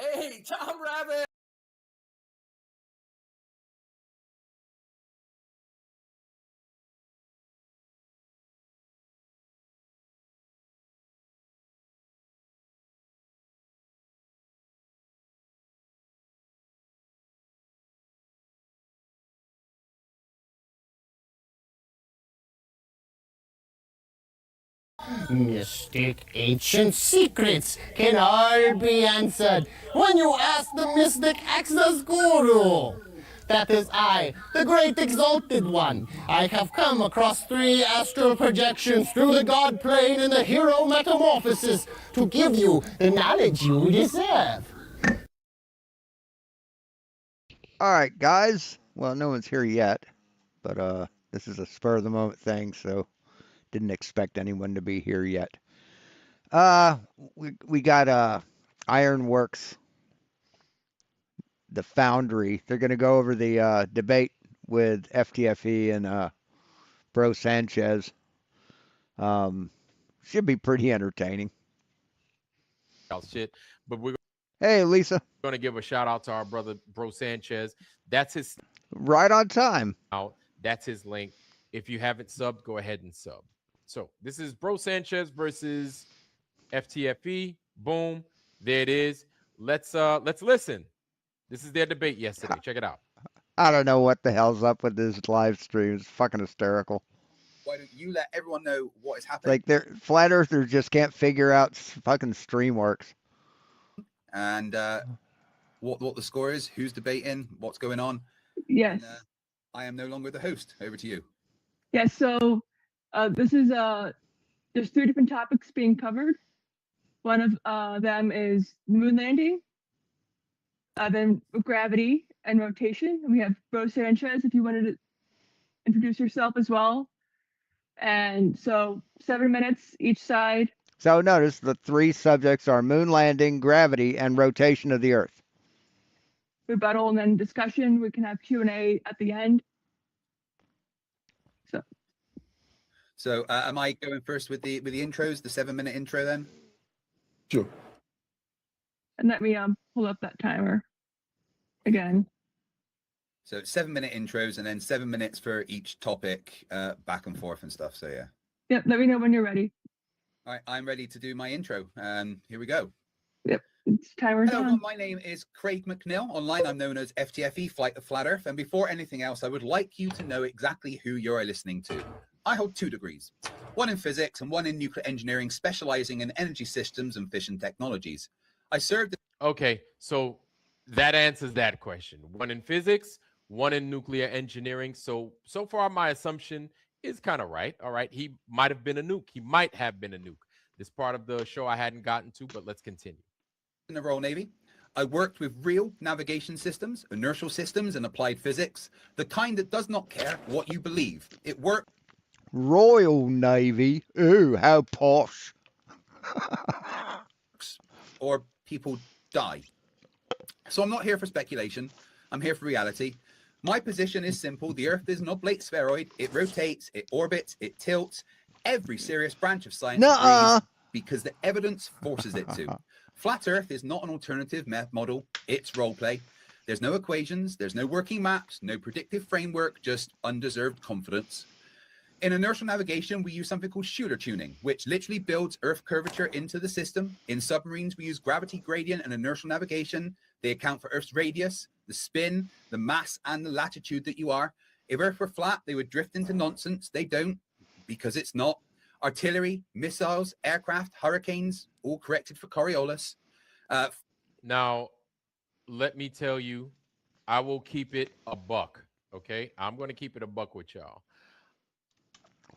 Hey, Tom Rabbit! Mystic ancient secrets can all be answered when you ask the mystic access guru. That is I, the great exalted one. I have come across 3 astral projections through the god plane and the hero metamorphosis to give you the knowledge you deserve. All right, guys. Well, no one's here yet, but this is a spur of the moment thing, so didn't expect anyone to be here yet. We got Ironworks, the Foundry. They're gonna go over the debate with ftfe and Bro Sanchez. Should be pretty entertaining. Shit, but we're Hey, Lisa. going to give a shout out to our brother Bro Sanchez. That's his Right on time. out. That's his link. If you haven't subbed, go ahead and sub. So this is Bro Sanchez versus ftfe. Boom, there it is. Let's listen. This is their debate yesterday. Check it out. I don't know what the hell's up with this live stream. It's fucking hysterical. Why don't you let everyone know what is happening? Like, they're flat earthers just can't figure out fucking StreamWorks. And what the score is, who's debating, what's going on. Yes. And, I am no longer the host. Over to you. Yes. So this is there's 3 different topics being covered. One of them is moon landing, then gravity and rotation. And we have Bro Sanchez, if you wanted to introduce yourself as well. And so 7 minutes each side. So notice the 3 subjects are moon landing, gravity, and rotation of the Earth. Rebuttal and then discussion. We can have Q&A at the end. So am I going first with the intros, the 7-minute intro then? Sure. And let me pull up that timer again. So 7-minute intros and then 7 minutes for each topic, back and forth and stuff. So yeah. Yep. Let me know when you're ready. All right, I'm ready to do my intro. Here we go. Yep. It's timer's Hello, on. my name is Craig McNeil. Online, I'm known as ftfe, Flight of Flat Earth. And before anything else, I would like you to know exactly who you're listening to. I hold 2 degrees, one in physics and one in nuclear engineering, specializing in energy systems and fission technologies. I served. Okay, so that answers that question. 1 in physics, 1 in nuclear engineering. So far, my assumption is kind of right. All right, he might have been a nuke. He might have been a nuke. This part of the show I hadn't gotten to, but let's continue. In the Royal Navy, I worked with real navigation systems, inertial systems, and applied physics, the kind that does not care what you believe. It works. Royal Navy. Ooh, how posh. Or people die. So I'm not here for speculation. I'm here for reality. My position is simple. The Earth is an oblate spheroid. It rotates, it orbits, it tilts. Every serious branch of science agrees because the evidence forces it to. Flat Earth is not an alternative model. It's role play. There's no equations. There's no working maps, no predictive framework, just undeserved confidence. In inertial navigation, we use something called Schuyler tuning, which literally builds Earth curvature into the system. In submarines, we use gravity gradient and inertial navigation. They account for Earth's radius, the spin, the mass, and the latitude that you are. If Earth were flat, they would drift into nonsense. They don't, because it's not. Artillery, missiles, aircraft, hurricanes, all corrected for Coriolis. Now, let me tell you, I will keep it a buck, okay? I'm going to keep it a buck with y'all.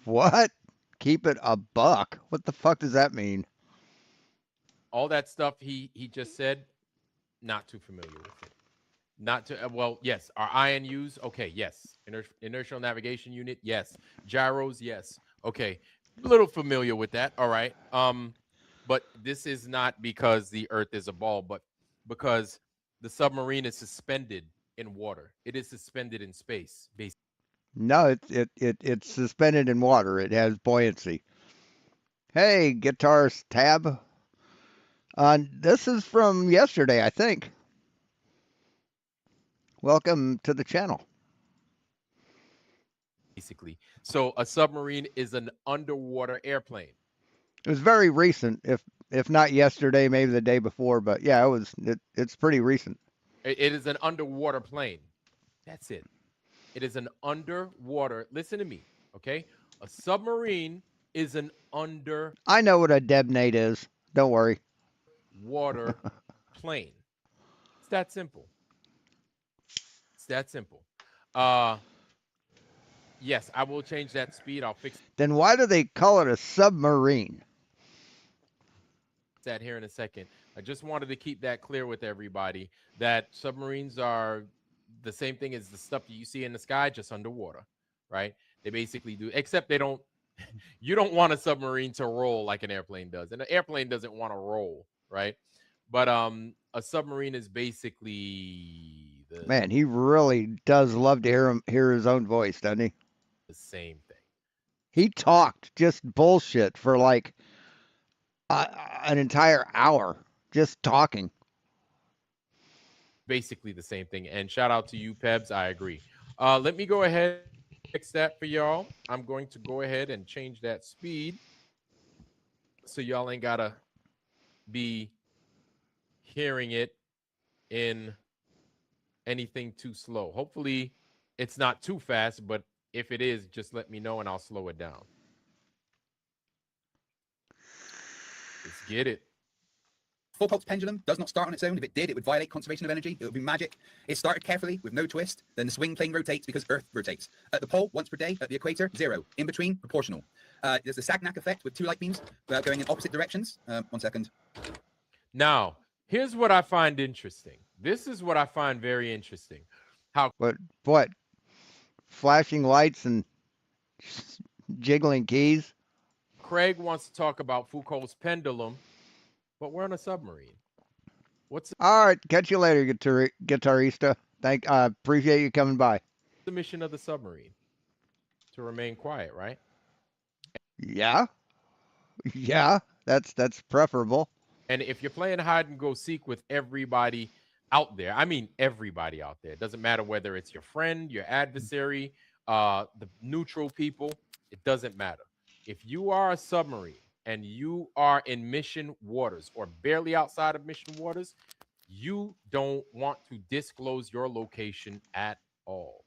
What? Keep it a buck? What the fuck does that mean? All that stuff he just said, not too familiar with it. Not to, well, yes. Our INUs, okay, yes. Inertial navigation unit, yes. Gyros, yes. Okay, a little familiar with that, all right. But this is not because the Earth is a ball, but because the submarine is suspended in water. It is suspended in space, basically. No, it's suspended in water. It has buoyancy. Hey, guitarist Tab. This is from yesterday, I think. Welcome to the channel. Basically. So a submarine is an underwater airplane. It was very recent, if not yesterday, maybe the day before, but yeah, it's pretty recent. It is an underwater plane. That's it. It is an underwater. Listen to me, okay? A submarine is an underwater I know what a debnate is. Don't worry. plane. It's that simple. It's that simple. Yes, I will change that speed. I'll fix Then why do they call it a submarine? that here in a second. I just wanted to keep that clear with everybody that submarines are the same thing as the stuff that you see in the sky, just underwater, right? They basically do, except they don't, you don't want a submarine to roll like an airplane does. And an airplane doesn't want to roll, right? But a submarine is basically Man, he really does love to hear his own voice, doesn't he? the same thing. He talked just bullshit for like an entire hour, just talking. Basically the same thing. And shout out to you, Pebs. I agree. Let me go ahead and fix that for y'all. I'm going to go ahead and change that speed so y'all ain't gotta be hearing it in anything too slow. Hopefully it's not too fast, but if it is, just let me know and I'll slow it down. Let's get it. Full pulse pendulum does not start on its own. If it did, it would violate conservation of energy. It would be magic. It started carefully with no twist. Then the swing plane rotates because Earth rotates. At the pole, once per day. At the equator, 0. In between, proportional. There's the Sagnac effect with 2 light beams going in opposite directions. 1 second. Now, here's what I find interesting. This is what I find very interesting. How What? Flashing lights and jiggling keys? Craig wants to talk about Foucault's pendulum, but we're on a submarine. What's All right, catch you later, guitarista. Appreciate you coming by. the mission of the submarine? To remain quiet, right? Yeah, yeah, that's preferable. And if you're playing hide and go seek with everybody out there, I mean everybody out there, it doesn't matter whether it's your friend, your adversary, the neutral people, it doesn't matter. If you are a submarine and you are in mission waters or barely outside of mission waters, you don't want to disclose your location at all.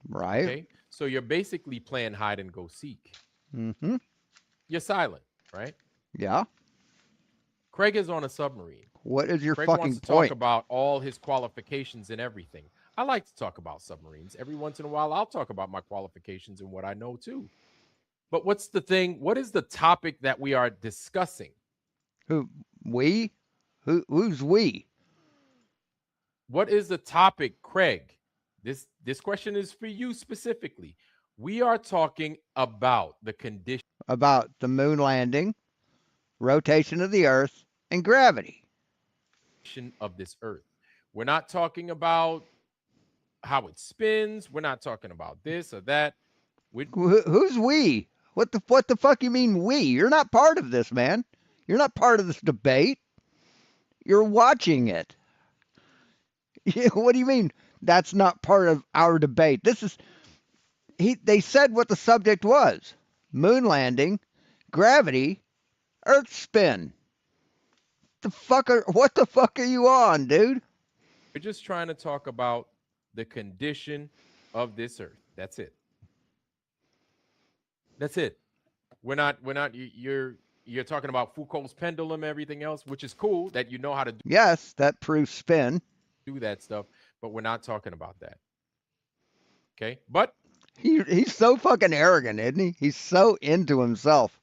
Right. Okay? So you're basically playing hide and go seek. Mm-hmm. You're silent, right? Yeah. Craig is on a submarine. What is your Craig fucking wants to point? talk about all his qualifications and everything. I like to talk about submarines. Every once in a while, I'll talk about my qualifications and what I know too. But what's the thing? What is the topic that we are discussing? Who? We? Who's we? What is the topic, Craig? This question is for you specifically. We are talking about the condition About the moon landing, rotation of the Earth, and gravity. of this Earth. We're not talking about how it spins. We're not talking about this or that. Who's we? What the fuck you mean we? You're not part of this, man. You're not part of this debate. You're watching it. What do you mean that's not part of our debate? They said what the subject was. Moon landing, gravity, Earth spin. What the fuck are you on, dude? We're just trying to talk about the condition of this Earth. That's it. That's it. We're not you're talking about Foucault's pendulum, everything else, which is cool that you know how to Yes, that proves spin. do that stuff, but we're not talking about that. Okay? But He's so fucking arrogant, isn't he? He's so into himself.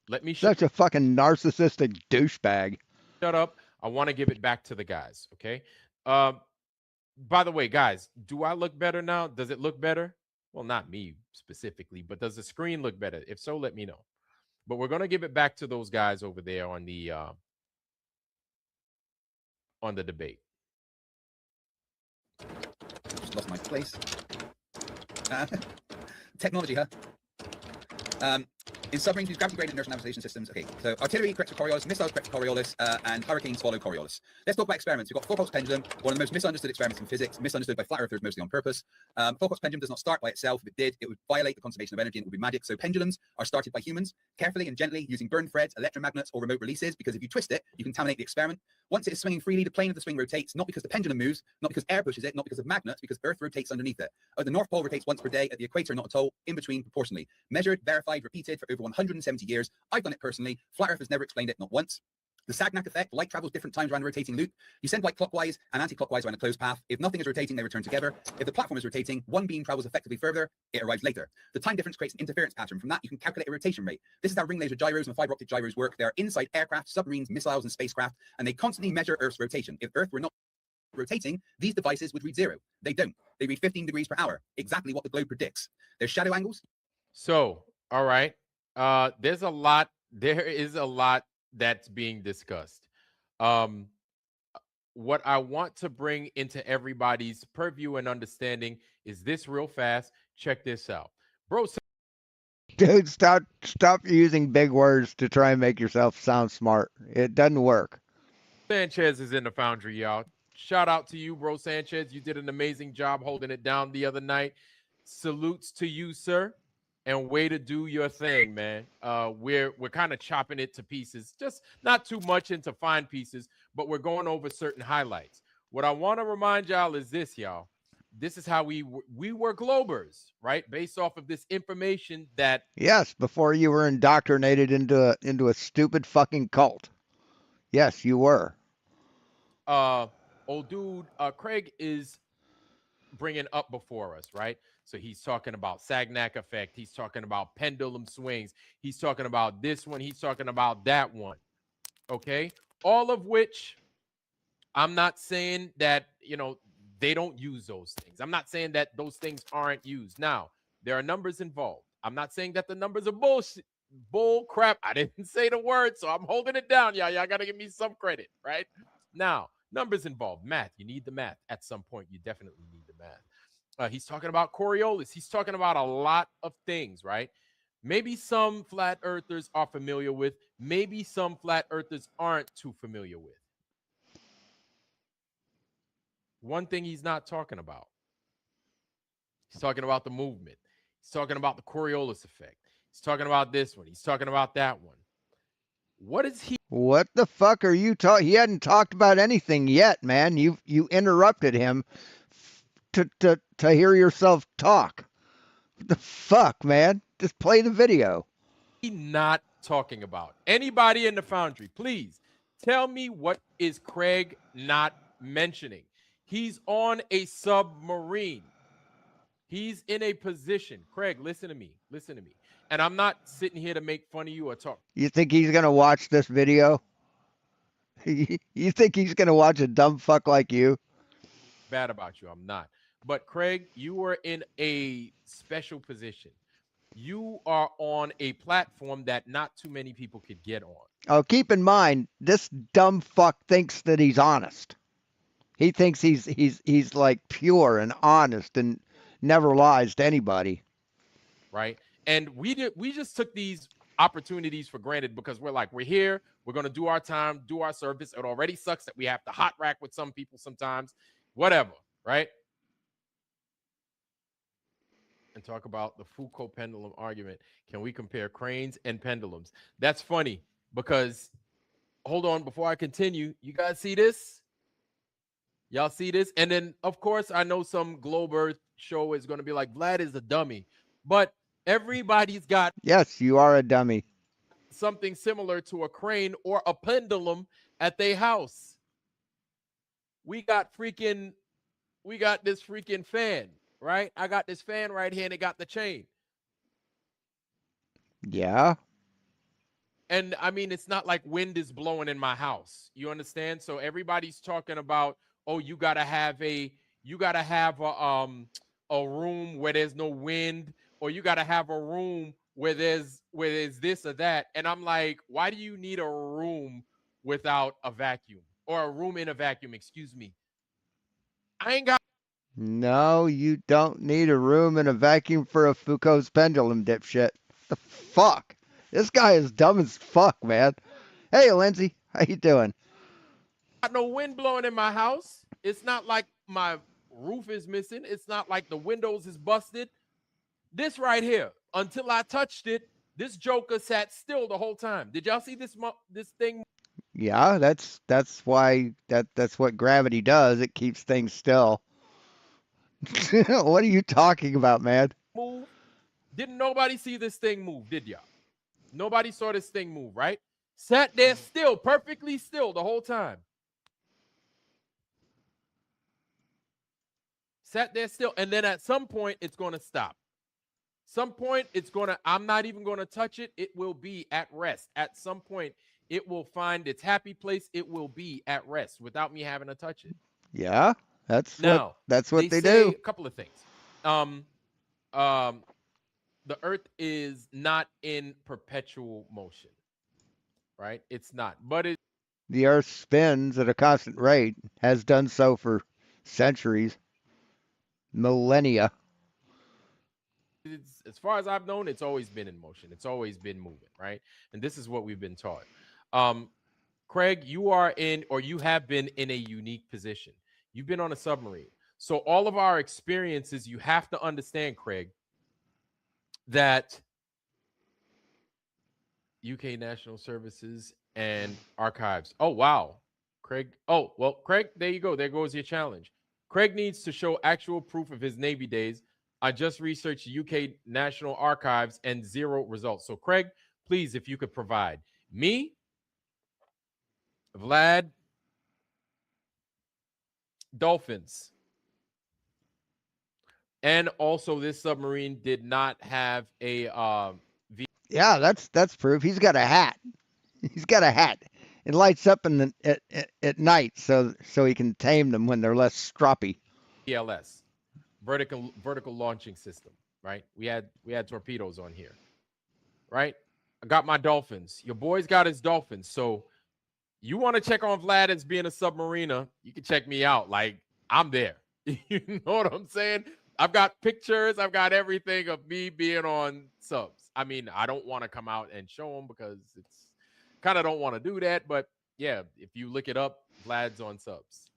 let me Such a fucking narcissistic douchebag. shut up. I want to give it back to the guys, okay? By the way, guys, do I look better now? Does it look better? Well, not me specifically, but does the screen look better? If so, let me know. But we're going to give it back to those guys over there on the debate. Just lost my place. Technology, huh? In submarines, use gravity-graded inertial navigation systems. Okay, so artillery corrects for Coriolis, missiles correct for Coriolis, and hurricanes follow Coriolis. Let's talk about experiments. We've got four-pulse pendulum, one of the most misunderstood experiments in physics, misunderstood by flat earthers mostly on purpose. Four-pulse pendulum does not start by itself. If it did, it would violate the conservation of energy and it would be magic. So pendulums are started by humans, carefully and gently using burn threads, electromagnets, or remote releases, because if you twist it, you contaminate the experiment. Once it is swinging freely, the plane of the swing rotates, not because the pendulum moves, not because air pushes it, not because of magnets, because Earth rotates underneath it. At the North Pole rotates once per day, at the equator not at all, in between proportionally. Measured, verified, repeated for over 170 years. I've done it personally. Flat Earth has never explained it, not once. The Sagnac effect, light travels different times around a rotating loop. You send light clockwise and anti-clockwise around a closed path. If nothing is rotating, they return together. If the platform is rotating, one beam travels effectively further, it arrives later. The time difference creates an interference pattern. From that, you can calculate a rotation rate. This is how ring laser gyros and fiber optic gyros work. They are inside aircraft, submarines, missiles, and spacecraft, and they constantly measure Earth's rotation. If Earth were not rotating, these devices would read 0. They don't. They read 15 degrees per hour, exactly what the globe predicts. There's shadow angles. So, all right. There is a lot that's being discussed. What I want to bring into everybody's purview and understanding is this real fast. Check this out. Bro Dude, stop using big words to try and make yourself sound smart. It doesn't work. Sanchez is in the foundry, y'all. Shout out to you, Bro Sanchez. You did an amazing job holding it down the other night. Salutes to you, sir. And way to do your thing, man. We're kind of chopping it to pieces, just not too much into fine pieces, but we're going over certain highlights. What I want to remind y'all is this, y'all. This is how we were Globers, right? Based off of this information that Yes, before you were indoctrinated into a stupid fucking cult. Yes, you were. old dude Craig is bringing up before us, right? So he's talking about Sagnac effect. He's talking about pendulum swings. He's talking about this one. He's talking about that one. Okay. All of which I'm not saying that, they don't use those things. I'm not saying that those things aren't used. Now, there are numbers involved. I'm not saying that the numbers are bullshit, bull crap. I didn't say the word, so I'm holding it down, y'all. Y'all got to give me some credit, right? Now, numbers involved. Math. You need the math. At some point, you definitely need the math. He's talking about Coriolis. He's talking about a lot of things, right? Maybe some flat earthers are familiar with. Maybe some flat earthers aren't too familiar with. One thing he's not talking about. He's talking about the movement. He's talking about the Coriolis effect. He's talking about this one. He's talking about that one. What is he? What the fuck are you talking? He hadn't talked about anything yet, man. You interrupted him to hear yourself talk. What the fuck, man? Just play the video. Not talking about? Anybody in the foundry, please tell me what is Craig not mentioning. He's on a submarine. He's in a position. Craig, listen to me. Listen to me. And I'm not sitting here to make fun of you or talk. You think he's going to watch this video? You think he's going to watch a dumb fuck like you? Bad about you. I'm not. But Craig, you are in a special position. You are on a platform that not too many people could get on. Oh, keep in mind, this dumb fuck thinks that he's honest. He thinks he's like pure and honest and never lies to anybody. Right? And we just took these opportunities for granted because we're here, we're going to do our time, do our service. It already sucks that we have to hot rack with some people sometimes, whatever, right? And talk about the Foucault pendulum argument. Can we compare cranes and pendulums? That's funny because, hold on, before I continue, you guys see this? Y'all see this? And then, of course, I know some Globe Earth show is going to be like, Vlad is a dummy. But everybody's got... Yes, you are a dummy. Something similar to a crane or a pendulum at their house. We got this freaking fan, right? I got this fan right here and it got the chain. Yeah. And I mean, it's not like wind is blowing in my house. You understand? So everybody's talking about, oh, you gotta have a room where there's no wind, or you gotta have a room where there's this or that. And I'm like, why do you need a room without a vacuum, or a room in a vacuum? Excuse me. I ain't got. No, you don't need a room and a vacuum for a Foucault's pendulum, dipshit. The fuck? This guy is dumb as fuck, man. Hey, Lindsay, how you doing? Got no wind blowing in my house. It's not like my roof is missing. It's not like the windows is busted. This right here, until I touched it, this joker sat still the whole time. Did y'all see this thing? Yeah, that's why that's what gravity does. It keeps things still. What are you talking about, man? Move? Didn't nobody see this thing move, did y'all? Nobody saw this thing move, right? Sat there still, perfectly still the whole time. Sat there still, and then at some point, it's going to stop. Some point, it's going to, I'm not even going to touch it. It will be at rest. At some point, it will find its happy place. It will be at rest without me having to touch it. Yeah, that's Now, what they say do. a couple of things. The Earth is not in perpetual motion, right? It's not, but The Earth spins at a constant rate, has done so for centuries, millennia. it's, as far as I've known, it's always been in motion. It's always been moving, right? And this is what we've been taught. Craig, you are in, or you have been in a unique position. You've been on a submarine. So all of our experiences, you have to understand, Craig, that UK National Services and Archives. Oh, wow. Craig. Oh, well, Craig, there you go. There goes your challenge. Craig needs to show actual proof of his Navy days. I just researched UK National Archives and 0 results. So, Craig, please, if you could provide me, Vlad, dolphins. And also, this submarine did not have a Yeah, that's proof. He's got a hat. He's got a hat. It lights up in the at night, so he can tame them when they're less stroppy. VLS, vertical launching system. Right? We had torpedoes on here. Right? I got my dolphins. Your boy's got his dolphins. So you want to check on Vlad as being a submariner? You can check me out. Like, I'm there. You know what I'm saying? I've got pictures. I've got everything of me being on subs. I mean, I don't want to come out and show them because it's kind of don't want to do that. But yeah, if you look it up, Vlad's on subs.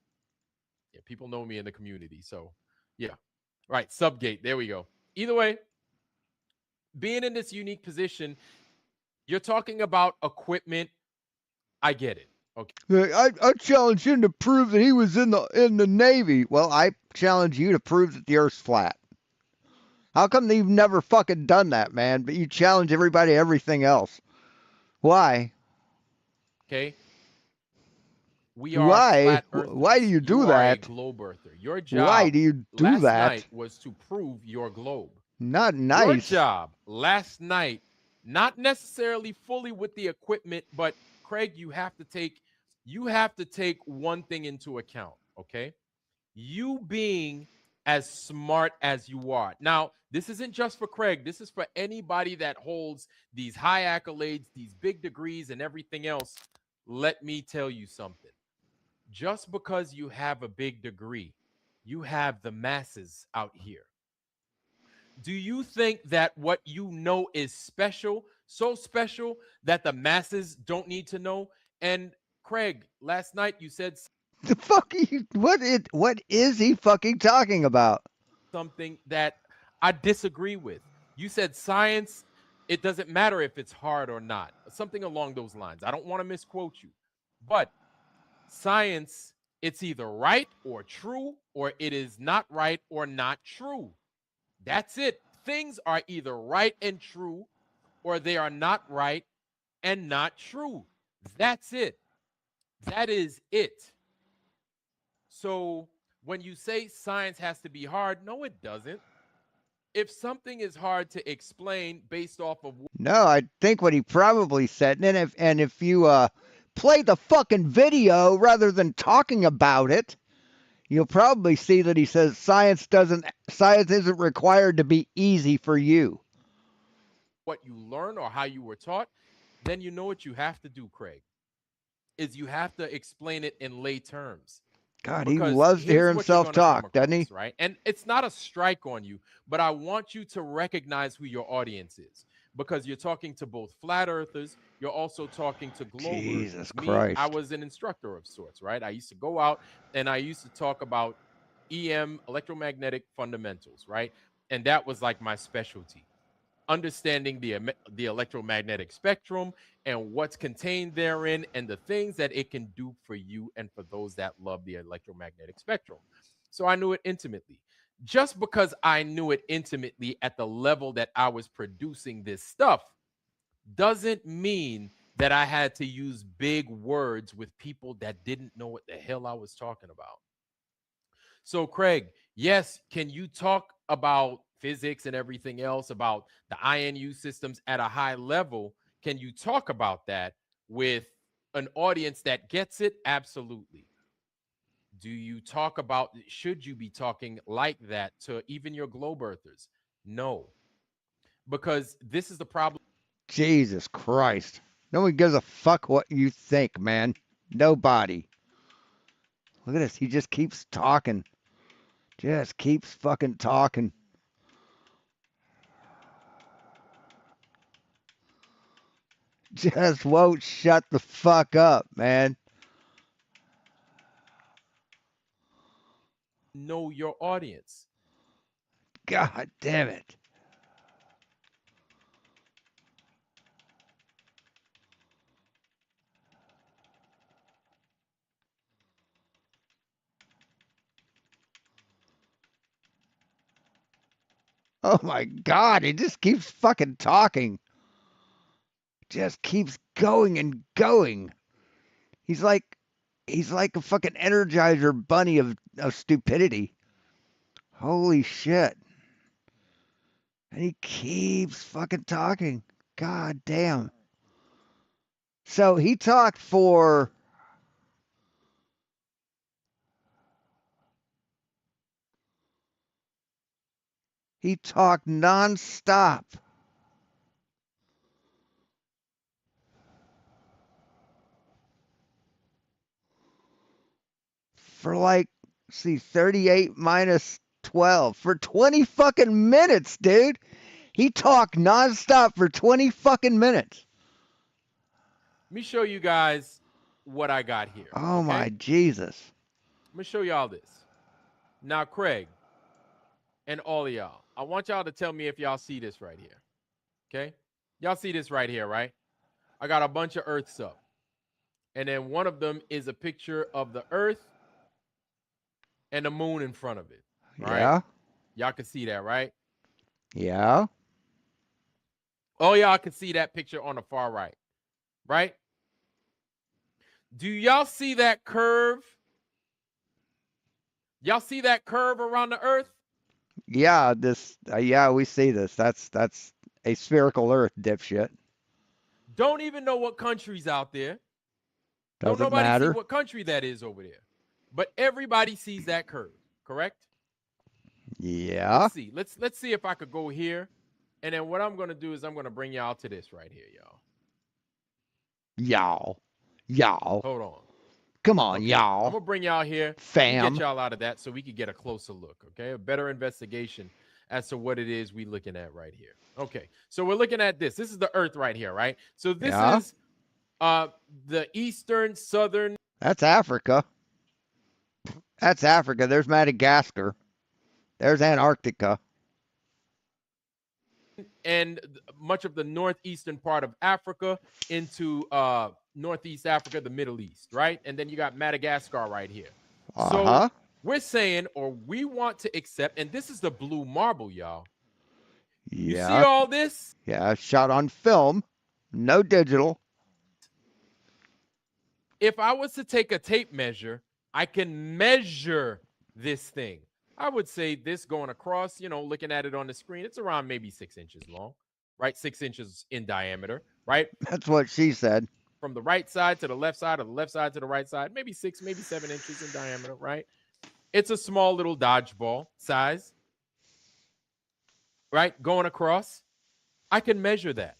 Yeah, people know me in the community. So yeah, right. Subgate. There we go. Either way, being in this unique position, you're talking about equipment. I get it. Okay. I challenge him to prove that he was in the Navy. Well, I challenge you to prove that the Earth's flat. How come you've never fucking done that, man? But you challenge everybody, everything else. Why? Okay. We are Why? flat earthers. Why do you do Are that? a globe earther. Your job. Why do you do last that? night was to prove your globe. Not Your nice. job last night, not necessarily fully with the equipment, but Craig, you have to take one thing into account. Okay, you being as smart as you are. Now, this isn't just for Craig. This is for anybody that holds these high accolades, these big degrees, and everything else. Let me tell you something. Just because you have a big degree, you have the masses out here. Do you think that what you know is special, so special that the masses don't need to know? And Craig, last night you said The fuck are you, what is he fucking talking about? something that I disagree with. You said science, it doesn't matter if it's hard or not. Something along those lines. I don't want to misquote you. But science, it's either right or true, or it is not right or not true. That's it. Things are either right and true, or they are not right and not true. That's it. That is it. So when you say science has to be hard, no, it doesn't. If something is hard to explain based off of No, I think what he probably said, and if you play the fucking video rather than talking about it, you'll probably see that he says science isn't required to be easy for you. what you learn or how you were taught, then you know what you have to do, Craig, is you have to explain it in lay terms. God, he Because loves to hear here's what you're himself gonna come talk, doesn't he? across, right? And it's not a strike on you, but I want you to recognize who your audience is. because you're talking to both flat earthers, you're also talking to globe Jesus earthers. Me, I Christ. was an instructor of sorts, right? I used to go out and I used to talk about electromagnetic fundamentals, right? And that was like my specialty, understanding the electromagnetic spectrum and what's contained therein and the things that it can do for you and for those that love the electromagnetic spectrum. So I knew it intimately. Just because I knew it intimately at the level that I was producing this stuff doesn't mean that I had to use big words with people that didn't know what the hell I was talking about. So, Craig, yes, can you talk about physics and everything else, about the INU systems at a high level? Can you talk about that with an audience that gets it? Absolutely. Do you talk about, should you be talking like that to even your globe earthers? No, because this is the problem. Jesus Christ. No one gives a fuck what you think, man. Nobody. Look at this. He just keeps talking. Just keeps fucking talking. Just won't shut the fuck up, man. Know your audience. God damn it. Oh my God. He just keeps fucking talking. Just keeps going and going. He's like a fucking energizer bunny of stupidity. Holy shit. And he keeps fucking talking. God damn. So he talked for nonstop for like, see, 38 minus 12 for 20 fucking minutes, dude. He talked nonstop for 20 fucking minutes. Let me show you guys what I got here. Oh Okay. my Jesus. I'm going to show y'all this. Now, Craig and all of y'all, I want y'all to tell me if y'all see this right here. Okay. Y'all see this right here, right? I got a bunch of Earths up. And then one of them is a picture of the Earth and the moon in front of it. Right? Yeah. Y'all can see that, right? Yeah. Oh, y'all can see that picture on the far right. Right? Do y'all see that curve? Y'all see that curve around the Earth? Yeah, yeah, we see this. That's a spherical earth, dipshit. Don't even know what country's out there. Don't Doesn't nobody see matter. what country that is over there. But everybody sees that curve, correct? Yeah. Let's see. Let's see if I could go here. And then what I'm going to do is I'm going to bring y'all to this right here, y'all. Y'all. Hold on. Come on, Okay. y'all. I'm going to bring y'all here. Fam. Get y'all out of that so we could get a closer look, okay? A better investigation as to what it is we're looking at right here. Okay. So we're looking at this. This is the Earth right here, right? So this is the eastern, southern. That's Africa. That's Africa. There's Madagascar. There's Antarctica. And much of the northeastern part of Africa into Northeast Africa, the Middle East, right? And then you got Madagascar right here. So we're saying, or we want to accept, and this is the blue marble, y'all. Yeah. You see all this? Yeah, shot on film, no digital. If I was to take a tape measure, I can measure this thing. I would say this going across, looking at it on the screen, it's around maybe 6 inches long, right? 6 inches in diameter, right? That's what she said. From the right side to the left side, or the left side to the right side, maybe 6, maybe 7 inches in diameter, right? It's a small little dodgeball size, right? Going across. I can measure that.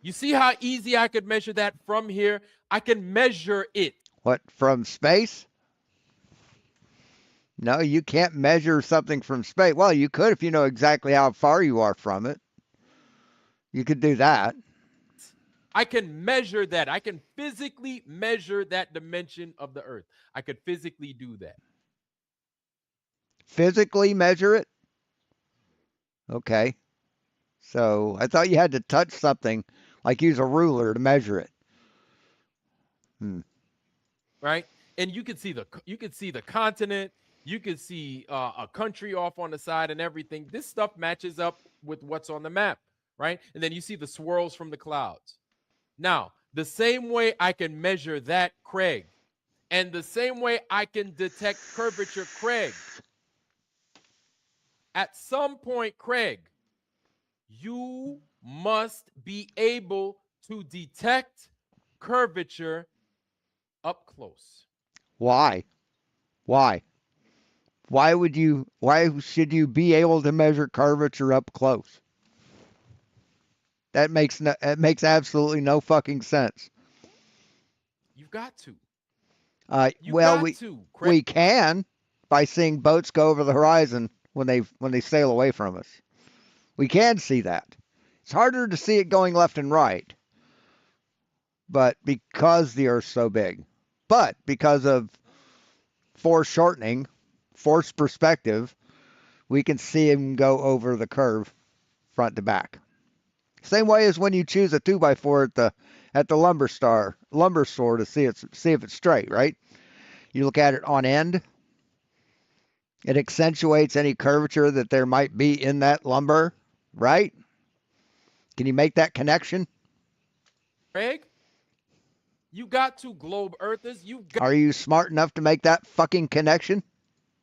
You see how easy I could measure that from here? I can measure it. What, from space? No, you can't measure something from space. Well, you could if you know exactly how far you are from it. You could do that. I can measure that. I can physically measure that dimension of the Earth. I could physically do that. Physically measure it? Okay. So I thought you had to touch something, like use a ruler to measure it. Right? And you could see the continent. You could see a country off on the side and everything. This stuff matches up with what's on the map, right? And then you see the swirls from the clouds. Now, the same way I can measure that, Craig, and the same way I can detect curvature, Craig, at some point, Craig, you must be able to detect curvature up close. Why? Why? Why should you be able to measure curvature up close? It makes absolutely no fucking sense. You've got to. Well, Craig. we can by seeing boats go over the horizon when they sail away from us. We can see that. It's harder to see it going left and right, but because the Earth's so big, but because of foreshortening, forced perspective, we can see him go over the curve front to back. Same way as when you choose a 2x4 at the lumber store to see if it's straight, right? You look at it on end. It accentuates any curvature that there might be in that lumber, right? Can you make that connection? Craig, you got to, globe earthers. Are you smart enough to make that fucking connection?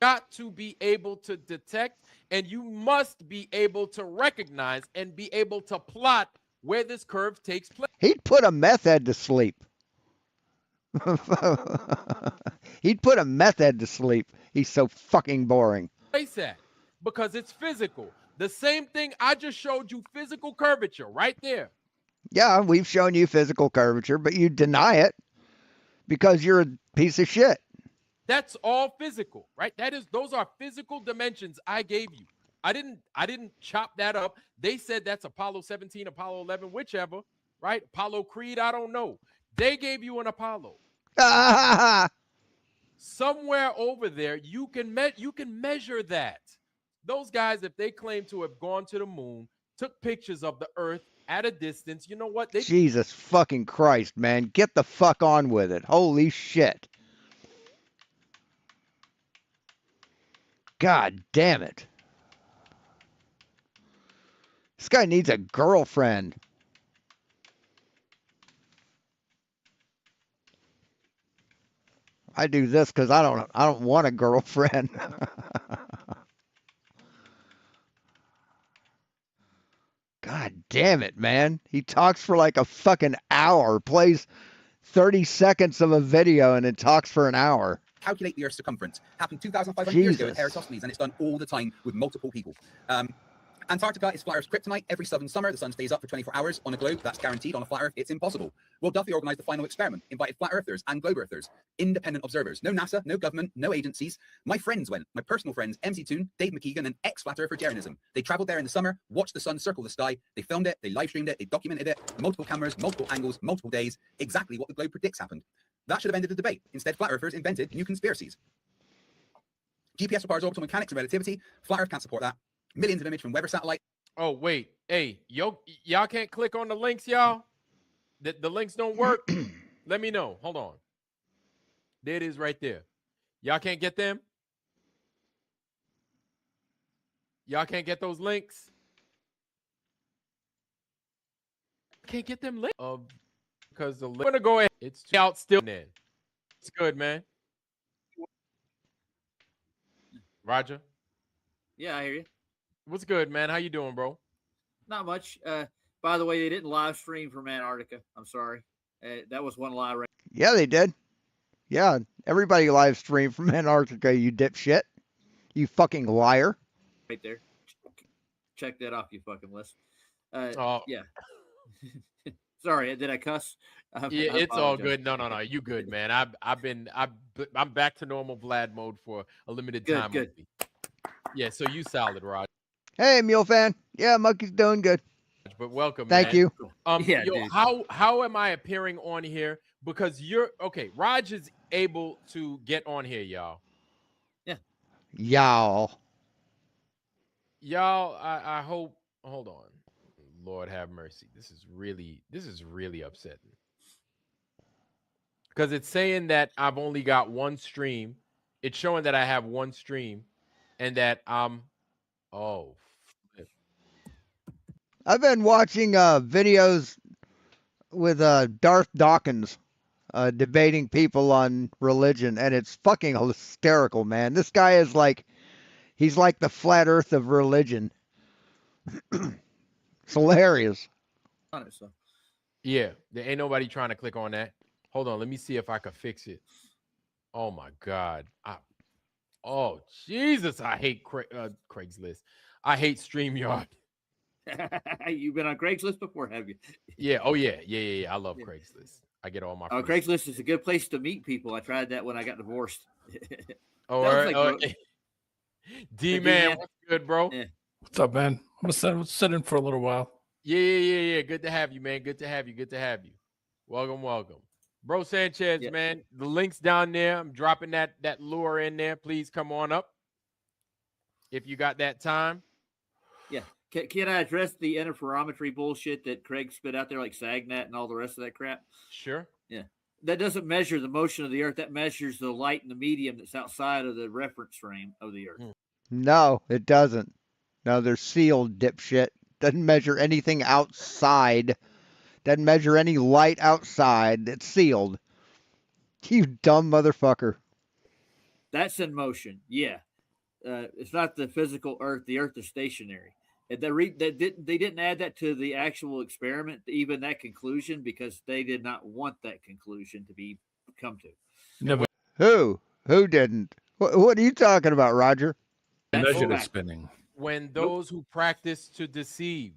Got to be able to detect, and you must be able to recognize and be able to plot where this curve takes place. He'd put a meth head to sleep. He'd put a meth head to sleep. He's so fucking boring. At because it's physical. The same thing I just showed you, physical curvature right there. Yeah, we've shown you physical curvature, but you deny it because you're a piece of shit. That's all physical, right? Those are physical dimensions I gave you. I didn't chop that up. They said that's Apollo 17, Apollo 11, whichever, right? Apollo Creed, I don't know. They gave you an Apollo. Somewhere over there, you can measure that. Those guys, if they claim to have gone to the moon, took pictures of the Earth at a distance, you know what? Jesus fucking Christ, man. Get the fuck on with it. Holy shit. God damn it. This guy needs a girlfriend. I do this because I don't want a girlfriend. God damn it, man. He talks for like a fucking hour, plays 30 seconds of a video, and then talks for an hour. Calculate the Earth's circumference. Happened 2,500 years ago with Eratosthenes, and it's done all the time with multiple people. Antarctica is flat Earth's kryptonite. Every southern summer, the sun stays up for 24 hours. On a globe, that's guaranteed. On a flat Earth, it's impossible. Will Duffy organized the final experiment, invited flat earthers and globe earthers, independent observers. No NASA, no government, no agencies. My friends went, my personal friends, MC Toon, Dave McKeegan, and ex-flat earther Jeranism. They traveled there in the summer, watched the sun circle the sky. They filmed it, they live streamed it, they documented it. Multiple cameras, multiple angles, multiple days. Exactly what the globe predicts happened. That should have ended the debate. Instead, flat earthers invented new conspiracies. GPS requires orbital mechanics and relativity. Flat Earth can't support that. Millions of images from Weather satellite. Oh, wait. Hey, y'all can't click on the links, y'all? The links don't work? Let me know. Hold on. There it is right there. Y'all can't get them? Y'all can't get those links? Can't get them links? Because the link. I'm going to go ahead. It's out still then. It's good, man. Roger? Yeah, I hear you. What's good, man? How you doing, bro? Not much. By the way, they didn't live stream from Antarctica. I'm sorry. That was one lie right. Yeah, they did. Yeah, everybody live streamed from Antarctica, you dipshit. You fucking liar. Right there. Check that off, you fucking list. Yeah. Sorry, did I cuss? Yeah, it's all good. No. You good, man. I'm back to normal Vlad mode for a limited time. Good. Yeah, so you solid, Rod. Hey, Mule fan. Yeah, Monkey's doing good. But welcome, Thank man. you. Yeah, yo, dude. how am I appearing on here? Because you're okay. Raj is able to get on here, y'all. Y'all. Y'all, I hope. Hold on. Lord have mercy. This is really upsetting. Because it's saying that I've only got one stream. It's showing that I have one stream, and that oh, flip. I've been watching videos with Darth Dawkins debating people on religion, and it's fucking hysterical, man. This guy is like, he's like the flat earth of religion. It's hilarious. On it, so. Yeah, there ain't nobody trying to click on that. Hold on, let me see if I could fix it. Oh my God. Oh Jesus, I hate Craigslist. I hate StreamYard. You've been on Craigslist before, have you? Yeah. Oh yeah. I love Craigslist. I get all my. Craigslist is a good place to meet people. I tried that when I got divorced. D man, what's good, bro? Yeah. What's up, man? I'm gonna sit in for a little while. Yeah. Good to have you, man. Good to have you. Welcome. Bro Sanchez, man. The link's down there. I'm dropping that lure in there. Please come on up if you got that time. Yeah. Can I address the interferometry bullshit that Craig spit out there, like SAGNAT and all the rest of that crap? Sure. Yeah. That doesn't measure the motion of the Earth. That measures the light in the medium that's outside of the reference frame of the Earth. No, it doesn't. No, they're sealed, dipshit. Doesn't measure anything outside. Doesn't measure any light outside. It's sealed. You dumb motherfucker. That's in motion. Yeah. It's not the physical Earth. The Earth is stationary. They didn't add that to the actual experiment, even that conclusion, because they did not want that conclusion to be come to. Never Who didn't? What are you talking about, Roger? measured it spinning. When those who practice to deceive,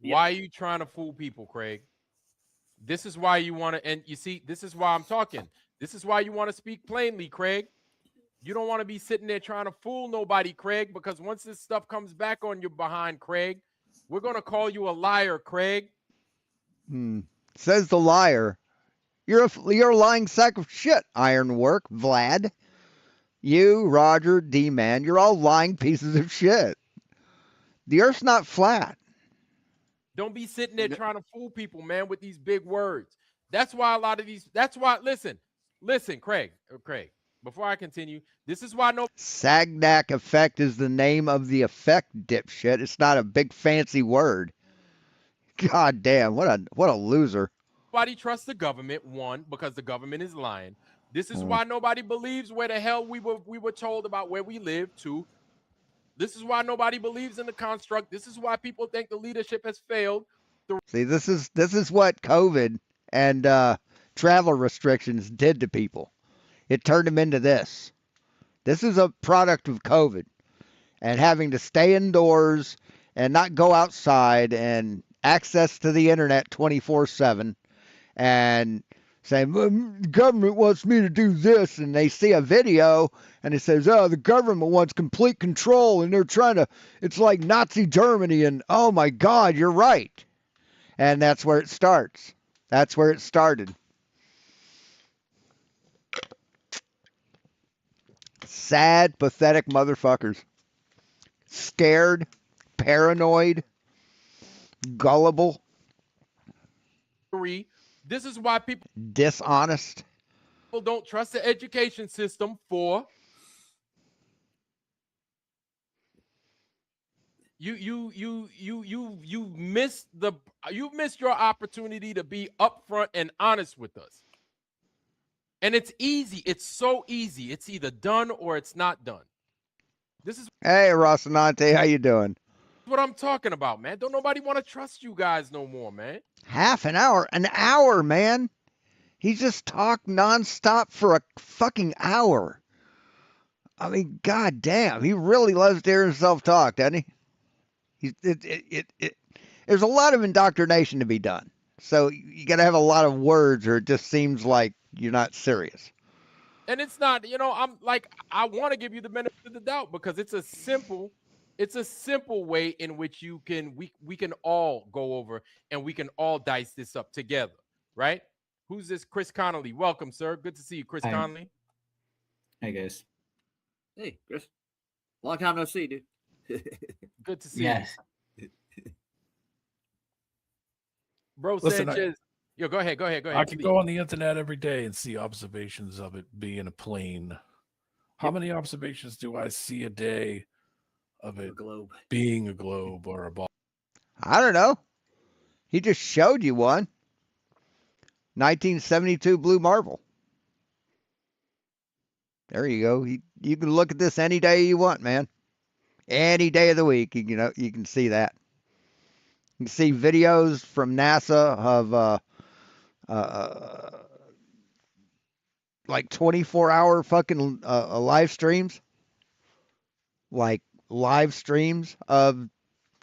why are you trying to fool people, Craig? This is why you want to, and you see, this is why I'm talking. This is why you want to speak plainly, Craig. You don't want to be sitting there trying to fool nobody, Craig, because once this stuff comes back on you behind, Craig, we're going to call you a liar, Craig. Says the liar. You're a lying sack of shit, Ironwork, Vlad. You, Roger, D-Man, you're all lying pieces of shit. The Earth's not flat. Don't be sitting there trying to fool people, man, with these big words. That's why a lot of these, listen, Craig, before I continue, this is why Sagnac effect is the name of the effect, dipshit. It's not a big fancy word. God damn, what a loser. Nobody trusts the government, one, because the government is lying. This is why nobody believes where the hell we were told about where we live, two. This is why nobody believes in the construct. This is why people think the leadership has failed. See, this is what COVID and travel restrictions did to people. It turned them into this. This is a product of COVID and having to stay indoors and not go outside and access to the internet 24/7 and saying, the government wants me to do this, and they see a video and it says, oh, the government wants complete control and they're trying to, it's like Nazi Germany, and oh my God, you're right. And that's where it starts. That's where it started. Sad, pathetic motherfuckers. Scared, paranoid, gullible. This is why people dishonest. People don't trust the education system for you missed your opportunity to be upfront and honest with us. And it's easy. It's so easy. It's either done or it's not done. This is Hey, Rocinante, how you doing? what I'm talking about, man. Don't nobody want to trust you guys no more, man. Half an hour, man. He just talked nonstop for a fucking hour. I mean, god damn, he really loves to hear himself talk, doesn't he? There's a lot of indoctrination to be done. So you got to have a lot of words or it just seems like you're not serious. And it's not, I'm like, I want to give you the benefit of the doubt because it's a simple It's a simple way in which we can all go over and we can all dice this up together, right? Who's this? Chris Connolly. Welcome, sir. Good to see you, Chris Hi. Connolly. Hey guys. Hey, Chris. Long time no see, dude. Good to see Yes. you. Bro Listen, Sanchez. Yo, go ahead. I could go on the internet every day and see observations of it being a plane. How many observations do I see a day of it globe being a globe or a ball? I don't know. He just showed you one. 1972 Blue Marble. There you go. You can look at this any day you want, man. Any day of the week, you can see that. You can see videos from NASA of like 24-hour fucking live streams, like live streams of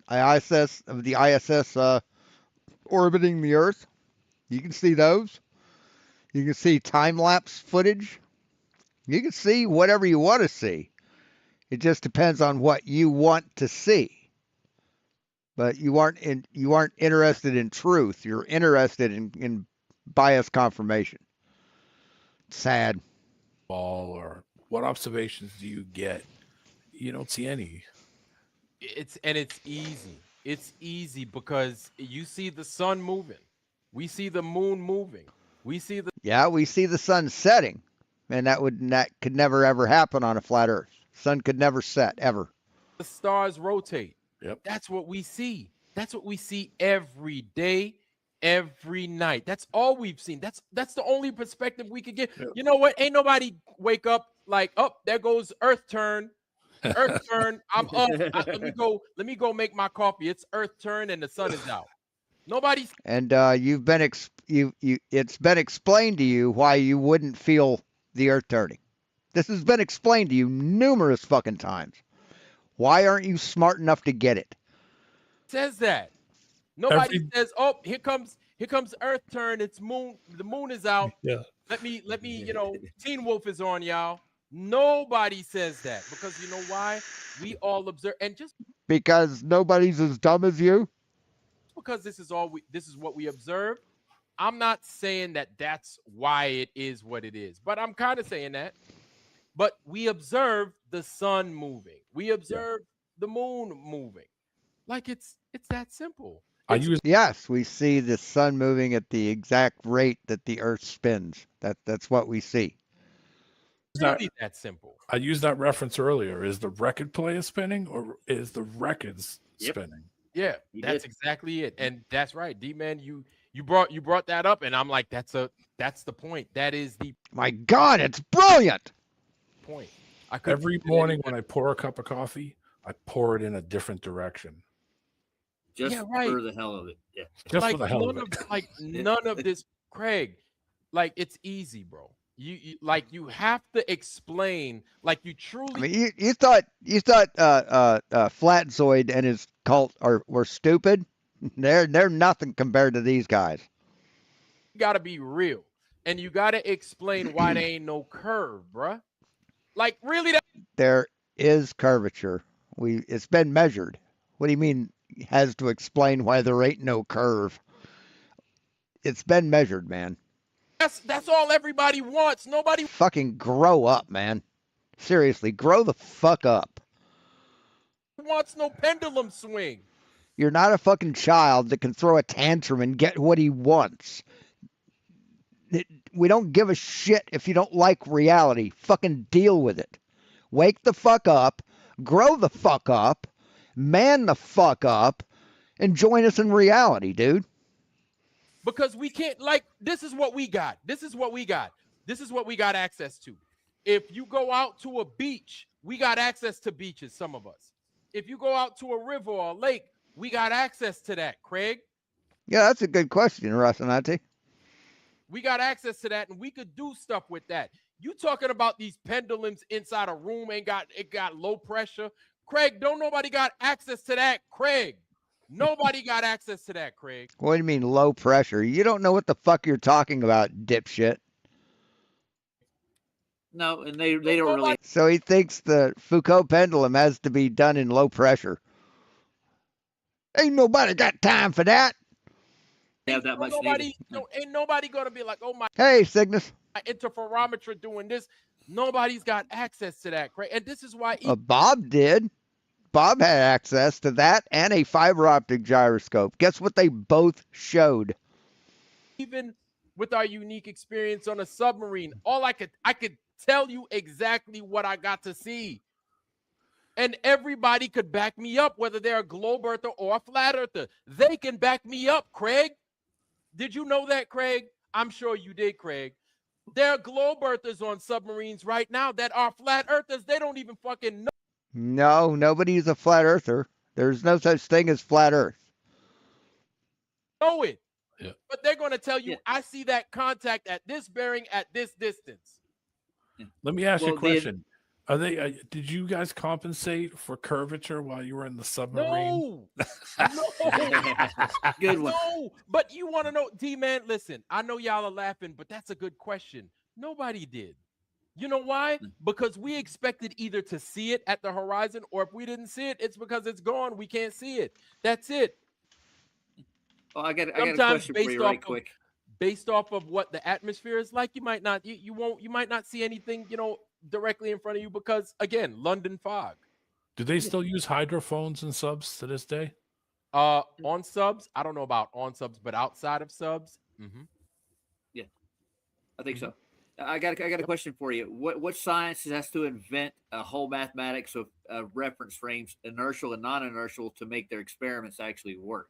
the ISS orbiting the Earth. You can see those. You can see time-lapse footage. You can see whatever you want to see. It just depends on what you want to see. But you aren't interested in truth. You're interested in bias confirmation. Sad. Ball, or what observations do you get? You don't see any. It's easy. It's easy because you see the sun moving. We see the moon moving. We see the sun setting. And that could never ever happen on a flat Earth. Sun could never set ever. The stars rotate. Yep. That's what we see. That's what we see every day, every night. That's all we've seen. That's the only perspective we could get. Yep. You know what? Ain't nobody wake up like, oh, there goes Earth turn. Earth turn. I'm up. Let me go make my coffee. It's Earth turn and the sun is out. Nobody's. And it's been explained to you why you wouldn't feel the Earth turning. This has been explained to you numerous fucking times. Why aren't you smart enough to get it? Says that. Nobody says, oh, here comes Earth turn. It's moon. The moon is out. Yeah. Let me, Teen Wolf is on, y'all. Nobody says that because you know why? We all observe, and just because nobody's as dumb as you. Because this is what we observe. I'm not saying that that's why it is what it is, but I'm kind of saying that. But we observe the sun moving. We observe the moon moving. Like it's that simple. Yes, we see the sun moving at the exact rate that the Earth spins. That's what we see. It's really that simple. I used that reference earlier. Is the record player spinning or is the records spinning? Yeah, that's exactly it. And that's right. D-Man, you brought that up, and I'm like, that's the point. That is the My God, it's brilliant. point. Every morning when I pour a cup of coffee, I pour it in a different direction. Just for the hell of it. Yeah. Just for the hell of it. Like none of this, Craig. Like it's easy, bro. You have to explain. Like you truly. I mean, you thought Flatzoid and his cult were stupid. They're nothing compared to these guys. You gotta be real, and you gotta explain why there ain't no curve, bruh. Like really, there is curvature. It's been measured. What do you mean? Has to explain why there ain't no curve. It's been measured, man. That's all everybody wants. Nobody fucking grow up, man. Seriously, grow the fuck up. Wants no pendulum swing. You're not a fucking child that can throw a tantrum and get what he wants. We don't give a shit if you don't like reality. Fucking deal with it. Wake the fuck up, grow the fuck up, man the fuck up, and join us in reality, dude. Because we can't, like, this is what we got. This is what we got. This is what we got access to. If you go out to a beach, we got access to beaches, some of us. If you go out to a river or a lake, we got access to that, Craig. Yeah, that's a good question, Rosanati. We got access to that, and we could do stuff with that. You talking about these pendulums inside a room it got low pressure. Craig, don't nobody got access to that, Craig. Nobody got access to that, Craig. What do you mean low pressure? You don't know what the fuck you're talking about, dipshit. No, and they don't really So he thinks the Foucault pendulum has to be done in low pressure. Ain't nobody got time for that. have that much neither. Ain't nobody gonna be like, oh my Hey, Cygnus. interferometer doing this. Nobody's got access to that, Craig. And this is why Bob did. Bob had access to that and a fiber optic gyroscope. Guess what they both showed? even with our unique experience on a submarine, I could tell you exactly what I got to see. And everybody could back me up, whether they're a globe earther or a flat earther. They can back me up, Craig. Did you know that, Craig? I'm sure you did, Craig. There are globe earthers on submarines right now that are flat earthers. They don't even fucking know. No, nobody's a flat earther. There's no such thing as flat earth. Know it. Yeah. But they're going to tell you, I see that contact at this bearing at this distance. Let me ask you a Well, question. Are they? Did you guys compensate for curvature while you were in the submarine? No. Good one. No. But you want to know, D-Man, listen, I know y'all are laughing, but that's a good question. Nobody did. You know why? Because we expected either to see it at the horizon, or if we didn't see it, it's because it's gone. We can't see it. That's it. Well, I got a question for you right quick. Based off of what the atmosphere is like, you might not see anything, directly in front of you because, again, London fog. Do they still use hydrophones in subs to this day? On subs, I don't know about on subs, but outside of subs, Yeah, I think so. I got a question for you. What science has to invent a whole mathematics of reference frames, inertial and non-inertial, to make their experiments actually work?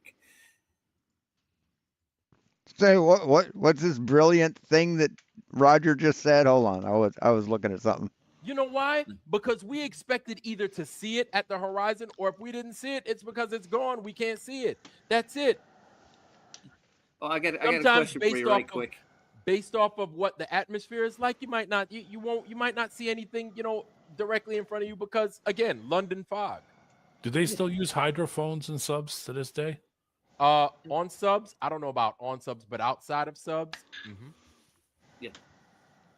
Say what's this brilliant thing that Roger just said? Hold on, I was looking at something. You know why? Because we expected either to see it at the horizon, or if we didn't see it, it's because it's gone. We can't see it. That's it. Well, I got a question for you right quick. Based off of what the atmosphere is like, you might not see anything, directly in front of you because, again, London fog. Do they still use hydrophones in subs to this day? On subs, I don't know about on subs, but outside of subs, Yeah,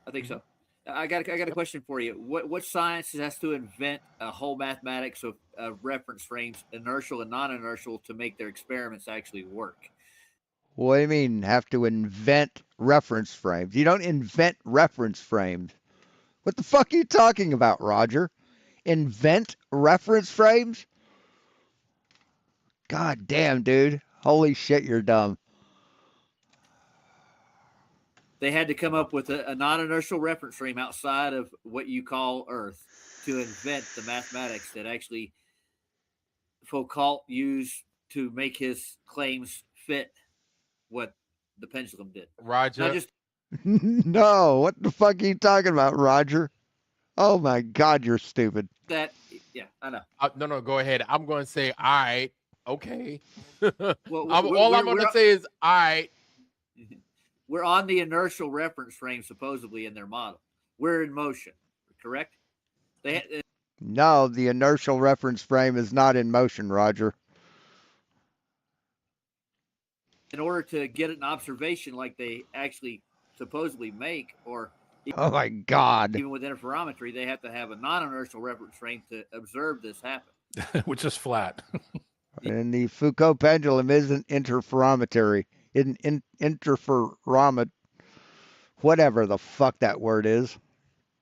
I think so. I got a question for you. What science has to invent a whole mathematics of reference frames, inertial and non-inertial, to make their experiments actually work? What do you mean have to invent reference frames? You don't invent reference frames. What the fuck are you talking about, Roger? Invent reference frames? God damn, dude. Holy shit, you're dumb. They had to come up with a non-inertial reference frame outside of what you call Earth to invent the mathematics that actually Foucault used to make his claims fit what the pendulum did. Roger. No, what the fuck are you talking about, Roger? Oh my God, you're stupid. Yeah, I know. No, go ahead. I'm going to say, all right, okay. Well, all I'm going to say is, all right. We're on the inertial reference frame, supposedly, in their model. We're in motion, correct? No, the inertial reference frame is not in motion, Roger. In order to get an observation like they actually supposedly make, or oh my God, even with interferometry, they have to have a non-inertial reference frame to observe this happen. Which is flat. And the Foucault pendulum isn't interferometry. Interferomet, whatever the fuck that word is.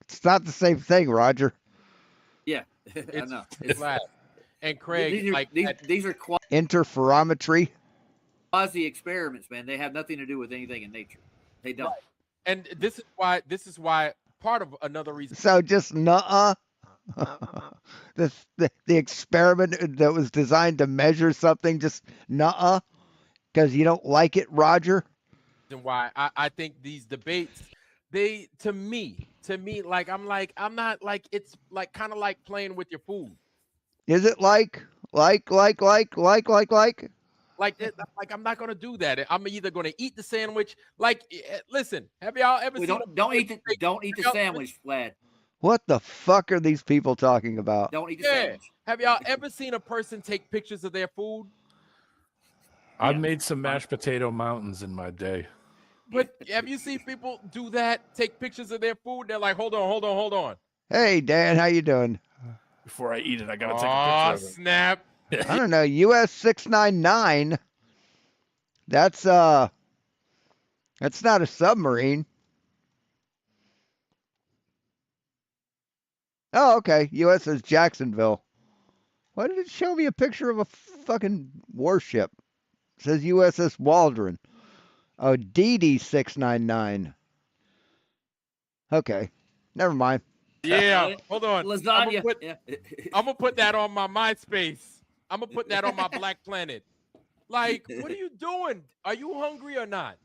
It's not the same thing, Roger. Yeah, I know. It's flat. And Craig, these are interferometry. Quasi experiments, man. They have nothing to do with anything in nature. They don't. Right. And this is why part of another reason. So just nuh-uh. the experiment that was designed to measure something, just nuh-uh, because you don't like it, Roger. And why I think these debates, they to me, I'm not like, it's like kind of like playing with your food. Is it like? Like I'm not gonna do that. I'm either gonna eat the sandwich. Like, listen, have y'all ever seen? Don't eat the sandwich, Vlad. What the fuck are these people talking about? Don't eat the sandwich. Have y'all ever seen a person take pictures of their food? I've made some mashed potato mountains in my day. But have you seen people do that? Take pictures of their food. They're like, hold on. Hey, Dan, how you doing? Before I eat it, I gotta take a picture of it. Snap. I don't know. US 699. That's not a submarine. Oh, okay. USS Jacksonville. Why did it show me a picture of a fucking warship? It says USS Waldron. Oh, DD 699. Okay. Never mind. Yeah, hold on. Lasagna. I'm gonna put that on my MySpace. I'm gonna put that on my Black Planet. Like, what are you doing? Are you hungry or not?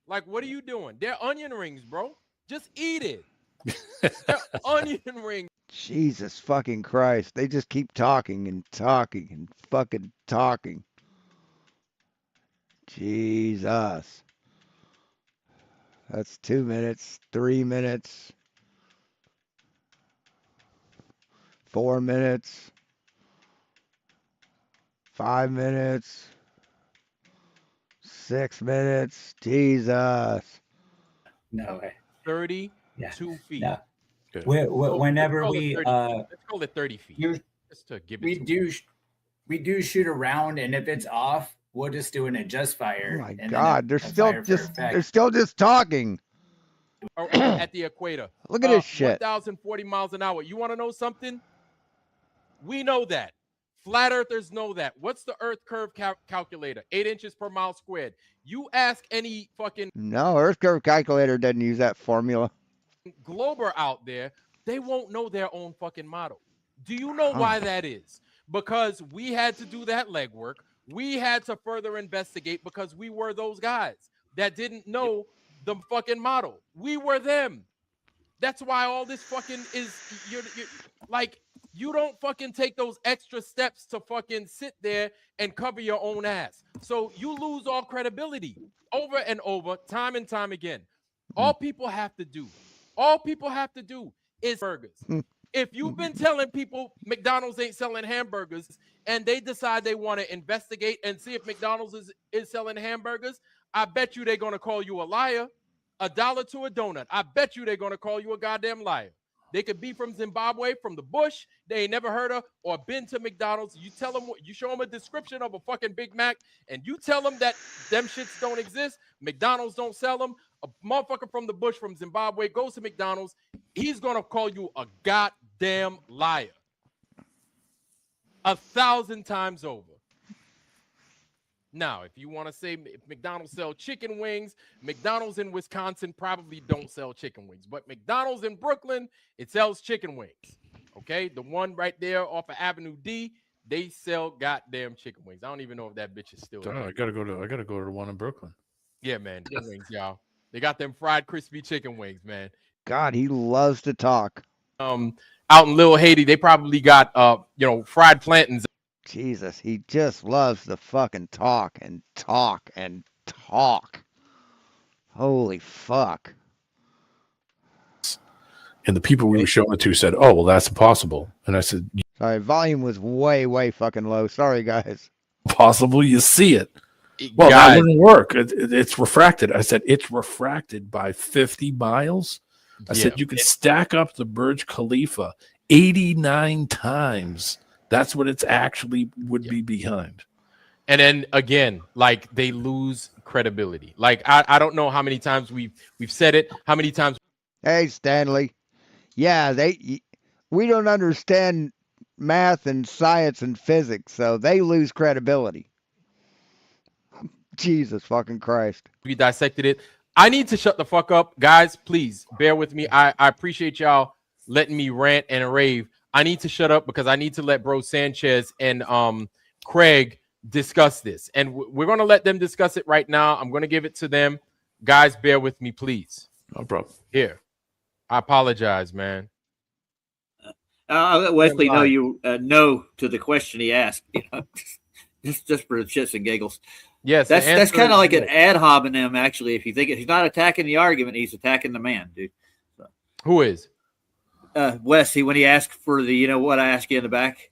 Like, what are you doing? They're onion rings, bro. Just eat it. They're onion rings. Jesus fucking Christ. They just keep talking and talking and fucking talking. Jesus. That's 2 minutes, 3 minutes, 4 minutes, 5 minutes, 6 minutes. Jesus. No way. 32 Yeah. feet. No. Good. Whenever Let's call we it 30 feet. Let's call it 30 feet. Just to give it we do shoot around, and if it's off, we'll just do an adjust fire. Oh my and God. then They're still just talking. at the equator. Look at this shit. 1,040 miles an hour. You want to know something? We know that. Flat earthers know that. What's the Earth curve calculator? 8 inches per mile squared. You ask any fucking No, Earth curve calculator doesn't use that formula. glober out there, they won't know their own fucking model. Do you know why that is? Because we had to do that legwork. We had to further investigate because we were those guys that didn't know the fucking model. We were them. That's why all this fucking is you're like, you don't fucking take those extra steps to fucking sit there and cover your own ass. So you lose all credibility over and over, time and time again. All people have to do is burgers. If you've been telling people McDonald's ain't selling hamburgers and they decide they want to investigate and see if McDonald's is selling hamburgers, I bet you they're going to call you a liar. $1 to a donut. I bet you they're going to call you a goddamn liar. They could be from Zimbabwe, from the bush. They ain't never heard of or been to McDonald's. You tell them, you show them a description of a fucking Big Mac, and you tell them that them shits don't exist. McDonald's don't sell them. A motherfucker from the bush from Zimbabwe goes to McDonald's. He's going to call you a goddamn liar. 1,000 times over. Now, if you want to say if McDonald's sell chicken wings, McDonald's in Wisconsin probably don't sell chicken wings. But McDonald's in Brooklyn, it sells chicken wings. Okay? The one right there off of Avenue D, they sell goddamn chicken wings. I don't even know if that bitch is still there. I gotta go to the one in Brooklyn. Yeah, man. Chicken wings, y'all. They got them fried crispy chicken wings, man. God, he loves to talk. Out in Little Haiti, they probably got fried plantains. Jesus, he just loves to fucking talk and talk and talk. Holy fuck. And the people we were showing it to said, "Oh, well, that's impossible." And I said, Sorry, volume was way, way fucking low. Sorry, guys. "Possible? You see it." Well, that wouldn't work. It's refracted. I said, it's refracted by 50 miles. I said, you could stack up the Burj Khalifa 89 times. That's what it's actually would be behind. And then again, like, they lose credibility. Like, I don't know how many times we've said it, how many times. Hey, Stanley. Yeah, we don't understand math and science and physics, so they lose credibility. Jesus fucking Christ. We dissected it. I need to shut the fuck up. Guys, please bear with me. I appreciate y'all letting me rant and rave. I need to shut up because I need to let Bro Sanchez and Craig discuss this. And we're going to let them discuss it right now. I'm going to give it to them. Guys, bear with me, please. No problem. Here. I apologize, man. I'll let Wesley know you know to the question he asked. You know, just for the shits and giggles. Yes, that's kind of like an ad hominem, actually. If you think he's not attacking the argument, he's attacking the man, dude. So. Who is? Wes, when he asked for the, what I asked you in the back,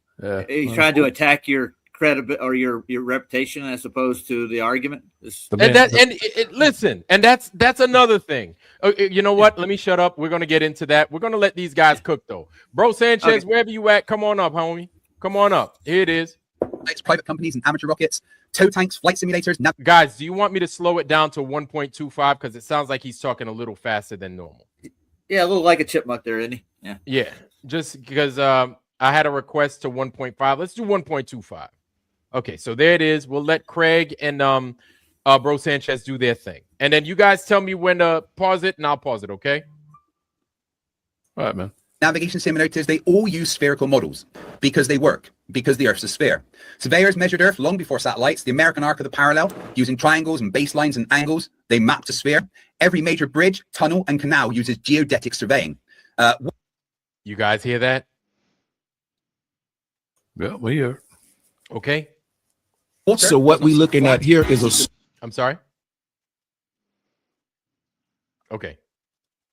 he's trying to attack your credibility or your reputation as opposed to the argument. Listen, and that's another thing. You know what? Let me shut up. We're gonna get into that. We're gonna let these guys cook though. Bro Sanchez, wherever you at, come on up, homie. Come on up. Here it is. Private companies and amateur rockets, tow tanks, flight simulators. Guys, do you want me to slow it down to 1.25? Because it sounds like he's talking a little faster than normal. Yeah, a little like a chipmunk there, isn't he? Yeah. Yeah. Just because I had a request to 1.5. Let's do 1.25. Okay, so there it is. We'll let Craig and Bro Sanchez do their thing. And then you guys tell me when to pause it, and I'll pause it, okay? All right, man. Navigation simulators, they all use spherical models because they work, because the Earth's a sphere. Surveyors measured Earth long before satellites. The American arc of the parallel, using triangles and baselines and angles, they mapped a sphere. Every major bridge, tunnel, and canal uses geodetic surveying. You guys hear that? Yeah, we hear. Okay. So what we're looking at here is a... I'm sorry? Okay.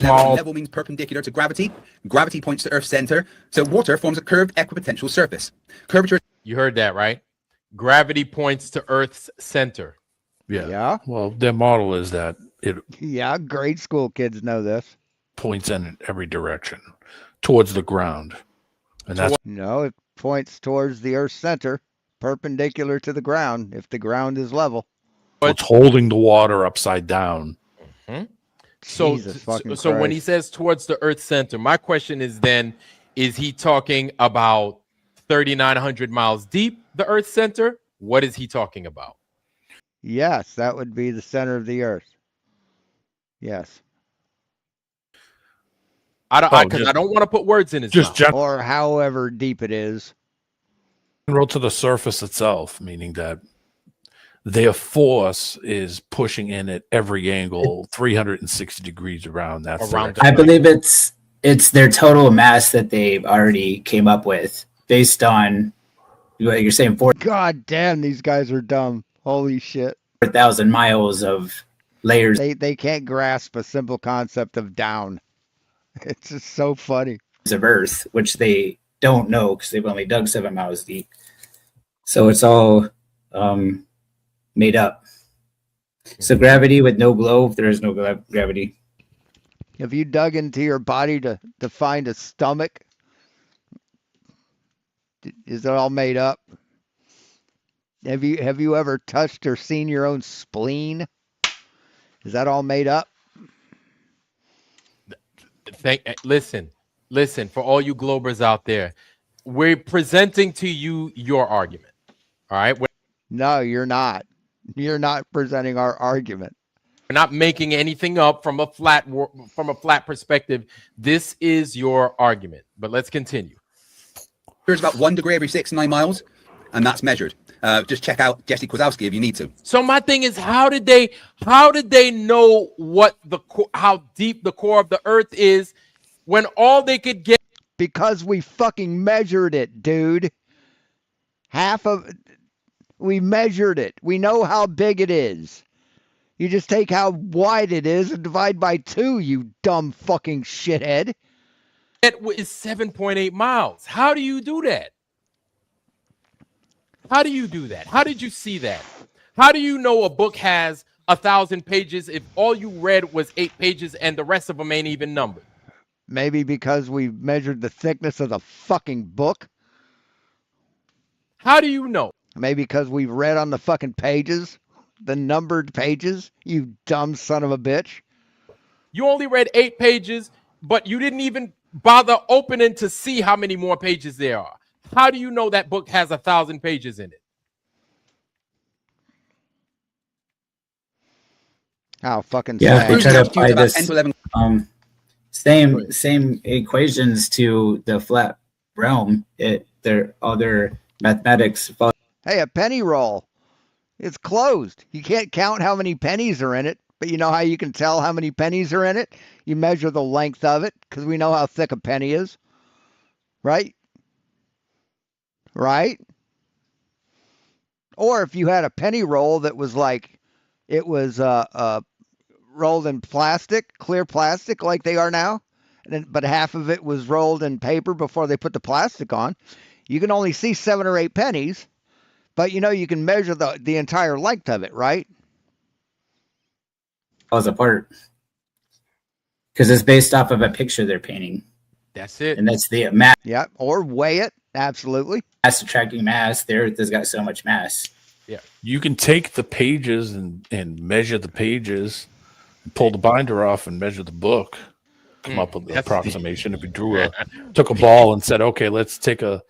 Level means perpendicular to gravity. Gravity points to Earth's center. So water forms a curved equipotential surface. Curvature. You heard that, right? Gravity points to Earth's center. Yeah. Yeah. Well, their model is that it Yeah, grade school kids know this. points in every direction towards the ground. And that's No, it points towards the Earth's center, perpendicular to the ground, if the ground is level. what's holding the water upside down. So, Jesus fucking so when Christ. he says towards the Earth's center, my question is then, is he talking about 3,900 miles deep, the Earth's center? What is he talking about? Yes, that would be the center of the Earth. Yes. I don't want to put words in his Just mouth. Or however deep it is. general to the surface itself, meaning that their force is pushing in at every angle, 360 degrees around that. I believe it's their total mass that they've already came up with based on what you're saying, God damn, these guys are dumb. Holy shit. 4,000 miles of layers. They can't grasp a simple concept of down. It's just so funny. Of Earth, which they don't know because they've only dug 7 miles deep. So it's all made up. So gravity with no glow, there is no gravity. Have you dug into your body to find a stomach? Is it all made up? Have you ever touched or seen your own spleen? Is that all made up? Listen, for all you Globers out there, we're presenting to you your argument. All right? No, you're not. You're not presenting our argument. We're not making anything up from a flat perspective. This is your argument. But let's continue. There's about 1 degree every 6 to 9 miles, and that's measured. Just check out Jesse Kozlowski if you need to. So my thing is, how did they know what how deep the core of the Earth is when all they could get? Because we fucking measured it, dude. We measured it. We know how big it is. You just take how wide it is and divide by 2, you dumb fucking shithead. It is 7.8 miles. How do you do that? How do you do that? How did you see that? How do you know a book has 1,000 pages if all you read was 8 pages and the rest of them ain't even numbered? Maybe because we measured the thickness of the fucking book. How do you know? Maybe because we read on the fucking pages, the numbered pages, you dumb son of a bitch. You only read 8 pages, but you didn't even bother opening to see how many more pages there are. How do you know that book has 1,000 pages in it? How fucking Yeah, they sad. try to apply this 10 to 11. same equations to the flat realm. Their other mathematics. Hey, a penny roll. It's closed. You can't count how many pennies are in it, but you know how you can tell how many pennies are in it? You measure the length of it because we know how thick a penny is. Right? Right? Or if you had a penny roll that was like, it was rolled in plastic, clear plastic like they are now, but half of it was rolled in paper before they put the plastic on, you can only see 7 or 8 pennies But you know, you can measure the entire length of it, right? Falls apart because it's based off of a picture they're painting, That's it. and that's the mass Yeah, or weigh it. Absolutely. attracting mass. The Earth has got so much mass. You can take the pages and measure the pages, and pull the binder off and measure the book, come up with the approximation. If you took a ball and said, okay, let's take a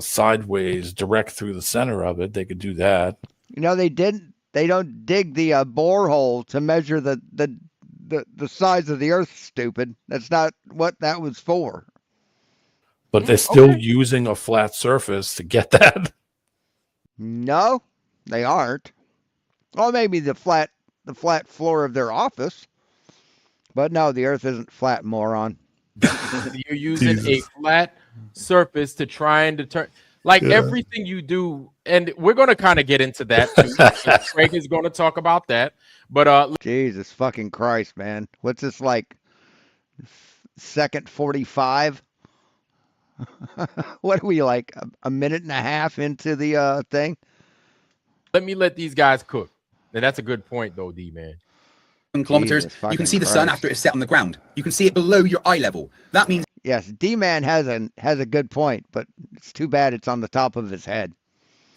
sideways direct through the center of it, they could do that. You know, they don't dig the borehole to measure the size of the Earth. Stupid. That's not what that was for. But they're still using a flat surface to get that. No, they aren't. Well, maybe the flat floor of their office. But no, the Earth isn't flat, moron. You're using a flat surface to try and determine, like everything you do, and we're going to kind of get into that too. Craig is going to talk about that. But Jesus fucking Christ, man. What's this, like second 45? What are we, like a minute and a half into the thing? let these guys cook. And that's a good point, though, D man. Kilometers. Jesus You can fucking see the sun Christ. after it's set on the ground. You can see it below your eye level. That means Yes, D-Man has a good point, but it's too bad it's on the top of his head.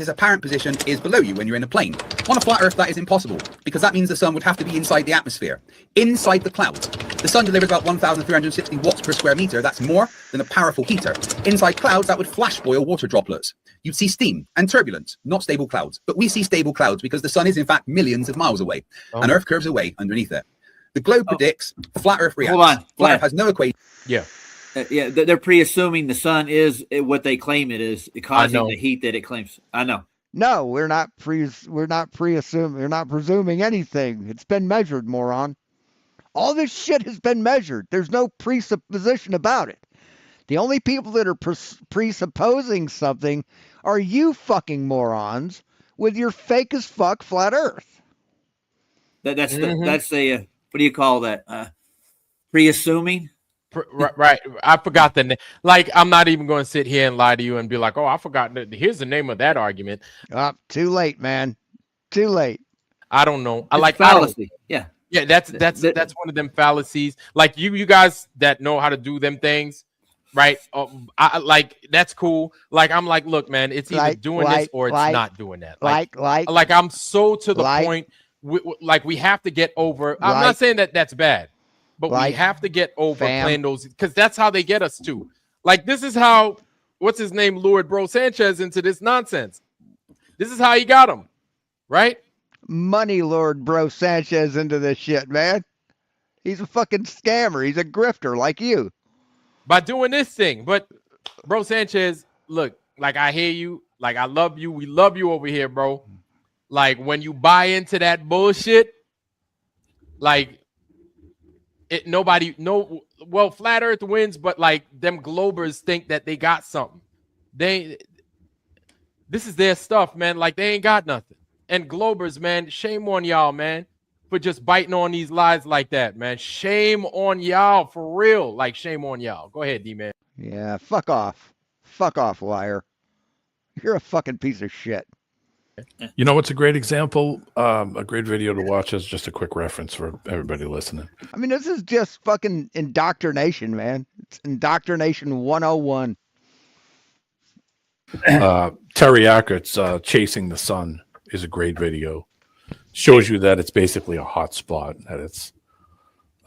his apparent position is below you when you're in a plane. On a flat Earth, that is impossible, because that means the sun would have to be inside the atmosphere, inside the clouds. The sun delivers about 1,360 watts per square meter. That's more than a powerful heater. Inside clouds, that would flash boil water droplets. You'd see steam and turbulence, not stable clouds. But we see stable clouds because the sun is in fact millions of miles away, and Earth curves away underneath it. The globe predicts, flat Earth reacts. Hold on. Flat Earth has no equation. Yeah. They're pre-assuming the sun is what they claim it is, causing the heat that it claims. I know. No, we're not presuming anything. It's been measured, moron. All this shit has been measured. There's no presupposition about it. The only people that are presupposing something are you fucking morons with your fake as fuck flat Earth. That's the what do you call that? Pre-assuming. Right. I forgot the name. Like, I'm not even going to sit here and lie to you and be like, oh, I forgot. Here's the name of that argument. Too late, man. Too late. I don't know. It's fallacy. Yeah. Yeah, that's one of them fallacies. Like you guys that know how to do them things, right? I like that's cool. Like I'm like, look, man, it's either doing this or it's not doing that. Like I'm so to the point. We have to get over. I'm not saying that that's bad, but we have to get over playing those because that's how they get us too. Like this is how what's his name lured Bro Sanchez into this nonsense. This is how he got him, right? Money lured Bro Sanchez into this shit, man. He's a fucking scammer. He's a grifter like you. By doing this thing. But Bro Sanchez, look, like I hear you. Like I love you. We love you over here, bro. Like when you buy into that bullshit, like Flat Earth wins, but like them globers think that they got something. This is their stuff, man. Like they ain't got nothing. And globers, man, shame on y'all, man, for just biting on these lies like that, man. Shame on y'all, for real. Like, shame on y'all. Go ahead, D-Man. Yeah, fuck off. Fuck off, liar. You're a fucking piece of shit. You know what's a great example? A great video to watch is just a quick reference for everybody listening. I mean, this is just fucking indoctrination, man. It's indoctrination 101. Terry Ackert's Chasing the Sun is a great video. Shows you that it's basically a hot spot, that it's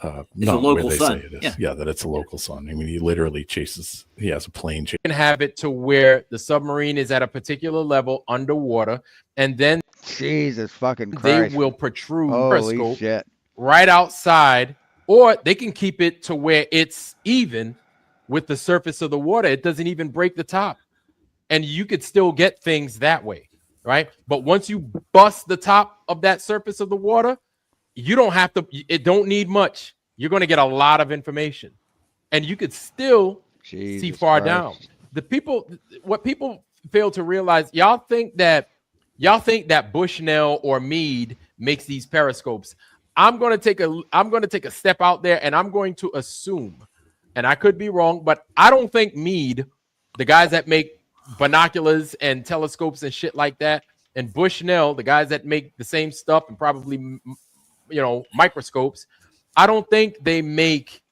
not a local where they sun. say it is. Yeah, that it's a local sun. I mean, he literally he has a plane chase. You can have it to where the submarine is at a particular level underwater, and then Jesus fucking Christ. they will protrude Holy shit. right outside, or they can keep it to where it's even with the surface of the water. It doesn't even break the top. And you could still get things that way, right? But once you bust the top of that surface of the water, you don't have to, it don't need much. You're going to get a lot of information. And you could still see far down. What people fail to realize, y'all think that Bushnell or Meade makes these periscopes. I'm going to take a step out there, and I'm going to assume, and I could be wrong, but I don't think Meade, the guys that make binoculars and telescopes and shit like that, and Bushnell, the guys that make the same stuff and probably, you know, microscopes, I don't think they make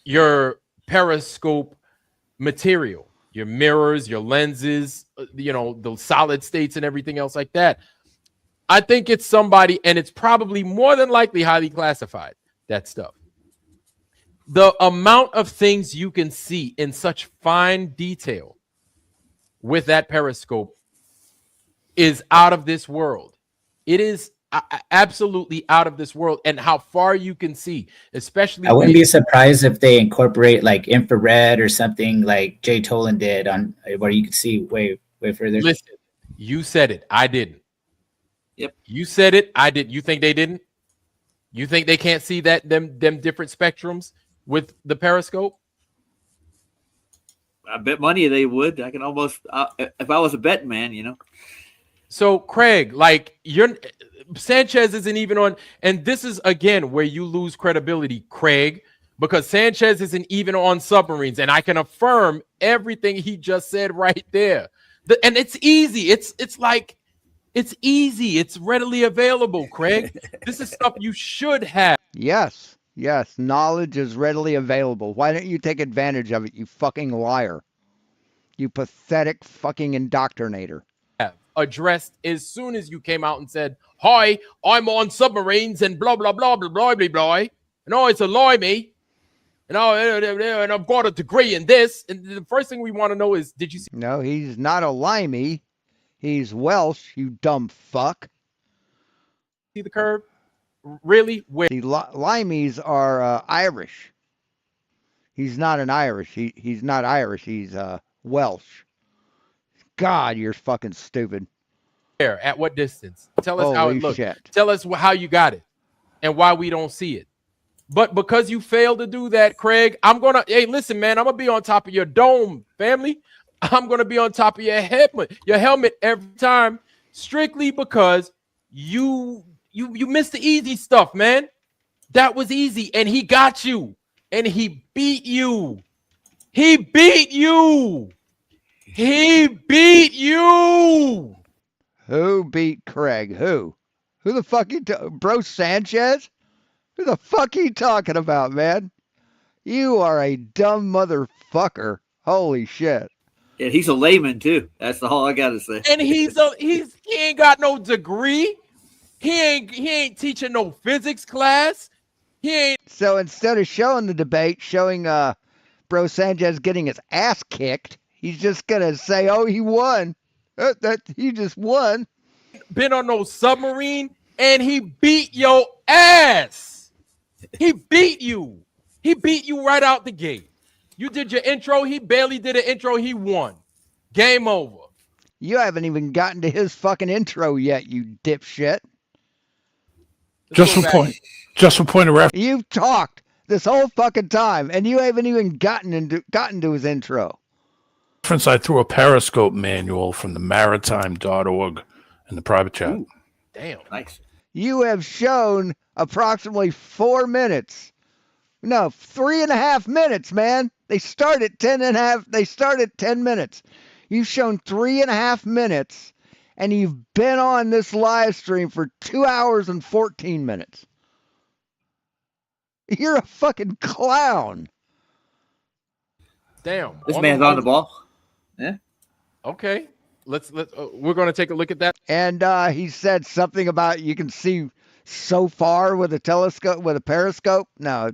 your periscope material, your mirrors, your lenses, you know, the solid states and everything else like that. I think it's somebody, and it's probably more than likely highly classified, that stuff. The amount of things you can see in such fine detail with that periscope is out of this world. It is absolutely out of this world, and how far you can see, especially. I wouldn't be surprised if they incorporate like infrared or something like Jay Tolan did on where you could see way further. Listen, you said it. I didn't. Yep. You said it. I did. You think they didn't? You think they can't see that them different spectrums with the periscope? I bet money they would. I can almost, if I was a betting man, you know. So Craig, like Sanchez isn't even on, and this is again where you lose credibility, Craig, because Sanchez isn't even on submarines, and I can affirm everything he just said right there. And it's easy. It's like it's easy. It's readily available, Craig. This is stuff you should have. Yes. Knowledge is readily available. Why don't you take advantage of it, you fucking liar? You pathetic fucking indoctrinator. Addressed as soon as you came out and said, "Hi, I'm on submarines and blah blah blah blah blah blah blah." And oh, it's a lie, me. And and I've got a degree in this. And the first thing we want to know is, did you see? No, he's not a limey. He's Welsh, you dumb fuck. See the curve? Really? Where? The limeys are Irish. He's not an Irish. He's not Irish. He's Welsh. God, you're fucking stupid. Where? At what distance? Tell us how it looks. Shit. Tell us how you got it and why we don't see it. But because you failed to do that, Craig, hey, listen, man, I'm going to be on top of your dome, family. I'm going to be on top of your helmet every time, strictly because you missed the easy stuff, man. That was easy, and he got you, and he beat you. He beat you. He beat you. Who beat Craig? Who the fuck Bro Sanchez? Who the fuck you talking about, man? You are a dumb motherfucker. Holy shit. Yeah, he's a layman too. That's all I gotta say. And he ain't got no degree. He ain't teaching no physics class. He ain't. So instead of showing the debate, showing Bro Sanchez getting his ass kicked, he's just gonna say, "Oh, he won. That he just won." Been on no submarine, and he beat your ass. He beat you. He beat you right out the gate. You did your intro. He barely did an intro. He won. Game over. You haven't even gotten to his fucking intro yet, you dipshit. Just for point of reference. You've talked this whole fucking time, and you haven't even gotten to his intro. I threw a Periscope manual from the maritime.org in the private chat. Ooh, damn. Nice. You have shown approximately 4 minutes. No, 3.5 minutes, man. They start at 10.5. They start at 10 minutes. You've shown 3.5 minutes, and you've been on this live stream for 2 hours and 14 minutes. You're a fucking clown. Damn. This man's on the ball. Yeah. Okay. We're going to take a look at that. And he said something about you can see so far with a telescope, with a periscope. No,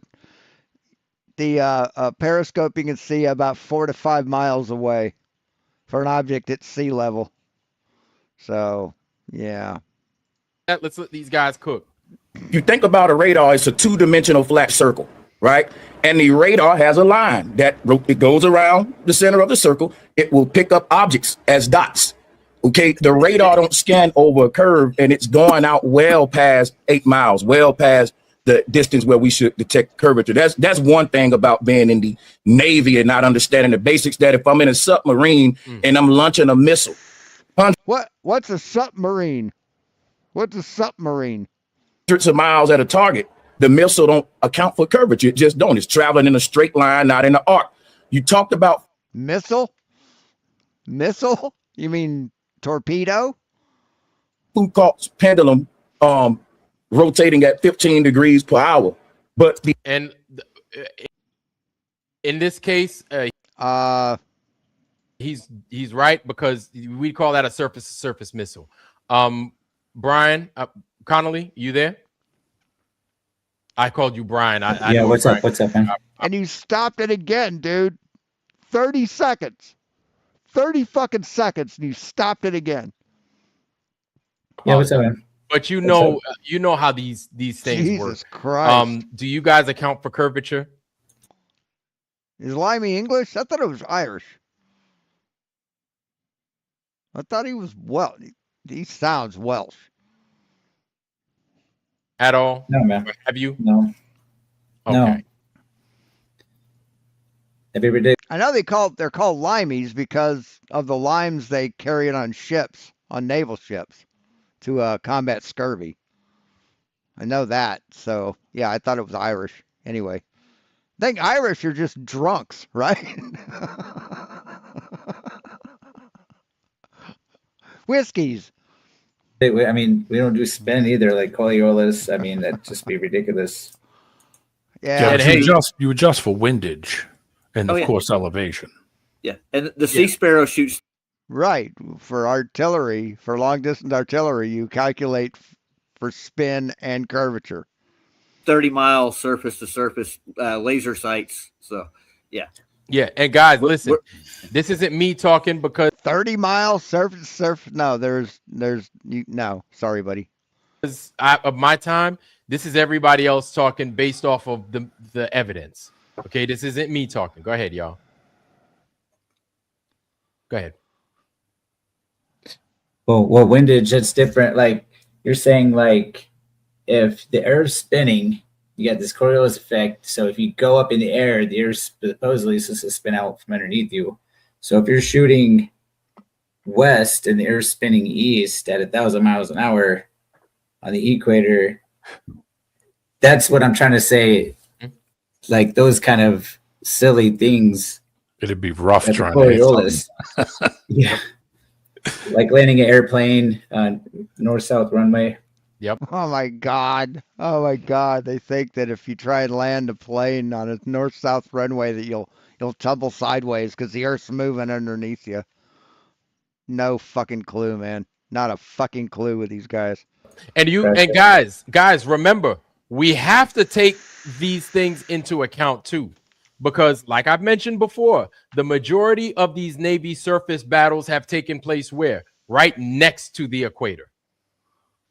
the periscope you can see about 4 to 5 miles away for an object at sea level. So, yeah. Let's let these guys cook. You think about a radar, it's a two-dimensional flat circle, right? And the radar has a line that it goes around the center of the circle. It will pick up objects as dots. Okay, the radar don't scan over a curve, and it's going out well past 8 miles, well past the distance where we should detect curvature. That's one thing about being in the Navy and not understanding the basics, that if I'm in a submarine and I'm launching a missile. What's a submarine? What's a submarine? Hundreds of miles at a target, the missile don't account for curvature. It just don't. It's traveling in a straight line, not in an arc. You talked about missile. Missile? You mean torpedo? Who caught pendulum rotating at 15 degrees per hour. But And in this case, he's right, because we call that a surface-to-surface missile. Brian Connolly, you there? I called you Brian. Yeah, what's up? What's up, man? And you stopped it again, dude. 30 seconds. 30 fucking seconds, and you stopped it again. Yeah, what's up, man? But you know how these things Jesus work. Christ. Do you guys account for curvature? Is Limey English? I thought it was Irish. I thought he was Welsh. He sounds Welsh. At all? No, man. Have you? No. Okay. No. Every day. I know they're called limeys because of the limes they carry it on ships, on naval ships, to combat scurvy. I know that. So yeah, I thought it was Irish. Anyway, I think Irish are just drunks, right? Whiskeys. I mean, we don't do spin either, like Coriolis. I mean, that'd just be ridiculous. Yeah. but you adjust for windage and of course elevation. Yeah, and the Sea Sparrow shoots. Right. For artillery, for long distance artillery, you calculate for spin and curvature. 30-mile surface-to-surface laser sights. So, yeah. Yeah, and guys, listen, this isn't me talking because 30-mile surface. No, no. Sorry, buddy. Of my time, this is everybody else talking based off of the evidence. Okay, this isn't me talking. Go ahead, y'all. Go ahead. Well, windage, it's different. Like you're saying, like if the air is spinning, you got this Coriolis effect. So if you go up in the air supposedly is supposed to spin out from underneath you. So if you're shooting west and the air is spinning east at 1,000 miles an hour on the equator, that's what I'm trying to say. Like those kind of silly things. It'd be rough trying Coriolis. Yeah. Like landing an airplane on north-south runway. Yep. Oh my God. Oh my God. They think that if you try and land a plane on a north-south runway that you'll tumble sideways because the Earth's moving underneath you. No fucking clue, man. Not a fucking clue with these guys. And guys, remember, we have to take these things into account too. Because like I've mentioned before, the majority of these Navy surface battles have taken place where? Right next to the equator.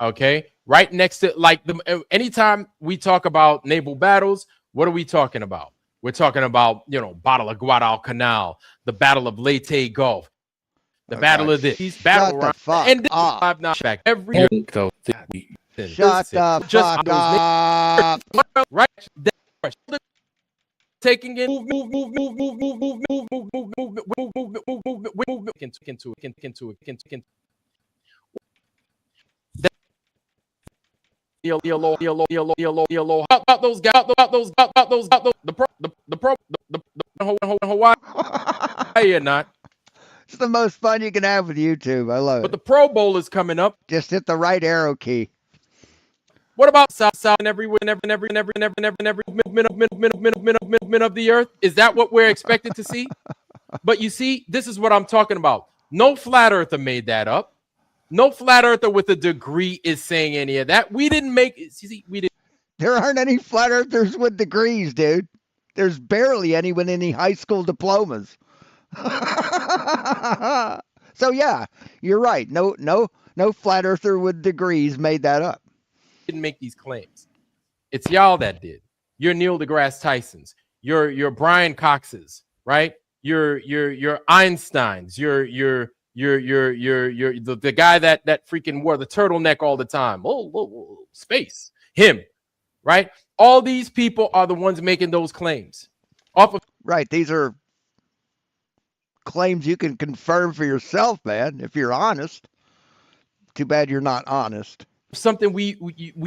Okay? Right next to, like, anytime we talk about naval battles, what are we talking about? We're talking about, Battle of Guadalcanal, the Battle of Leyte Gulf, the Battle of this, battle the fuck and up. I've not back every year. Shut the fuck up. Right there. Taking it, move into it. About those guys, the pro, Hawaii or not. It's the most fun you can have with YouTube. I love it. But the Pro Bowl is coming up. Just hit the right arrow key. What about South and every movement of the earth? Is that what we're expected to see? But you see, this is what I'm talking about. No flat earther made that up. No flat earther with a degree is saying any of that. We didn't make it. See, we didn't. There aren't any flat earthers with degrees, dude. There's barely any with any high school diplomas. So yeah, you're right. No flat earther with degrees made that up. Didn't make these claims. It's y'all that did. You're Neil deGrasse Tyson's. You're Brian Cox's, right? You're Einstein's. You're the guy that freaking wore the turtleneck all the time. Oh, space. Him, right? All these people are the ones making those claims. Right. These are claims you can confirm for yourself, man, if you're honest. Too bad you're not honest. Something we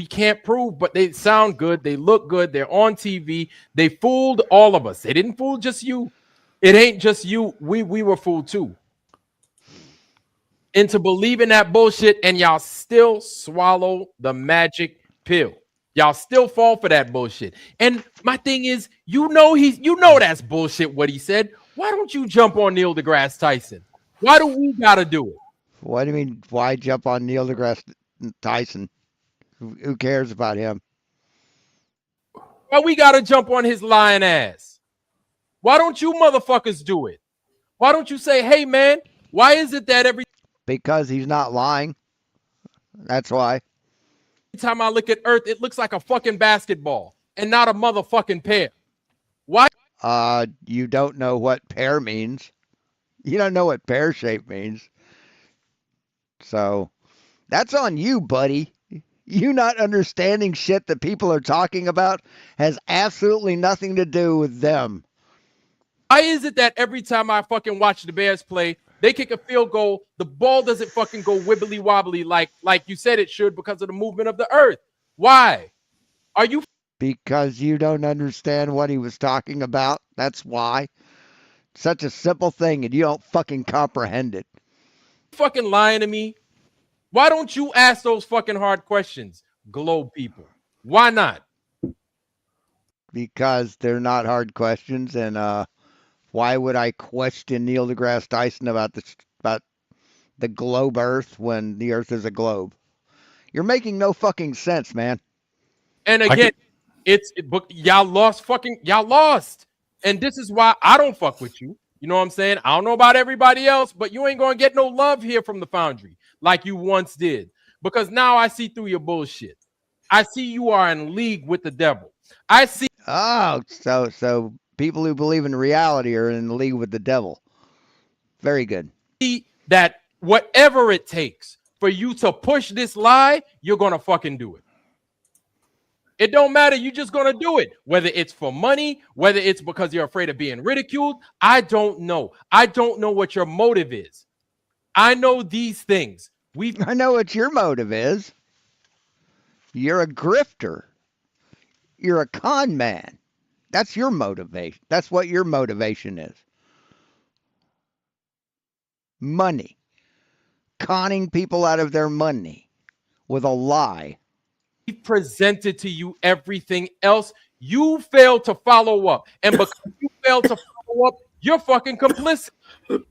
can't prove, but they sound good. They look good. They're on TV. They fooled all of us. They didn't fool just you. It ain't just you. We were fooled too. into believing that bullshit, and y'all still swallow the magic pill. Y'all still fall for that bullshit. And my thing is, you know that's bullshit what he said. Why don't you jump on Neil deGrasse Tyson? Why do we gotta do it? What do you mean? Why jump on Neil deGrasse Tyson? Who cares about him? Why we gotta jump on his lying ass? Why don't you motherfuckers do it? Why don't you say, hey man, why is it that every Because he's not lying. That's why. time I look at Earth, it looks like a fucking basketball and not a motherfucking pear? Why? You don't know what pear means. You don't know what pear shape means. So that's on you, buddy. You not understanding shit that people are talking about has absolutely nothing to do with them. Why is it that every time I fucking watch the Bears play, they kick a field goal, the ball doesn't fucking go wibbly wobbly like you said it should because of the movement of the earth? Why? Are you Because you don't understand what he was talking about. That's why. Such a simple thing and you don't fucking comprehend it. fucking lying to me? Why don't you ask those fucking hard questions, globe people? Why not? Because they're not hard questions, and why would I question Neil deGrasse Tyson about the globe Earth when the Earth is a globe? You're making no fucking sense, man. And again, y'all lost. And this is why I don't fuck with you. You know what I'm saying? I don't know about everybody else, but you ain't gonna get no love here from the Foundry like you once did. Because now I see through your bullshit. I see you are in league with the devil. I see. Oh, so people who believe in reality are in league with the devil. Very good. That whatever it takes for you to push this lie, you're gonna fucking do it. It don't matter. You're just gonna do it. Whether it's for money, whether it's because you're afraid of being ridiculed, I don't know. I don't know what your motive is. I know these things. I know what your motive is. You're a grifter. You're a con man. That's your motivation. That's what your motivation is. Money. Conning people out of their money with a lie. Presented to you everything else. You failed to follow up. And because you failed to follow up, you're fucking complicit.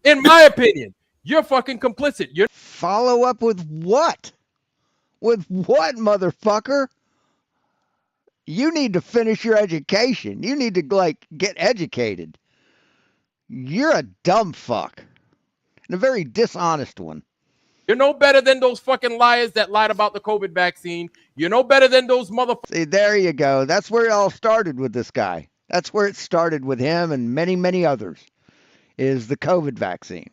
In my opinion, you're fucking complicit. You're follow up with what? With what, motherfucker? You need to finish your education. You need to get educated. You're a dumb fuck. And a very dishonest one. You're no better than those fucking liars that lied about the COVID vaccine. You're no better than those motherfuckers. See, there you go. That's where it all started with this guy. That's where it started with him and many, many others, is the COVID vaccine.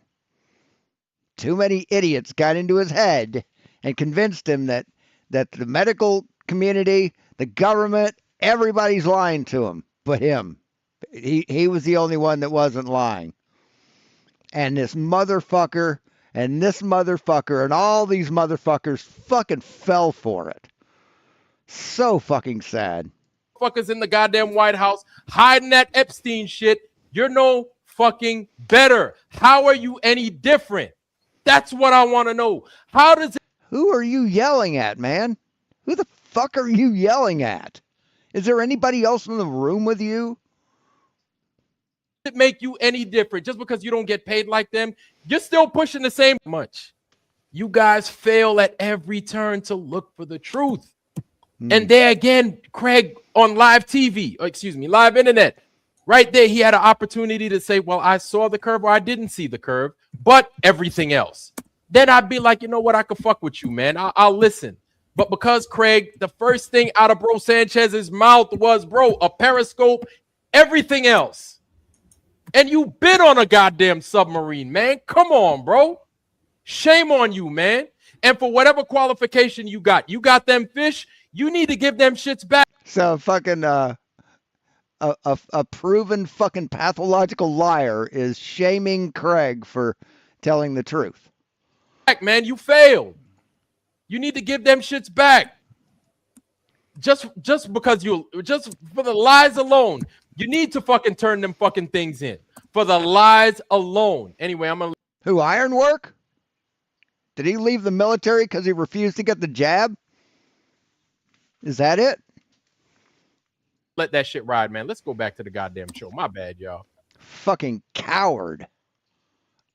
Too many idiots got into his head and convinced him that the medical community, the government, everybody's lying to him but him. He was the only one that wasn't lying. And this motherfucker and this motherfucker and all these motherfuckers fucking fell for it. So fucking sad. Fuckers in the goddamn White House hiding that Epstein shit. You're no fucking better. How are you any different? That's what I want to know. How does it... Who are you yelling at, man? Who the fuck are you yelling at? Is there anybody else in the room with you? It make you any different just because you don't get paid like them? You're still pushing the same much. You guys fail at every turn to look for the truth. And there again, Craig on live TV, live internet, right there, he had an opportunity to say, well, I saw the curve or I didn't see the curve, but everything else. Then I'd be like, you know what? I could fuck with you, man. I'll listen. But because Craig, the first thing out of Bro Sanchez's mouth was, bro, a periscope, everything else. And you bid on a goddamn submarine, man. Come on, bro. Shame on you, man. And for whatever qualification you got them fish, you need to give them shits back. So fucking a proven fucking pathological liar is shaming Craig for telling the truth. Man, you failed. You need to give them shits back. Just because just for the lies alone, you need to fucking turn them fucking things in. For the lies alone. Anyway, I'm gonna... Who, Ironwork? Did he leave the military because he refused to get the jab? Is that it? Let that shit ride, man. Let's go back to the goddamn show. My bad, y'all. Fucking coward.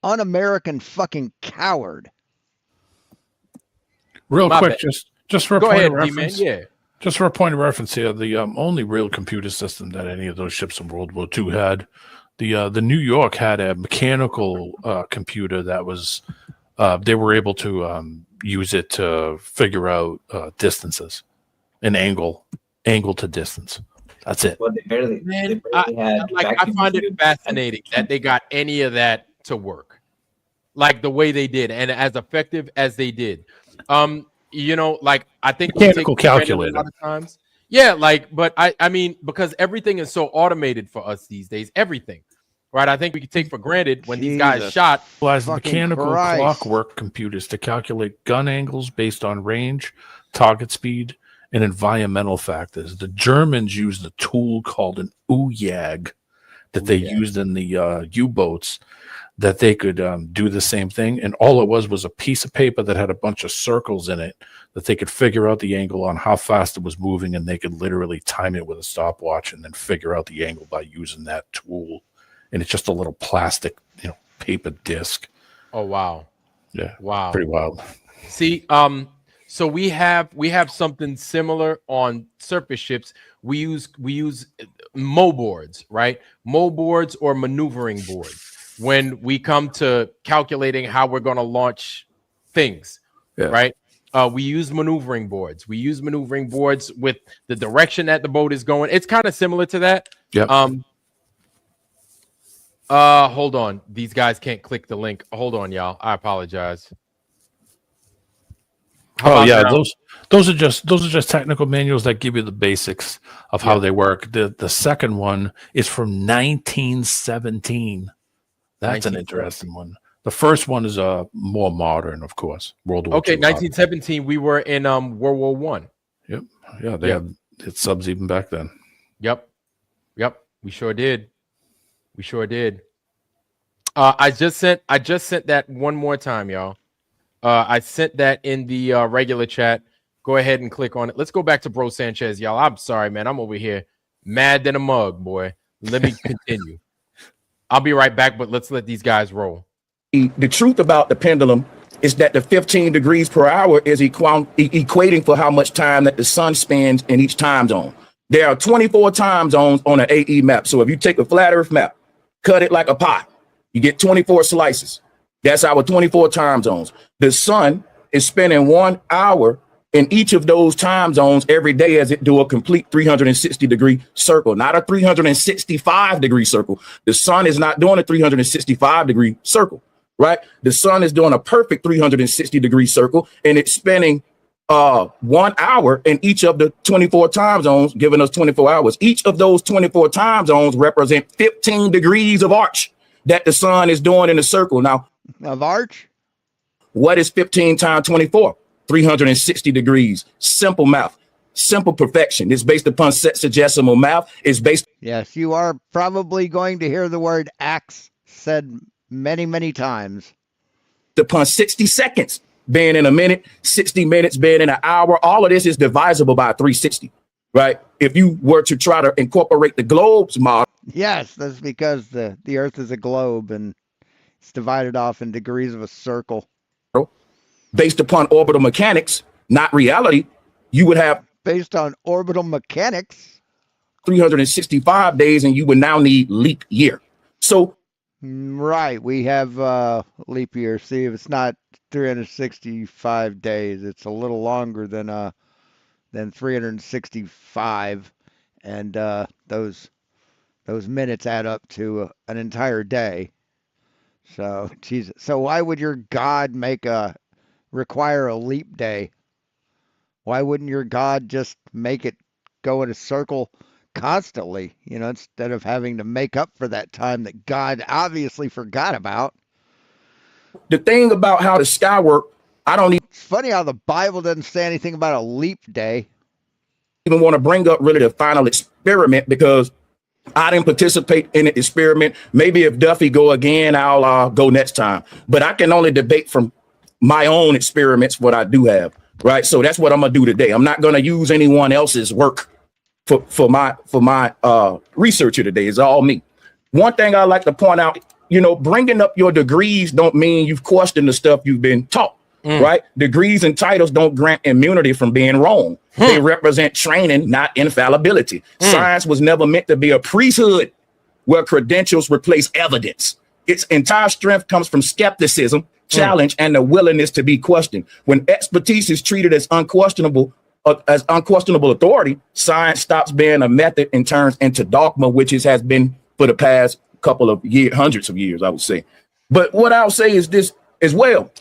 Un-American fucking coward. Real My quick, bad. just for a Go point ahead, of D-Man. reference. Yeah. Just for a point of reference here, the only real computer system that any of those ships in World War II had, the New York had a mechanical computer that was they were able to use it to figure out distances, an angle to distance. That's it. Well, they barely Man, had I find it vacuum fascinating that they got any of that to work, like the way they did, and as effective as they did. You know, like I think we Mechanical take for granted calculator. a lot of times. Yeah, like, but I mean, because everything is so automated for us these days, everything, right? I think we could take for granted when these guys Jesus shot. Utilized fucking mechanical Christ. clockwork computers to calculate gun angles based on range, target speed, and environmental factors. The Germans used a tool called an UJAG that they used in the U-boats that they could do the same thing. And all it was a piece of paper that had a bunch of circles in it that they could figure out the angle on how fast it was moving, and they could literally time it with a stopwatch and then figure out the angle by using that tool. And it's just a little plastic, paper disc. Oh wow, Yeah, wow, pretty wild. See, so we have something similar on surface ships. We use mo boards, right? Mo boards or maneuvering boards when we come to calculating how we're going to launch things, right? We use maneuvering boards. We use maneuvering boards with the direction that the boat is going. It's kind of similar to that. Yeah. Hold on. These guys can't click the link. Hold on, y'all. I apologize. Oh yeah, those are just technical manuals that give you the basics of how they work. The second one is from 1917. That's an interesting one. The first one is more modern, of course. World War Okay, II. 1917. We were in World War One. Yep. Yeah, they had hit subs even back then. Yep. We sure did. I just sent that one more time, y'all. I sent that in the regular chat. Go ahead and click on it. Let's go back to Bro Sanchez, y'all. I'm sorry, man. I'm over here mad than a mug, boy. Let me continue. I'll be right back, but let's let these guys roll. The truth about the pendulum is that the 15 degrees per hour is equating for how much time that the sun spends in each time zone. There are 24 time zones on an AE map. So if you take a flat earth map, cut it like a pie, you get 24 slices. That's our 24 time zones. The sun is spending 1 hour in each of those time zones every day as it do a complete 360-degree circle, not a 365-degree circle. The sun is not doing a 365-degree circle, right? The sun is doing a perfect 360-degree circle, and it's spending 1 hour in each of the 24 time zones, giving us 24 hours. Each of those 24 time zones represent 15 degrees of arch that the sun is doing in a circle. Now, of arch? What is 15 times 24? 360 degrees. Simple math. Simple perfection. It's based upon sexagesimal math. It's based. Yes, you are probably going to hear the word axe said many, many times. Upon 60 seconds being in a minute, 60 minutes being in an hour. All of this is divisible by 360, right? If you were to try to incorporate the globe's model. Yes, that's because the Earth is a globe and it's divided off in degrees of a circle. Based upon orbital mechanics, not reality, you would have. Based on orbital mechanics. 365 days, and you would now need leap year. So. Right, we have leap year. See, if it's not 365 days, it's a little longer than 365, and those minutes add up to an entire day. So, Jesus. So why would your God require a leap day? Why wouldn't your God just make it go in a circle constantly, instead of having to make up for that time that God obviously forgot about? The thing about how the sky work, It's funny how the Bible doesn't say anything about a leap day. Even want to bring up really the final experiment because I didn't participate in the experiment. Maybe if Duffy go again, I'll go next time. But I can only debate from my own experiments, what I do have, right? So that's what I'm gonna do today. I'm not gonna use anyone else's work for my research here today. It's all me. One thing I like to point out, you know, bringing up your degrees don't mean you've questioned the stuff you've been taught, right? Degrees and titles don't grant immunity from being wrong. They represent training, not infallibility. Science was never meant to be a priesthood where credentials replace evidence. Its entire strength comes from skepticism, challenge, and the willingness to be questioned. When expertise is treated as unquestionable authority, science stops being a method and turns into dogma, which it has been for the past couple of years, hundreds of years, I would say. But what I'll say is this as well.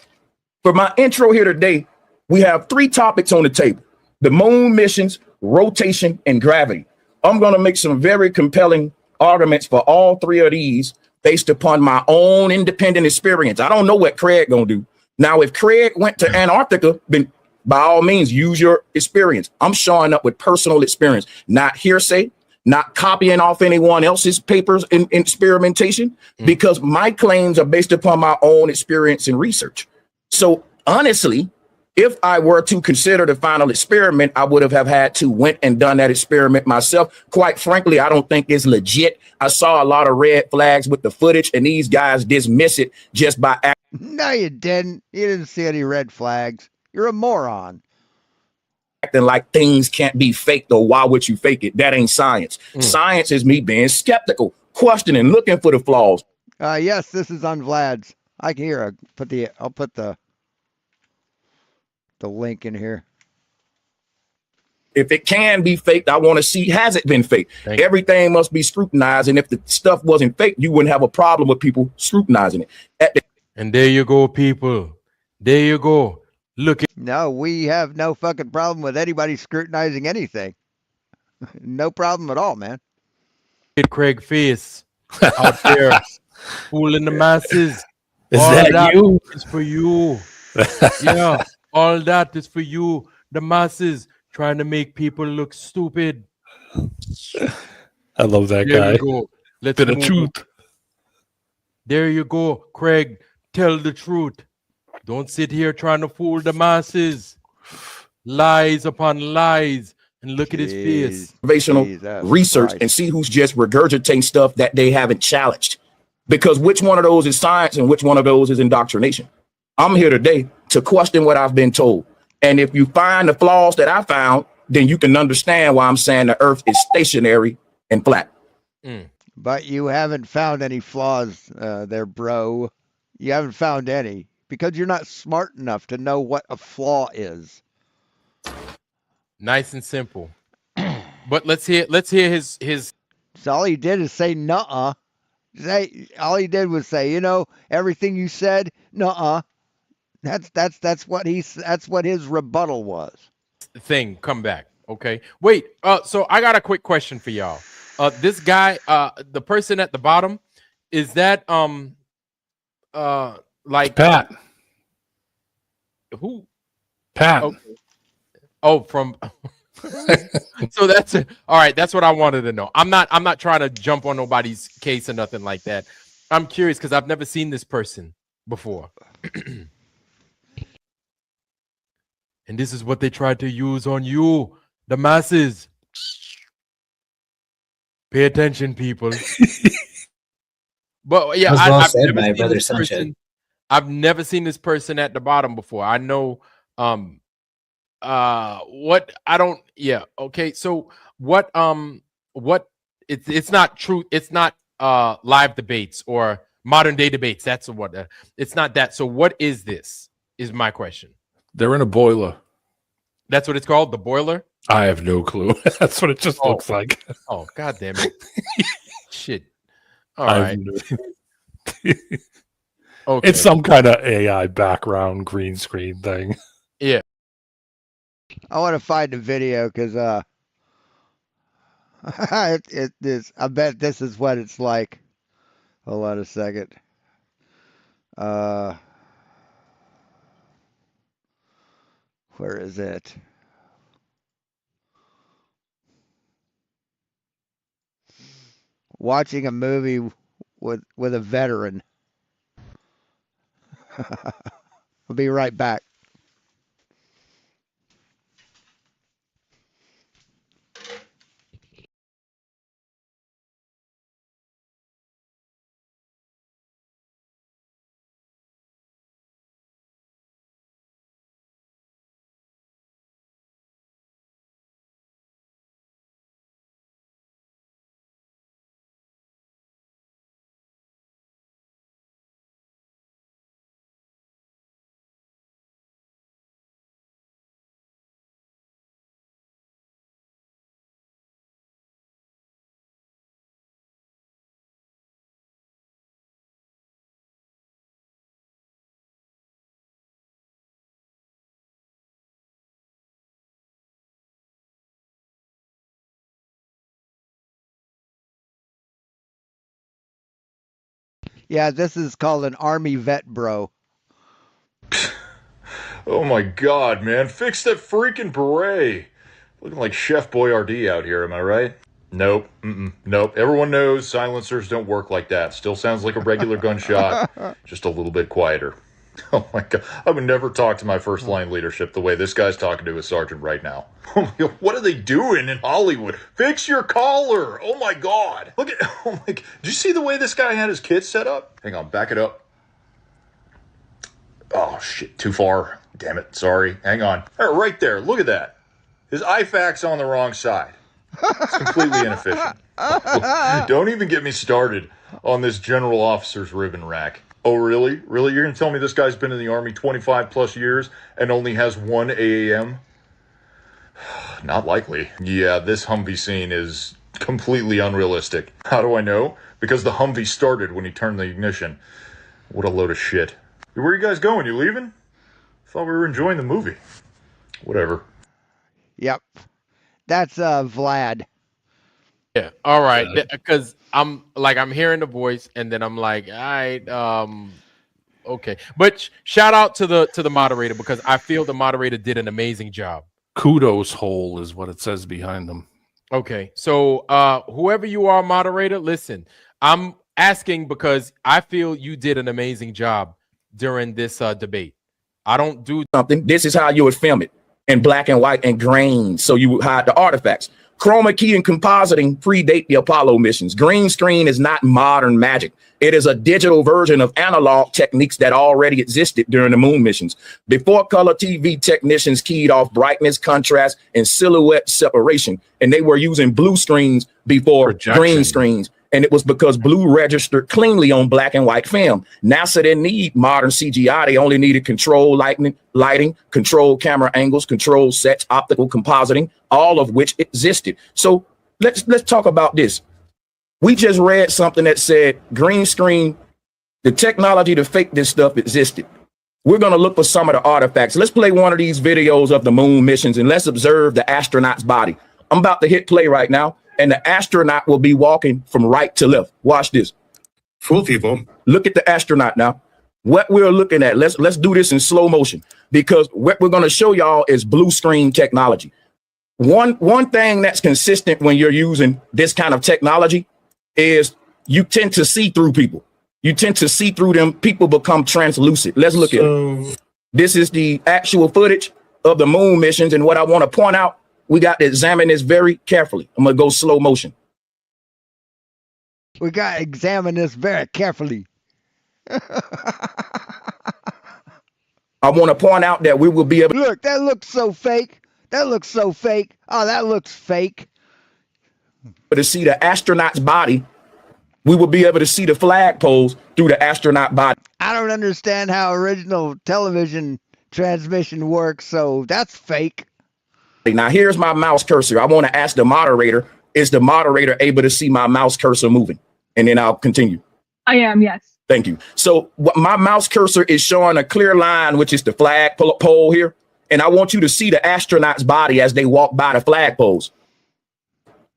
For my intro here today, we have 3 topics on the table: the moon missions, rotation, and gravity. I'm going to make some very compelling arguments for all 3 of these based upon my own independent experience. I don't know what Craig gonna do. Now, if Craig went to Antarctica, then by all means, use your experience. I'm showing up with personal experience, not hearsay, not copying off anyone else's papers in experimentation, because my claims are based upon my own experience and research. So honestly, if I were to consider the final experiment, I would have had to went and done that experiment myself. Quite frankly, I don't think it's legit. I saw a lot of red flags with the footage, and these guys dismiss it just by No, you didn't. You didn't see any red flags. You're a moron. acting like things can't be faked, or why would you fake it? That ain't science. Science is me being skeptical, questioning, looking for the flaws. Yes, this is on Vlad's. I can hear. I'll put the link in here. If it can be faked, I want to see, has it been faked? Everything must be scrutinized. And if the stuff wasn't fake, you wouldn't have a problem with people scrutinizing it. And there you go, people. There you go. Look at. No, we have no fucking problem with anybody scrutinizing anything. No problem at all, man. Craig face out there fooling the masses. Is All that you? is for you. Yeah, all that is for you. The masses trying to make people look stupid. I love that There guy. you go. Let's Bit of move. truth. There you go, Craig. Tell the truth. Don't sit here trying to fool the masses. Lies upon lies. And look at his face. Observational research and see who's just regurgitating stuff that they haven't challenged. Because which one of those is science and which one of those is indoctrination? I'm here today to question what I've been told. And if you find the flaws that I found, then you can understand why I'm saying the earth is stationary and flat. But you haven't found any flaws there, bro. You haven't found any because you're not smart enough to know what a flaw is. Nice and simple. But let's hear his. So all he did is say nuh-uh. All he did was say, you know, everything you said, nuh-uh. That's what his rebuttal was. Thing come back. Okay. Wait. So I got a quick question for y'all. This guy, the person at the bottom, is that like Pat? Who? Pat. Okay. Oh, from. So that's it. All right. That's what I wanted to know. I'm not trying to jump on nobody's case or nothing like that. I'm curious because I've never seen this person before. And this is what they tried to use on you, the masses. Pay attention, people. But yeah, Well I've said never by seen Brother this Sanchez. person. I've never seen this person at the bottom before. I know what I don't okay. So what it's not true, it's not live debates or modern day debates. That's what it's not that. So what is this? Is my question. They're in a boiler. That's what it's called, the boiler? I have no clue. That's what it just looks like. Oh, god damn it. Shit. All I right. have no- Okay. It's some kind of AI background green screen thing. Yeah. I want to find the video because it is. I bet this is what it's like. Hold on a second. Where is it? Watching a movie with a veteran. I'll be right back. Yeah, this is called an Army vet bro. Oh my god, man. Fix that freaking beret. Looking like Chef Boyardee out here, am I right? Nope. Nope. Everyone knows silencers don't work like that. Still sounds like a regular gunshot, just a little bit quieter. Oh my god. I would never talk to my first line leadership the way this guy's talking to his sergeant right now. Oh my god, what are they doing in Hollywood? Fix your collar. Oh my god. Look at, oh my god. Did you see the way this guy had his kit set up? Hang on, back it up. Oh shit, too far. Damn it, sorry. Hang on. Right there, look at that. His IFAC's on the wrong side. It's completely inefficient. Don't even get me started on this general officer's ribbon rack. Oh, really? Really? You're going to tell me this guy's been in the Army 25 plus years and only has one AAM? Not likely. Yeah, this Humvee scene is completely unrealistic. How do I know? Because the Humvee started when he turned the ignition. What a load of shit. Where are you guys going? You leaving? Thought we were enjoying the movie. Whatever. Yep. That's Vlad. Yeah. All right. Because I'm hearing the voice, and then I'm like, all right, okay. But shout out to the moderator, because I feel the moderator did an amazing job. Kudos hole is what it says behind them. Okay. So whoever you are, moderator, listen, I'm asking because I feel you did an amazing job during this debate. I don't do something. This is how you would film it in black and white and grain, so you would hide the artifacts. Chroma key and compositing predate the Apollo missions. Green screen is not modern magic. It is a digital version of analog techniques that already existed during the moon missions. Before color TV, technicians keyed off brightness, contrast, and silhouette separation, and they were using blue screens before green screens. And it was because blue registered cleanly on black and white film. NASA didn't need modern CGI. They only needed control lighting, control camera angles, control sets, optical compositing, all of which existed. So let's talk about this. We just read something that said green screen, the technology to fake this stuff existed. We're going to look for some of the artifacts. Let's play one of these videos of the moon missions and let's observe the astronaut's body. I'm about to hit play right now, and the astronaut will be walking from right to left. Watch this. Full people. Look at the astronaut now. What we're looking at, let's do this in slow motion, because what we're going to show y'all is blue screen technology. One thing that's consistent when you're using this kind of technology is you tend to see through people. You tend to see through them. People become translucent. Let's look at it. This is the actual footage of the moon missions. And what I want to point out, we got to examine this very carefully. I'm going to go slow motion. We got to examine this very carefully. I want to point out that we will be able. Look, that looks so fake. That looks so fake. Oh, that looks fake. To see the astronaut's body, we will be able to see the flagpoles through the astronaut body. I don't understand how original television transmission works, so that's fake. Now, here's my mouse cursor. I want to ask the moderator, is the moderator able to see my mouse cursor moving? And then I'll continue. I am, yes. Thank you. So what my mouse cursor is showing a clear line, which is the flagpole here. And I want you to see the astronaut's body as they walk by the flagpoles.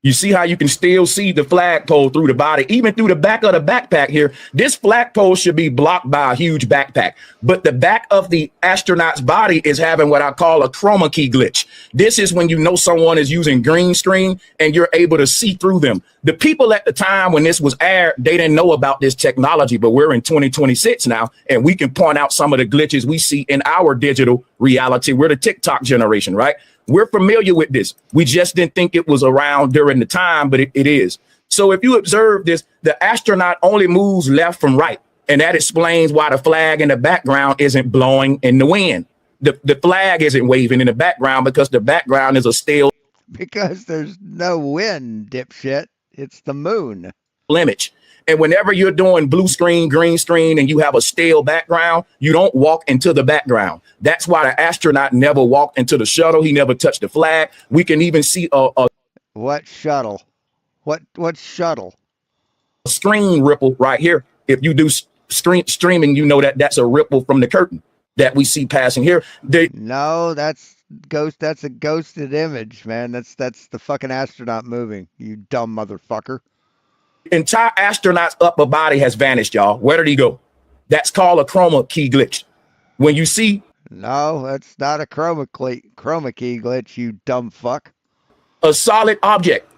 You see how you can still see the flagpole through the body, even through the back of the backpack here. This flagpole should be blocked by a huge backpack, but the back of the astronaut's body is having what I call a chroma key glitch. This is when you know someone is using green screen and you're able to see through them. The people at the time when this was aired, they didn't know about this technology, but we're in 2026 now, and we can point out some of the glitches we see in our digital reality. We're the TikTok generation, right? We're familiar with this. We just didn't think it was around during the time, but it is. So if you observe this, the astronaut only moves left from right. And that explains why the flag in the background isn't blowing in the wind. The flag isn't waving in the background because the background is a still. Because there's no wind, dipshit. It's the moon. Image. And whenever you're doing blue screen, green screen, and you have a stale background, you don't walk into the background. That's why the astronaut never walked into the shuttle. He never touched the flag. We can even see what shuttle? What shuttle? A screen ripple right here. If you do streaming, you know that that's a ripple from the curtain that we see passing here. No, that's ghost. That's a ghosted image, man. That's the fucking astronaut moving. You dumb motherfucker. Entire astronaut's upper body has vanished, y'all. Where did he go? That's called a chroma key glitch. When you see, no, that's not a chroma key glitch, you dumb fuck. A solid object,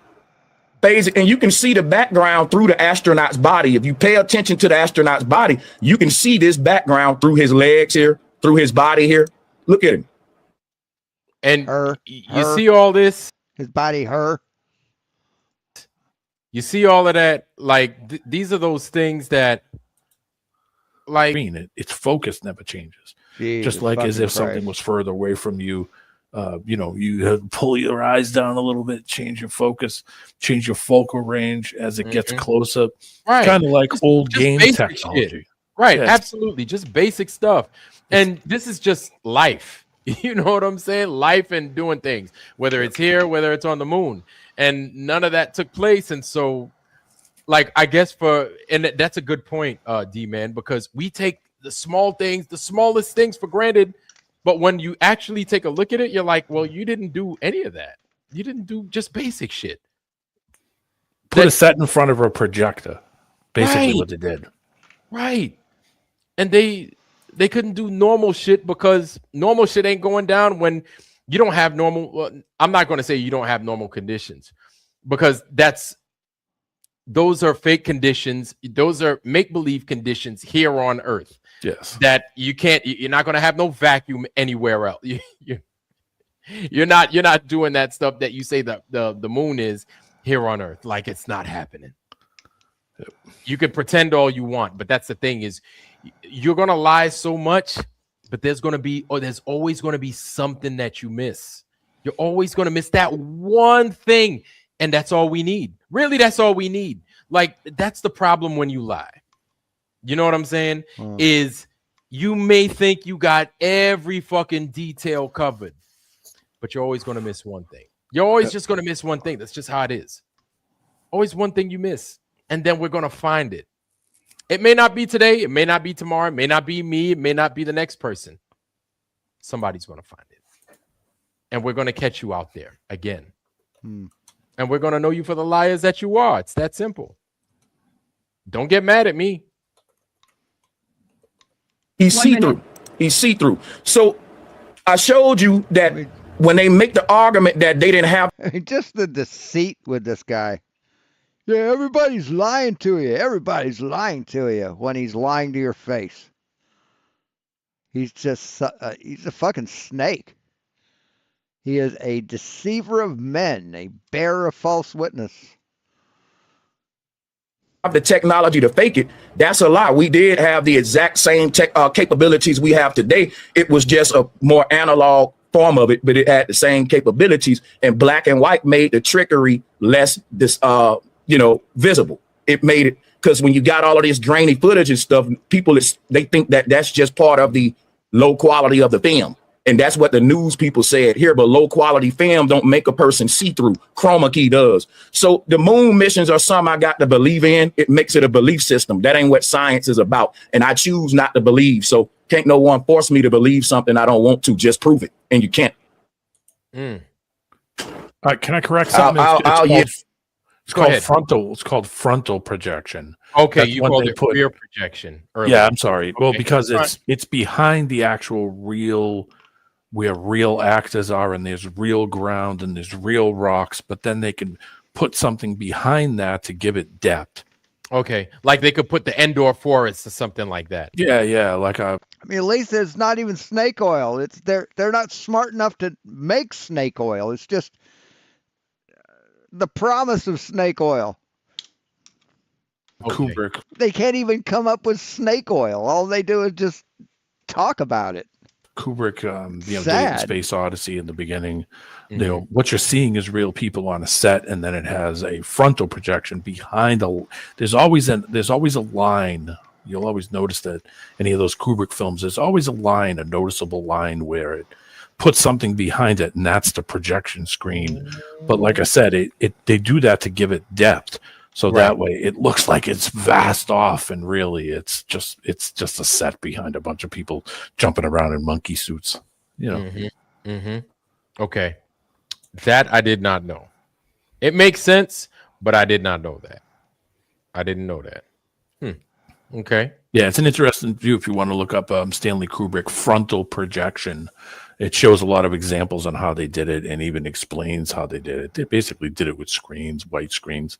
basic, and you can see the background through the astronaut's body. If you pay attention to the astronaut's body, you can see this background through his legs here, through his body here. Look at him. And you see all this? His body, You see all of that, like these are those things that, like, I mean, its focus never changes. Jesus, just like as if something was further away from you. You know, you pull your eyes down a little bit, change your focus, change your focal range as it gets closer. Right, kind of like old game technology. Shit. Right, yes. Absolutely, just basic stuff. And this is just life. You know what I'm saying? Life and doing things, whether it's here, whether it's on the moon. And none of that took place. And so, like, I guess and that's a good point, D-Man, because we take the small things, the smallest things for granted. But when you actually take a look at it, you're like, well, you didn't do any of that. You didn't do just basic shit. Put a set in front of a projector. Basically what they did. Right. And they couldn't do normal shit because normal shit ain't going down when you don't have normal. Well, I'm not going to say you don't have normal conditions because those are fake conditions. Those are make-believe conditions here on Earth. Yes. That you're not going to have no vacuum anywhere else. You're not doing that stuff that you say the moon is here on Earth. Like it's not happening. Yep. You can pretend all you want, but that's the thing is you're going to lie so much, but there's always going to be something that you miss. You're always going to miss that one thing. And that's all we need. Really, that's all we need. Like, that's the problem when you lie. You know what I'm saying? Is you may think you got every fucking detail covered, but you're always going to miss one thing. You're always just going to miss one thing. That's just how it is. Always one thing you miss. And then we're going to find it. It may not be today. It may not be tomorrow. It may not be me. It may not be the next person. Somebody's going to find it. And we're going to catch you out there again. And we're going to know you for the liars that you are. It's that simple. Don't get mad at me. He's see-through. He's see-through. So I showed you that when they make the argument that they didn't have. Just the deceit with this guy. Yeah, everybody's lying to you. Everybody's lying to you when he's lying to your face. He's just, he's a fucking snake. He is a deceiver of men, a bearer of false witness. The technology to fake it, that's a lie. We did have the exact same capabilities we have today. It was just a more analog form of it, but it had the same capabilities, and black and white made the trickery less visible. It made it because when you got all of this grainy footage and stuff, people they think that that's just part of the low quality of the film. And that's what the news people said here, but low quality film don't make a person see through. Chroma key does. So the moon missions are something I got to believe in. It makes it a belief system. That ain't what science is about. And I choose not to believe. So can't no one force me to believe something I don't want to. Just prove it. And you can't. All right, can I correct something? It's Go called ahead. frontal. It's called frontal projection. Okay, That's you when called they it put- rear projection earlier. Yeah, I'm sorry. Well, Okay. because All right. it's behind the actual real, where real actors are, and there's real ground and there's real rocks, but then they can put something behind that to give it depth. Okay, like they could put the Endor forest or something like that. Yeah, like a I mean, at least it's not even snake oil. It's they're not smart enough to make snake oil. It's just the promise of snake oil. Okay. Kubrick. They can't even come up with snake oil. All they do is just talk about it. Kubrick, did it in Sad. Space Odyssey in the beginning. Mhm. You know, what you're seeing is real people on a set, and then it has a frontal projection behind a. There's always a line. You'll always notice that any of those Kubrick films, there's always a line, a noticeable line where it puts something behind it, and that's the projection screen. But like I said, they do that to give it depth. So Right. that way it looks like it's vast off, and really it's just a set behind a bunch of people jumping around in monkey suits. You know. Mm-hmm. Mm-hmm. Okay. That I did not know. It makes sense, but I did not know that. I didn't know that. Okay. Yeah, it's an interesting view if you want to look up Stanley Kubrick frontal projection. It shows a lot of examples on how they did it and even explains how they did it. They basically did it with screens, white screens,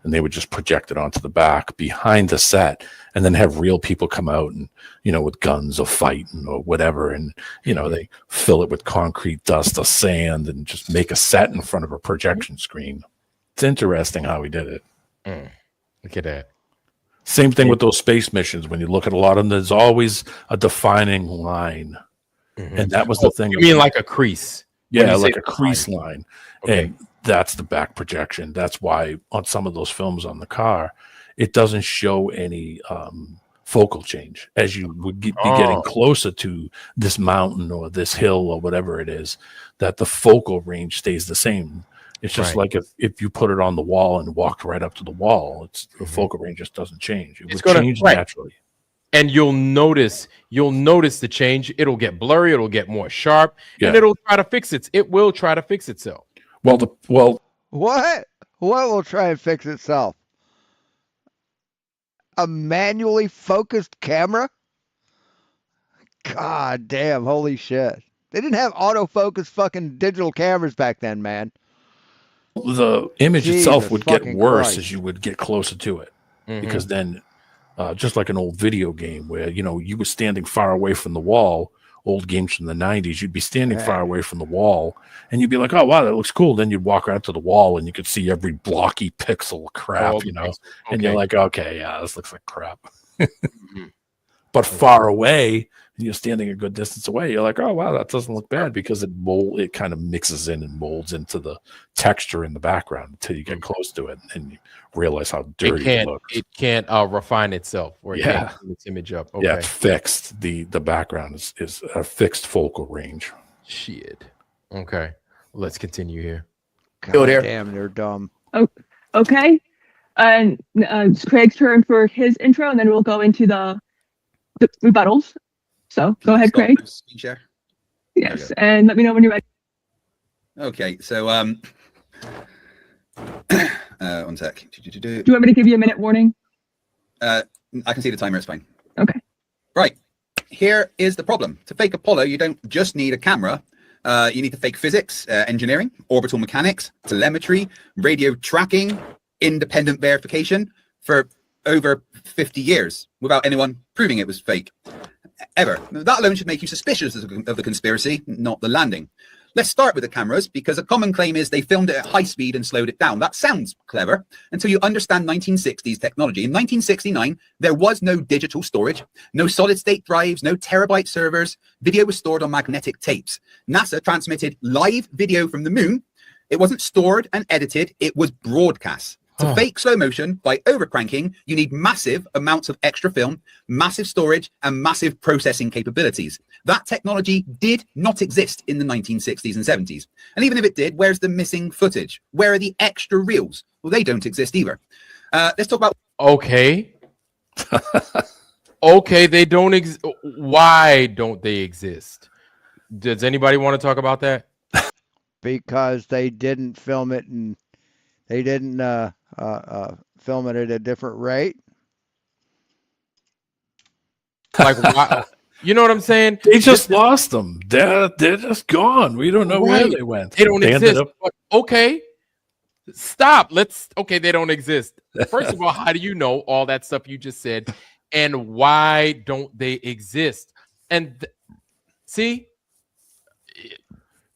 and they would just project it onto the back behind the set and then have real people come out and, you know, with guns or fighting or whatever. And, you know, they fill it with concrete dust or sand and just make a set in front of a projection screen. It's interesting how he did it. Look at that. Same thing with those space missions. When you look at a lot of them, there's always a defining line. And that was the thing. You mean like a crease? Yeah, like a crease line. Okay. And that's the back projection. That's why on some of those films on the car, it doesn't show any focal change. As you would be getting closer to this mountain or this hill or whatever it is, that the focal range stays the same. It's just Right. like if you put it on the wall and walked right up to the wall, the focal range just doesn't change. It It's would gonna- change right. naturally. And you'll notice the change. It'll get blurry. It'll get more sharp, and Yeah. it'll try to fix it. It will try to fix itself. What will try and fix itself? A manually focused camera? God damn, holy shit. They didn't have autofocus fucking digital cameras back then, man. The image Jesus itself would get fucking worse Christ. as you would get closer to it. Mhm. Because then just like an old video game where, you know, you were standing far away from the wall, old games from the 90s, you'd be standing far away from the wall and you'd be like, oh, wow, that looks cool. Then you'd walk out to the wall and you could see every blocky pixel crap, All the you know, pixels. and you're Okay. like, okay, yeah, this looks like crap. But far away, and you're standing a good distance away, you're like, oh, wow, that doesn't look bad because it kind of mixes in and molds into the texture in the background until you get close to it and you realize how dirty it looks. It can't refine itself, or it Yeah. can't clean its image up. Okay. Yeah, it's fixed. The background is a fixed focal range. Shit. Okay. Let's continue here. God damn, they're dumb. Okay. And it's Craig's turn for his intro, and then we'll go into the rebuttals. So go ahead, Stop Craig. my screen share. Yes, and let me know when you're ready. Okay, so one sec. Do you want me to give you a minute warning? I can see the timer. It's fine. Okay. Right. Here is the problem. To fake Apollo, you don't just need a camera. You need to fake physics, engineering, orbital mechanics, telemetry, radio tracking, independent verification for over 50 years without anyone proving it was fake. Ever. That alone should make you suspicious of the conspiracy, not the landing. Let's start with the cameras, because a common claim is they filmed it at high speed and slowed it down. That sounds clever until you understand 1960s technology. In 1969, there was no digital storage, no solid state drives, no terabyte servers. Video was stored on magnetic tapes. NASA transmitted live video from the moon. It wasn't stored and edited, it was broadcast. To fake slow motion by overcranking, you need massive amounts of extra film, massive storage, and massive processing capabilities. That technology did not exist in the 1960s and 70s. And even if it did, where's the missing footage? Where are the extra reels? Well, they don't exist either. Let's talk about... Okay. Okay, they don't exist. Why don't they exist? Does anybody want to talk about that? Because they didn't film it and they didn't film it at a different rate. Like, wow. You know what I'm saying? They just lost them. They're just gone. We don't know where they went. They don't ended exist. up. But, okay, stop. Okay, they don't exist. First of all, how do you know all that stuff you just said? And why don't they exist? And see?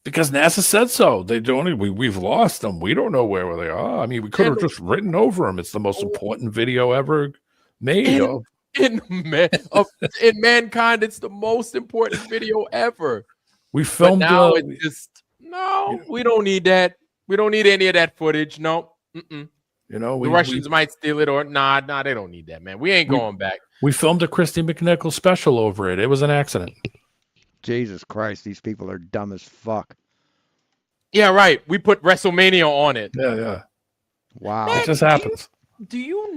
Because NASA said so. They don't. We've lost them. We don't know where they are. I mean, we could have just written over them. It's the most important video ever made. In mankind, it's the most important video ever. We filmed. But now it's just we don't need that. We don't need any of that footage. No. Mm-mm. You know, the Russians might steal it, or nah, they don't need that, man. We ain't going back. We filmed a Christy McNichol special over it. It was an accident. Jesus Christ, these people are dumb as fuck. Yeah, right. We put WrestleMania on it. Yeah. Wow. Man, it just happens. Do you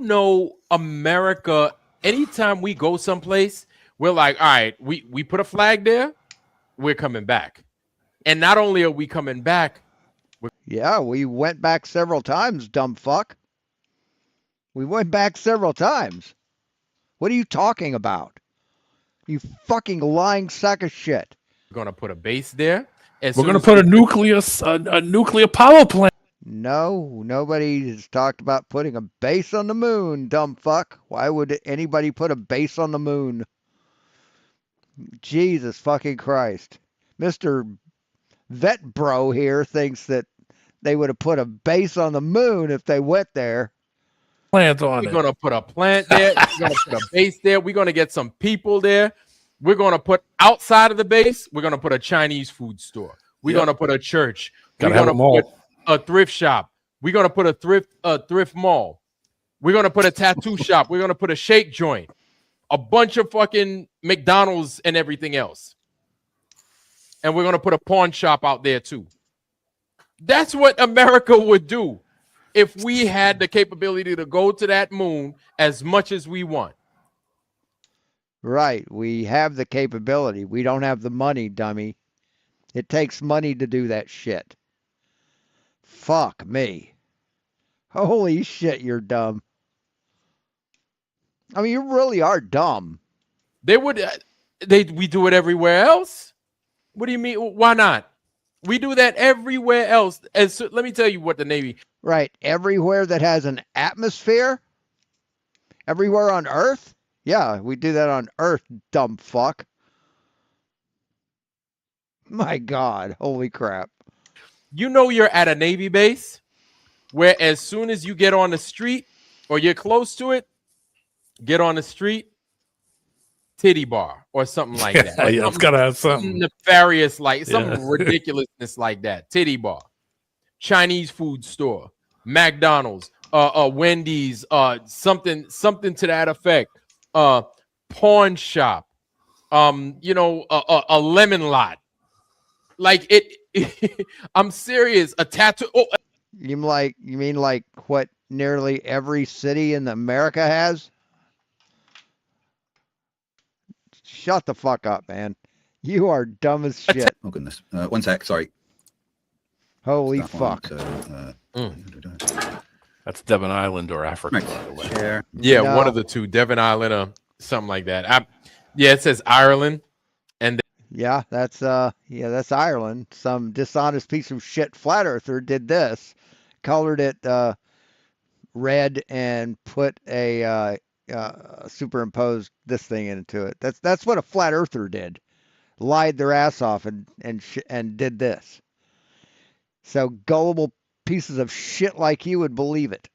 know America, anytime we go someplace, we're like, all right, we put a flag there, we're coming back. And not only are we coming back, yeah, we went back several times, dumb fuck. We went back several times. What are you talking about? You fucking lying sack of shit. We're going to put a base there. We're going to put a nuclear power plant. No, nobody has talked about putting a base on the moon, dumb fuck. Why would anybody put a base on the moon? Jesus fucking Christ. Mr. Vet Bro here thinks that they would have put a base on the moon if they went there. Plant on We're going to put a plant there. We're going to put a base there. We're going to get some people there. We're going to put outside of the base, we're going to put a Chinese food store. We're going to put a church. We're going to put a thrift shop. We're going to put a thrift mall. We're going to put a tattoo shop. We're going to put a shake joint. A bunch of fucking McDonald's and everything else. And we're going to put a pawn shop out there too. That's what America would do if we had the capability to go to that moon as much as we want. Right. We have the capability. We don't have the money, dummy. It takes money to do that shit. Fuck me. Holy shit, you're dumb. I mean, you really are dumb. We do it everywhere else. What do you mean? Why not? We do that everywhere else. And so, let me tell you what the Navy. Right. Everywhere that has an atmosphere. Everywhere on Earth. Yeah, we do that on Earth, dumb fuck. My God. Holy crap. You know you're at a Navy base where as soon as you get on the street or you're close to it, get on the street, titty bar or something like that. Yeah, it's got to have something nefarious, like some ridiculousness like that. Titty bar, Chinese food store, McDonald's, Wendy's, something to that effect. Pawn shop, a lemon lot. Like it I'm serious. A tattoo. Oh, you mean like what nearly every city in America has? Shut the fuck up, man. You are dumb as shit. Oh goodness. 1 sec, sorry. Holy fuck. That's Devon Island or Africa, right. by the way. Share. Yeah, no. One of the two, Devon Island or something like that. It says Ireland, and yeah, that's Ireland. Some dishonest piece of shit flat earther did this, colored it red, and put a superimposed this thing into it. That's what a flat earther did. Lied their ass off and did this. So gullible pieces of shit like you would believe it.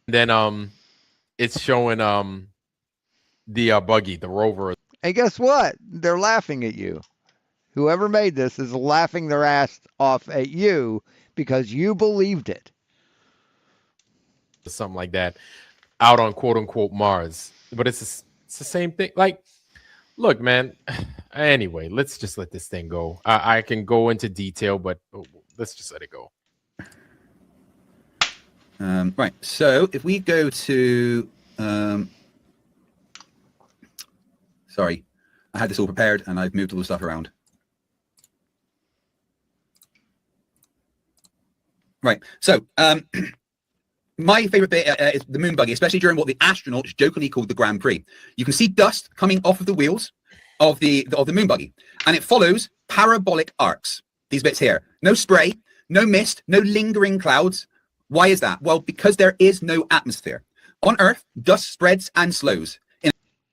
Then it's showing the buggy, the rover. And guess what? They're laughing at you. Whoever made this is laughing their ass off at you because you believed it. Something like that, out on quote unquote Mars. But it's the same thing. Like, look, man. Anyway, let's just let this thing go. I can go into detail, but let's just let it go. Right. So if we go to, sorry, I had this all prepared and I've moved all the stuff around. Right. So, my favorite bit is the moon buggy, especially during what the astronauts jokingly called the Grand Prix. You can see dust coming off of the wheels of the moon buggy, and it follows parabolic arcs. These bits here, no spray, no mist, no lingering clouds. Why is that? Well, because there is no atmosphere. On Earth, dust spreads and slows.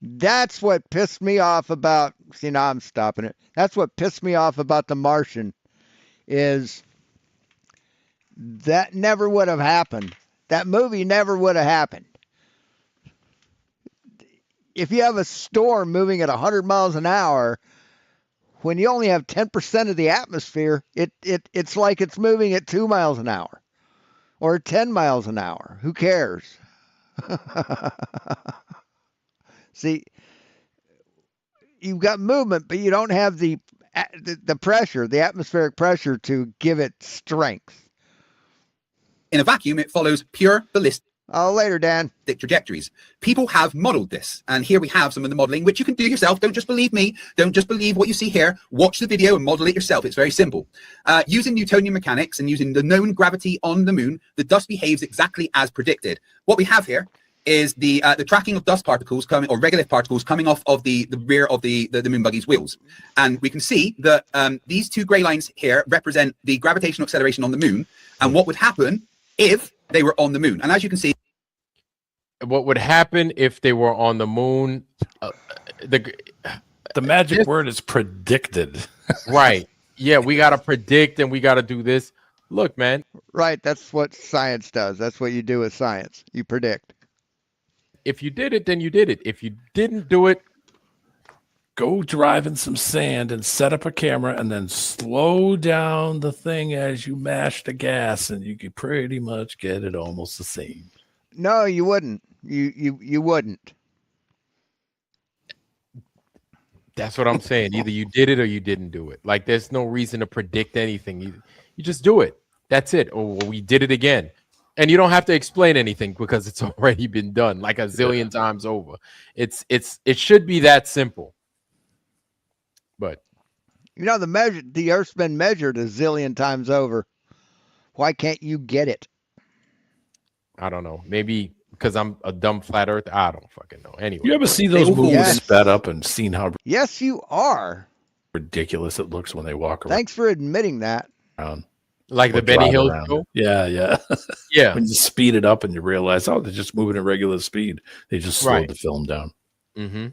That's what pissed me off about. See, now I'm stopping it. That's what pissed me off about The Martian. Is that never would have happened. That movie never would have happened. If you have a storm moving at 100 miles an hour, when you only have 10% of the atmosphere, it's like it's moving at 2 miles an hour or 10 miles an hour. Who cares? See, you've got movement, but you don't have the pressure, the atmospheric pressure to give it strength. In a vacuum, it follows pure ballistic. Oh, later, Dan. Trajectories. People have modeled this, and here we have some of the modeling, which you can do yourself. Don't just believe me. Don't just believe what you see here. Watch the video and model it yourself. It's very simple. Using Newtonian mechanics and using the known gravity on the moon, the dust behaves exactly as predicted. What we have here is the tracking of dust particles coming, or regolith particles coming off of the rear of the moon buggy's wheels. And we can see that these two gray lines here represent the gravitational acceleration on the moon and what would happen if they were on the moon. And as you can see, what would happen if they were on the moon? The magic word is predicted. Right. Yeah, we got to predict and we got to do this. Look, man. Right. That's what science does. That's what you do with science. You predict. If you did it, then you did it. If you didn't do it, go drive in some sand and set up a camera and then slow down the thing as you mash the gas, and you could pretty much get it almost the same. No, you wouldn't. You wouldn't. That's what I'm saying. Either you did it or you didn't do it. Like, there's no reason to predict anything. You just do it. That's it. Or we did it again. And you don't have to explain anything because it's already been done like a zillion times over. It should be that simple. But you know, the Earth's been measured a zillion times over. Why can't you get it? I don't know. Maybe because I'm a dumb flat earth. I don't fucking know. Anyway, you ever see those movies sped up and seen how? Yes, you are. Ridiculous it looks when they walk around. Thanks for admitting that. Like the Benny Hill show? Yeah. Yeah. When you speed it up and you realize, oh, they're just moving at regular speed. They just slowed the film down. Mm-hmm.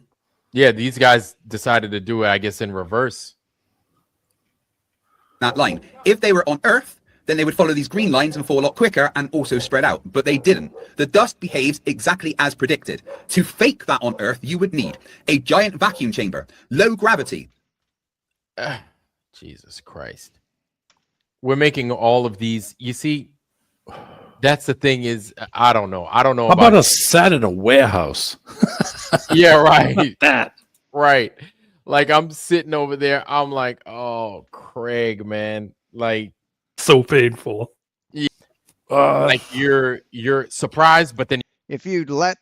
Yeah, these guys decided to do it, I guess, in reverse. That line. If they were on Earth, then they would follow these green lines and fall a lot quicker and also spread out. But they didn't. The dust behaves exactly as predicted. To fake that on Earth, you would need a giant vacuum chamber, low gravity. Jesus Christ. We're making all of these. You see, that's the thing is, I don't know. How about a set in a warehouse? Yeah, right. That. Right. Like, I'm sitting over there. I'm like, oh, Craig, man. Like, so painful. Yeah. Like, you're surprised, but then if you'd let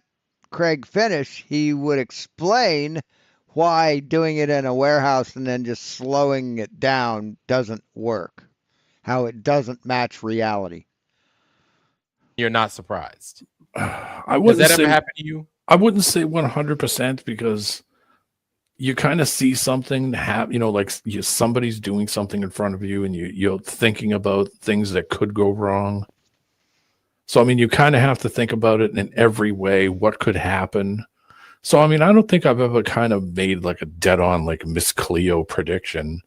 Craig finish, he would explain why doing it in a warehouse and then just slowing it down doesn't work. How it doesn't match reality. You're not surprised. Does that ever happen to you? I wouldn't say 100% because you kind of see something happen, like somebody's doing something in front of you and you're thinking about things that could go wrong. So, I mean, you kind of have to think about it in every way, what could happen. So, I mean, I don't think I've ever kind of made like a dead-on, like Miss Cleo prediction.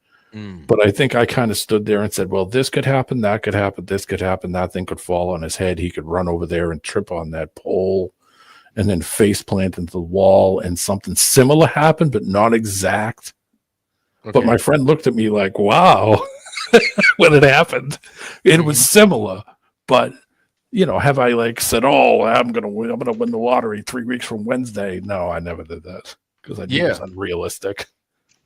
But I think I kind of stood there and said, well, this could happen, that could happen, this could happen, that thing could fall on his head. He could run over there and trip on that pole and then face plant into the wall, and something similar happened, but not exact. Okay. But my friend looked at me like, wow, when it happened. It was similar, but have I like said, oh, I'm gonna win the lottery 3 weeks from Wednesday? No, I never did that because I knew it was unrealistic.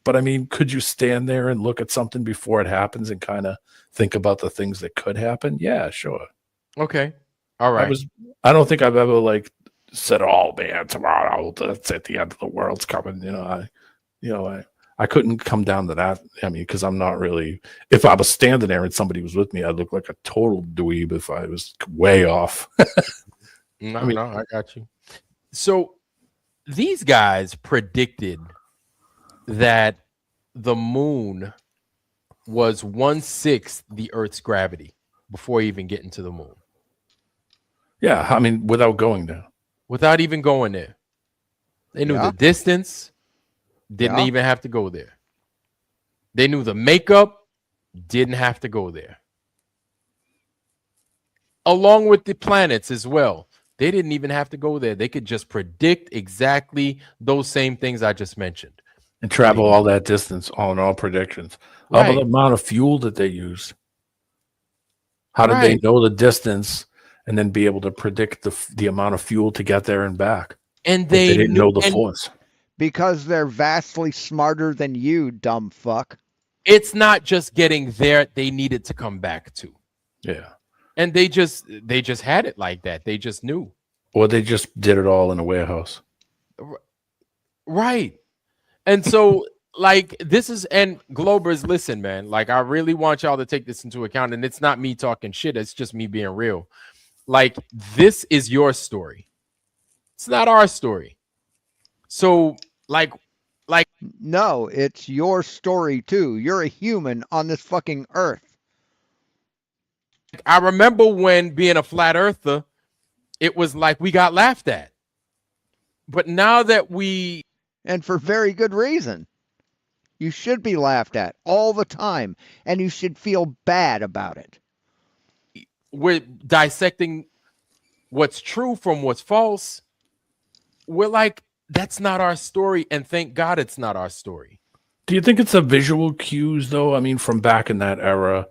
But I mean, could you stand there and look at something before it happens and kind of think about the things that could happen? Yeah, sure. Okay. All right. I don't think I've ever like said, oh man, tomorrow that's at the end of the world's coming. I couldn't come down to that. I mean, because I'm not really. If I was standing there and somebody was with me, I'd look like a total dweeb if I was way off. No, I got you. So these guys predicted that the moon was 1/6 the Earth's gravity before even getting to the moon. Yeah, I mean, without going there. Without even going there. They knew the distance, didn't even have to go there. They knew the makeup, didn't have to go there. Along with the planets as well. They didn't even have to go there. They could just predict exactly those same things I just mentioned. And travel all that distance on all predictions. How about the amount of fuel that they used? How did they know the distance and then be able to predict the amount of fuel to get there and back? And they didn't know the force. Because they're vastly smarter than you, dumb fuck. It's not just getting there, they needed to come back to. Yeah. And they just had it like that. They just knew. Or they just did it all in a warehouse. Right. And so, like, this is, and Globers, listen, man, like, I really want y'all to take this into account. And it's not me talking shit. It's just me being real. Like, this is your story. It's not our story. So, like, no, it's your story too. You're a human on this fucking earth. I remember when being a flat earther, it was like we got laughed at. But now that we... And for very good reason. You should be laughed at all the time. And you should feel bad about it. We're dissecting what's true from what's false. We're like, that's not our story. And thank God it's not our story. Do you think it's a visual cues, though? I mean, from back in that era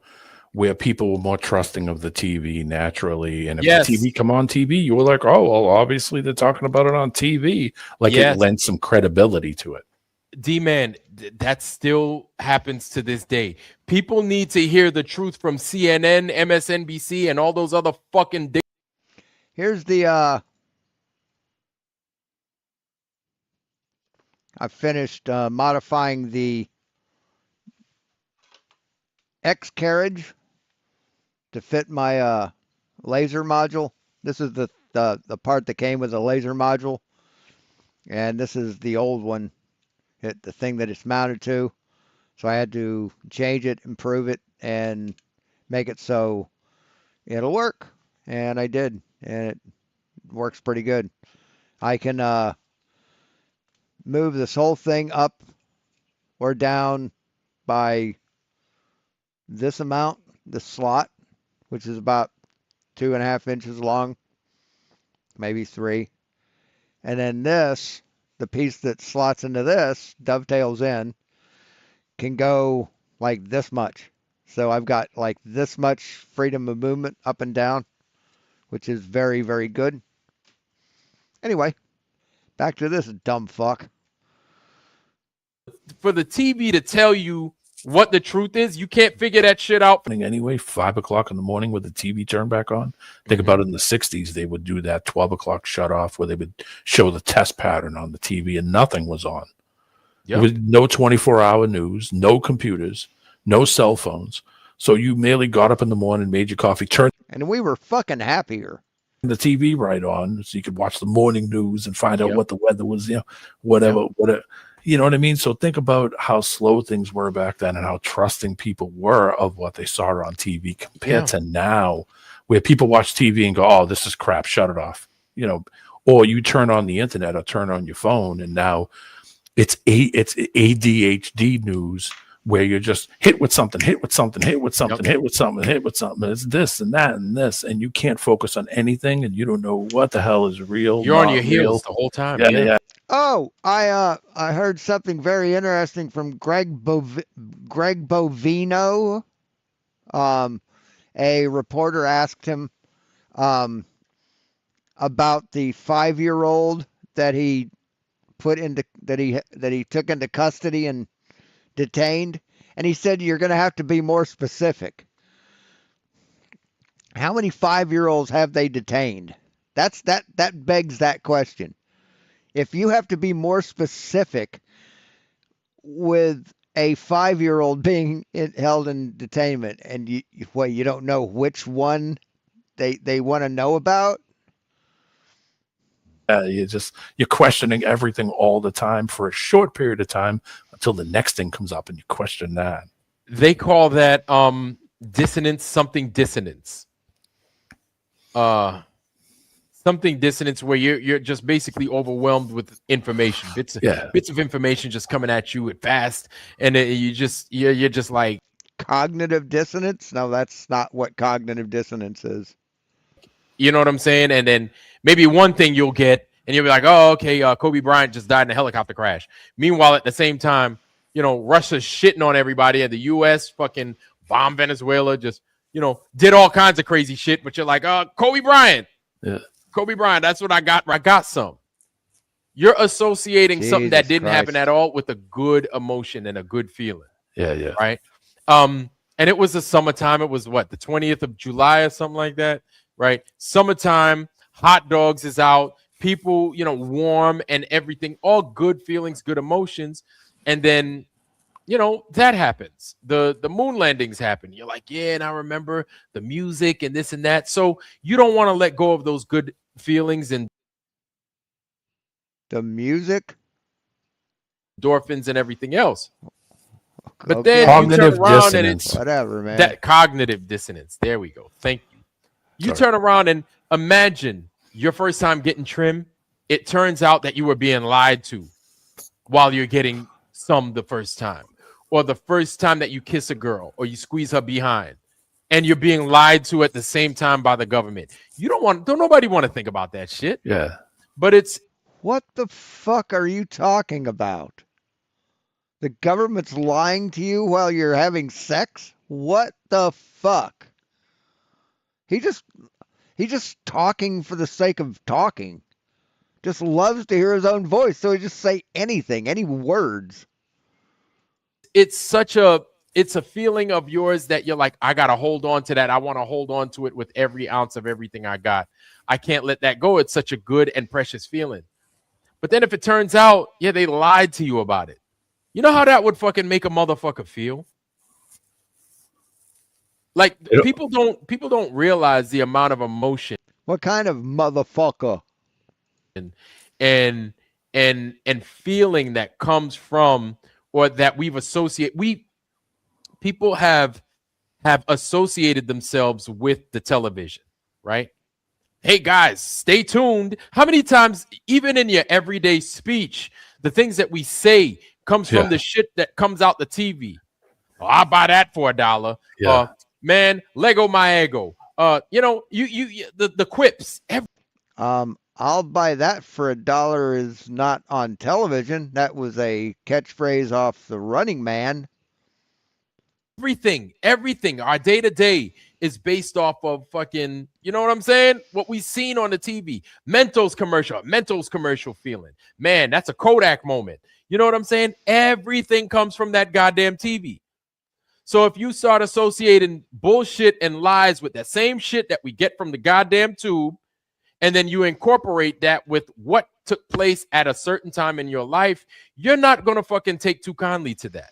where people were more trusting of the TV naturally. And if the TV come on TV, you were like, oh, well, obviously they're talking about it on TV. Like it lends some credibility to it. D-Man, that still happens to this day. People need to hear the truth from CNN, MSNBC, and all those other fucking... Here's the... I finished modifying the X carriage to fit my laser module. This is the part that came with the laser module, and this is the old one, the thing that it's mounted to. So I had to change it, improve it, and make it so it'll work. And I did, and it works pretty good. I can move this whole thing up or down by this amount, the slot, which is about 2.5 inches long, maybe 3. And then this, the piece that slots into this, dovetails in, can go like this much. So I've got like this much freedom of movement up and down, which is very, very good. Anyway, back to this dumb fuck. For the TV to tell you what the truth is, you can't figure that shit out. Anyway, 5 o'clock in the morning with the TV turned back on. Think about it in the 60s. They would do that 12 o'clock shut off where they would show the test pattern on the TV and nothing was on. There was no 24-hour news, no computers, no cell phones. So you merely got up in the morning, made your coffee, turned... And we were fucking happier. The TV right on so you could watch the morning news and find out what the weather was, whatever. You know what I mean? So think about how slow things were back then and how trusting people were of what they saw on TV compared to now, where people watch TV and go, oh, this is crap, shut it off. Or you turn on the internet or turn on your phone and now it's ADHD news where you're just hit with something, hit with something, hit with something, hit with something, hit with something. It's this and that and this, and you can't focus on anything and you don't know what the hell is real. You're on your heels the whole time. Yeah. Oh, I heard something very interesting from Greg Bovino. A reporter asked him about the 5-year-old that he put into that he took into custody and detained, and he said you're going to have to be more specific. How many 5-year-olds have they detained? That begs that question. If you have to be more specific, with a 5-year-old being held in detainment, and you don't know which one they want to know about? You're questioning everything all the time for a short period of time until the next thing comes up and you question that. They call that dissonance, something dissonance. Something dissonance where you're just basically overwhelmed with information, bits of information just coming at you fast, and you're just like cognitive dissonance. No, that's not what cognitive dissonance is. You know what I'm saying? And then maybe one thing you'll get, and you'll be like, oh, okay, Kobe Bryant just died in a helicopter crash. Meanwhile, at the same time, Russia's shitting on everybody, and the U.S. fucking bombed Venezuela, just, did all kinds of crazy shit. But you're like, Kobe Bryant. Yeah. Kobe Bryant, that's what I got. I got some. You're associating something that didn't happen at all with a good emotion and a good feeling. Yeah. Right? And it was the summertime. It was what, the 20th of July or something like that? Right? Summertime, hot dogs is out, people, warm and everything, all good feelings, good emotions. And then, that happens. The moon landings happen. You're like, yeah, and I remember the music and this and that. So you don't want to let go of those good feelings and the music, endorphins and everything else. But then you turn around and it's whatever, man. That cognitive dissonance. There we go. Thank you. You turn around and imagine your first time getting trim. It turns out that you were being lied to while you're getting some the first time, or the first time that you kiss a girl or you squeeze her behind, and you're being lied to at the same time by the government. Don't nobody want to think about that shit. Yeah. But it's, what the fuck are you talking about? The government's lying to you while you're having sex? What the fuck? He's just talking for the sake of talking. Just loves to hear his own voice, so he just say anything, any words. It's a feeling of yours that you're like, I gotta hold on to that. I want to hold on to it with every ounce of everything I got. I can't let that go. It's such a good and precious feeling. But then if it turns out, they lied to you about it. You know how that would fucking make a motherfucker feel? Like, people don't realize the amount of emotion. What kind of motherfucker? And feeling that comes from, or that people have associated themselves with the television, right? Hey guys, stay tuned. How many times, even in your everyday speech, the things that we say comes from the shit that comes out the TV? Oh, I'll buy that for $1. Yeah. Man, Lego my ego. The quips. I'll buy that for $1 is not on television. That was a catchphrase off The Running Man. Everything, our day to day is based off of fucking, you know what I'm saying? What we seen on the TV. Mentos commercial feeling. Man, that's a Kodak moment. You know what I'm saying? Everything comes from that goddamn TV. So if you start associating bullshit and lies with that same shit that we get from the goddamn tube, and then you incorporate that with what took place at a certain time in your life, you're not going to fucking take too kindly to that.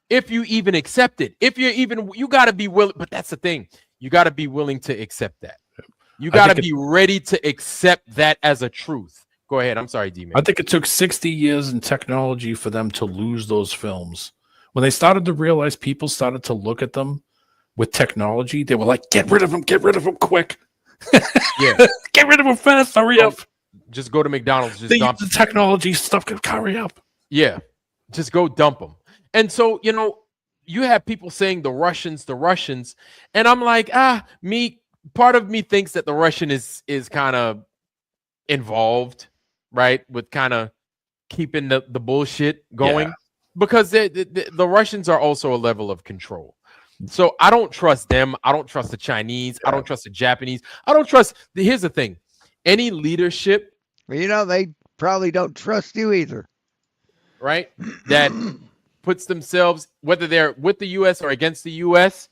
If you even accept it. You got to be willing. But that's the thing. You got to be willing to accept that. You got to be ready to accept that as a truth. Go ahead. I'm sorry, D-Man. I think it took 60 years in technology for them to lose those films. When they started to realize people started to look at them with technology, they were like, get rid of them quick. Yeah. Get rid of them fast. Hurry up. Just go to McDonald's. Just dump the technology stuff. Hurry up. Yeah. Just go dump them. And so, you have people saying the Russians, and I'm like, part of me thinks that the Russian is kind of involved, right? With kind of keeping the bullshit going, because the Russians are also a level of control. So I don't trust them. I don't trust the Chinese. I don't trust the Japanese. I don't trust. Here's the thing. Any leadership. They probably don't trust you either. Right? That puts themselves, whether they're with the U.S. or against the U.S.,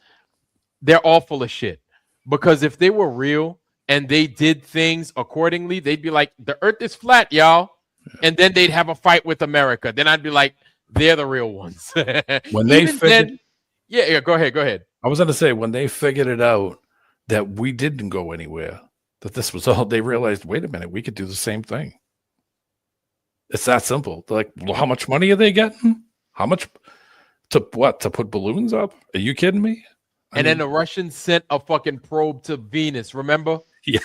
they're all full of shit. Because if they were real and they did things accordingly, they'd be like, the earth is flat, y'all. And then they'd have a fight with America. Then I'd be like, they're the real ones. When they Even figured, then, yeah, go ahead. I was going to say, when they figured it out that we didn't go anywhere, that this was all, they realized, wait a minute, we could do the same thing. It's that simple. They're like, well, how much money are they getting? How much to what? To put balloons up? Are you kidding me? Then the Russians sent a fucking probe to Venus, remember? Yeah.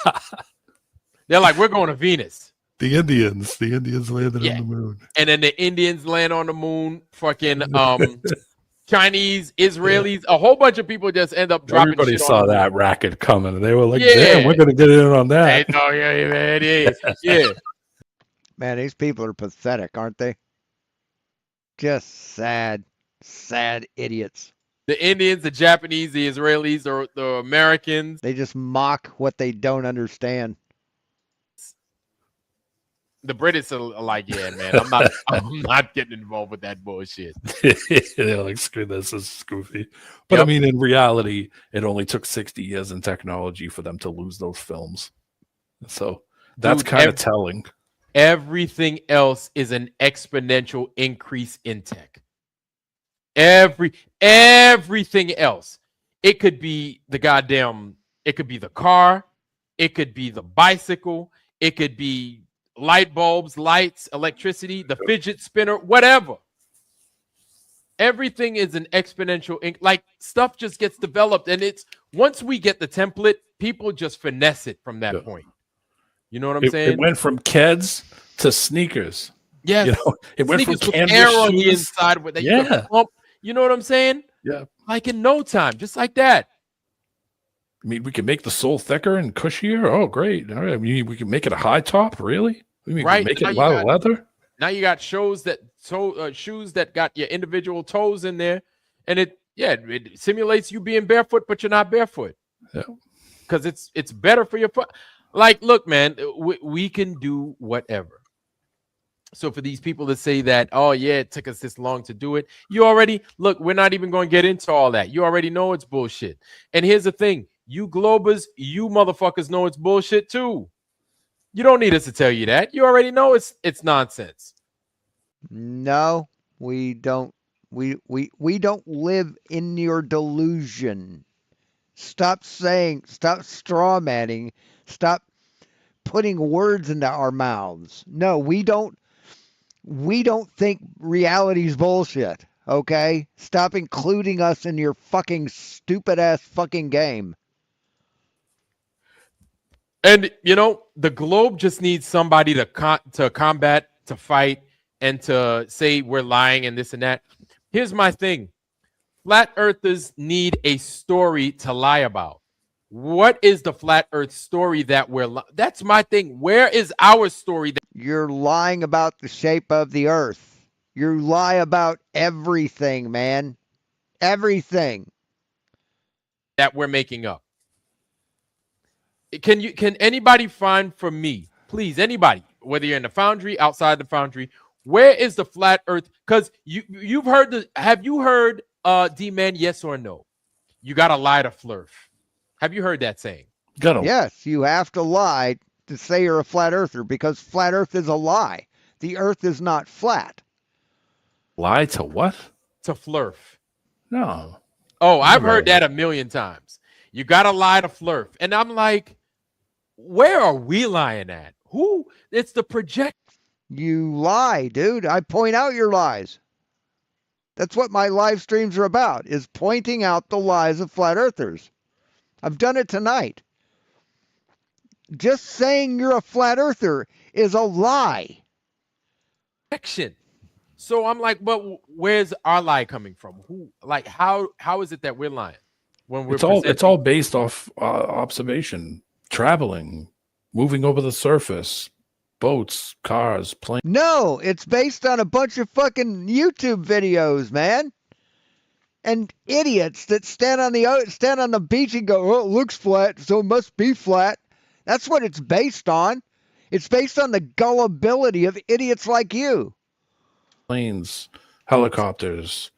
They're like, we're going to Venus. The Indians landed Yeah. on the moon. And then the Indians land on the moon. Fucking Chinese, Israelis, a whole bunch of people just end up dropping. Everybody shit saw on the that moon. racket coming, and they were like, Yeah. "Damn, we're gonna get in on that." Hey, no, yeah, man, yeah. Man, these people are pathetic, aren't they? Just sad idiots. The Indians, the Japanese, the Israelis, the Americans. They just mock what they don't understand. The British are like, yeah, man, I'm not getting involved with that bullshit. They're like, screw this is goofy. But Yep. I mean, in reality, it only took 60 years in technology for them to lose those films. So that's Dude, kind of telling. Everything else is an exponential increase in tech. Everything else. It could be it could be the car, it could be the bicycle, it could be light bulbs, lights, electricity, the fidget spinner, whatever. Everything is an exponential like stuff just gets developed, and it's once we get the template, people just finesse it from that point. You know what I'm saying? It went from Keds to sneakers. Yes. You know, it went from Sneakers with canvas air on the shoes. inside with that you can pump. You know what I'm saying? Yeah. Like in no time, just like that. I mean, we can make the sole thicker and cushier. Oh, great. All right. I mean, we can make it a high top. Really? We can Right. make it Now a you lot got- of leather. Now you got shoes that got your individual toes in there, and it simulates you being barefoot, but you're not barefoot. Yeah. Because it's better for your foot. Like, look, man, we can do whatever. So for these people to say that, oh yeah, it took us this long to do it, you already look. We're not even going to get into all that. You already know it's bullshit. And here's the thing: you Globers, you motherfuckers know it's bullshit too. You don't need us to tell you that. You already know it's nonsense. No, we don't. We don't live in your delusion. Stop straw manning. Stop putting words into our mouths. No, we don't think reality's bullshit. Okay? Stop including us in your fucking stupid ass fucking game. And you know, the globe just needs somebody to combat, to fight, and to say we're lying and this and that. Here's my thing: flat earthers need a story to lie about. What is the flat earth story that that's my thing. Where is our story? You're lying about the shape of the earth. You lie about everything, man. Everything that we're making up. Can anybody find for me, please, anybody, whether you're in the foundry, outside the foundry, where is the flat earth? Because you've heard have you heard D-Man, yes or no? You gotta lie to Flurf. Have you heard that saying? Yes, you have to lie to say you're a flat earther because flat earth is a lie. The earth is not flat. Lie to what? To Flurf. No. Oh, I've heard that a million times. You gotta lie to Flurf. And I'm like, where are we lying at? Who? It's the project. You lie, dude. I point out your lies. That's what my live streams are about, is pointing out the lies of flat earthers. I've done it tonight. Just saying you're a flat earther is a lie. Action. So I'm like, but where's our lie coming from? How is it that we're lying? When we're it's all based off observation, traveling, moving over the surface, boats, cars, planes. No, it's based on a bunch of fucking YouTube videos, man. And idiots that stand on the beach and go, "Oh, it looks flat, so it must be flat." That's what it's based on. It's based on the gullibility of idiots like you. Planes, helicopters,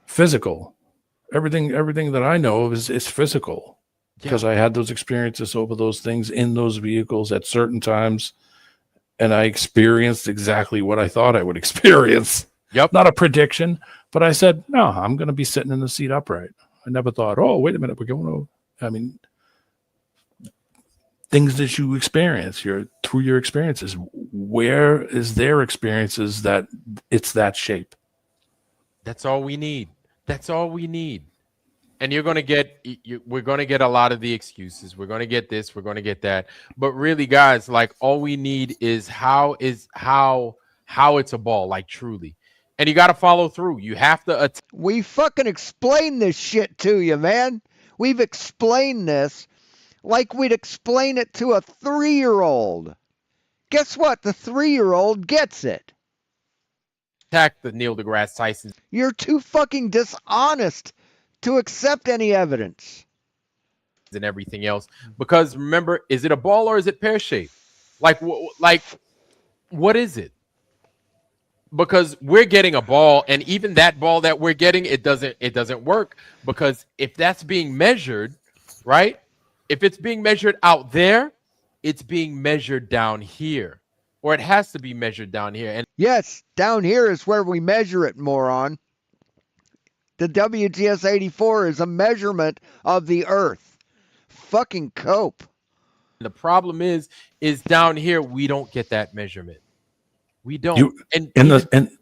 physical. Everything that I know of is physical because I had those experiences over those things in those vehicles at certain times, and I experienced exactly what I thought I would experience. Yep. Not a prediction, but I said, no, I'm going to be sitting in the seat upright. I never thought, oh, wait a minute, we're going over. I mean, things that you experience, through your experiences. Where is their experiences that it's that shape? That's all we need. That's all we need. And you're going to get, we're going to get a lot of the excuses. We're going to get this, we're going to get that. But really, guys, like all we need is how it's a ball, like truly. And you got to follow through. You have to. We fucking explain this shit to you, man. We've explained this like we'd explain it to a 3-year-old. Guess what? The 3-year-old gets it. Attack the Neil deGrasse Tyson. You're too fucking dishonest to accept any evidence. And everything else. Because remember, is it a ball or is it pear-shaped? Like what is it? Because we're getting a ball, and even that ball that we're getting, it doesn't work, because if that's being measured, right? If it's being measured out there, it's being measured down here, or it has to be measured down here. And yes, down here is where we measure it, moron. The WGS 84 is a measurement of the Earth. Fucking cope. the problem is down here we don't get that measurement. We don't. And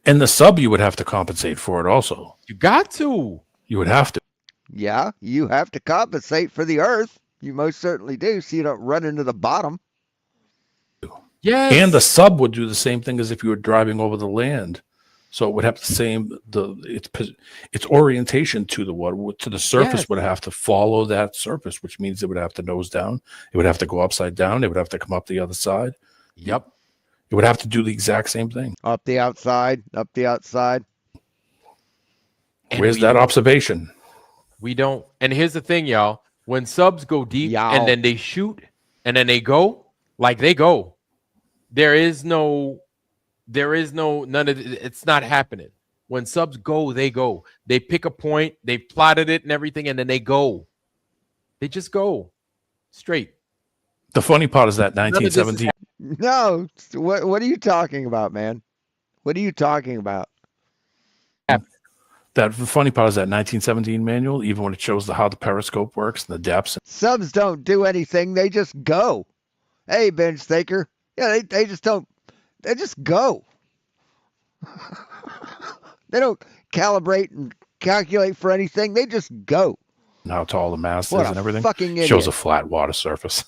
in the sub, you would have to compensate for it also. You got to. You would have to. Yeah, you have to compensate for the Earth. You most certainly do, so you don't run into the bottom. Yes. And the sub would do the same thing as if you were driving over the land. So it would have the same its orientation to the water, to the surface. Yes. Would have to follow that surface, which means it would have to nose down. It would have to go upside down. It would have to come up the other side. Yep. It would have to do the exact same thing. Up the outside, up the outside. And where's that observation? We don't. And here's the thing, y'all. When subs go deep and then they shoot and then they go, like they go, there is no none of it. It's not happening. When subs go, they go. They pick a point, they plotted it and everything, and then they go. They just go straight. The funny part is that 1917. No, what are you talking about, man? What are you talking about? The funny part is that 1917 manual, even when it shows how the periscope works and the depths. Subs don't do anything. They just go. Hey, Bench Thaker. Yeah, they just don't. They just go. They don't calibrate and calculate for anything. They just go. And how tall the mast What is and everything. Fucking idiot. Shows a flat water surface.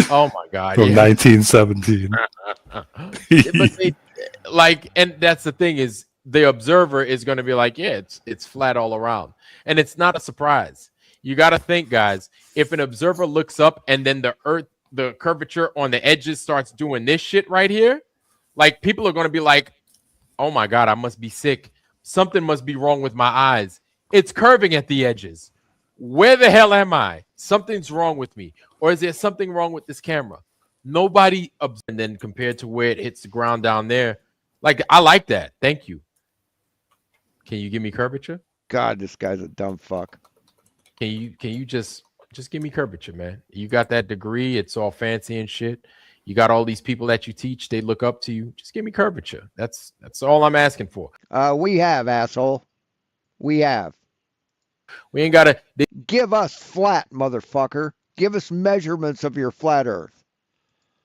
Oh my God. From 1917. But they, and that's the thing is the observer is going to be like, yeah, it's flat all around. And it's not a surprise. You got to think, guys, if an observer looks up and then the earth, the curvature on the edges starts doing this shit right here, like people are going to be like, oh my God, I must be sick. Something must be wrong with my eyes. It's curving at the edges. Where the hell am I? Something's wrong with me. Or is there something wrong with this camera? Nobody observes. And then compared to where it hits the ground down there, like I like that. Thank you. Can you give me curvature? God, this guy's a dumb fuck. Can you just give me curvature, man? You got that degree. It's all fancy and shit. You got all these people that you teach. They look up to you. Just give me curvature. That's all I'm asking for. We have, asshole. We have. We ain't got to. Give us flat, motherfucker. Give us measurements of your flat Earth.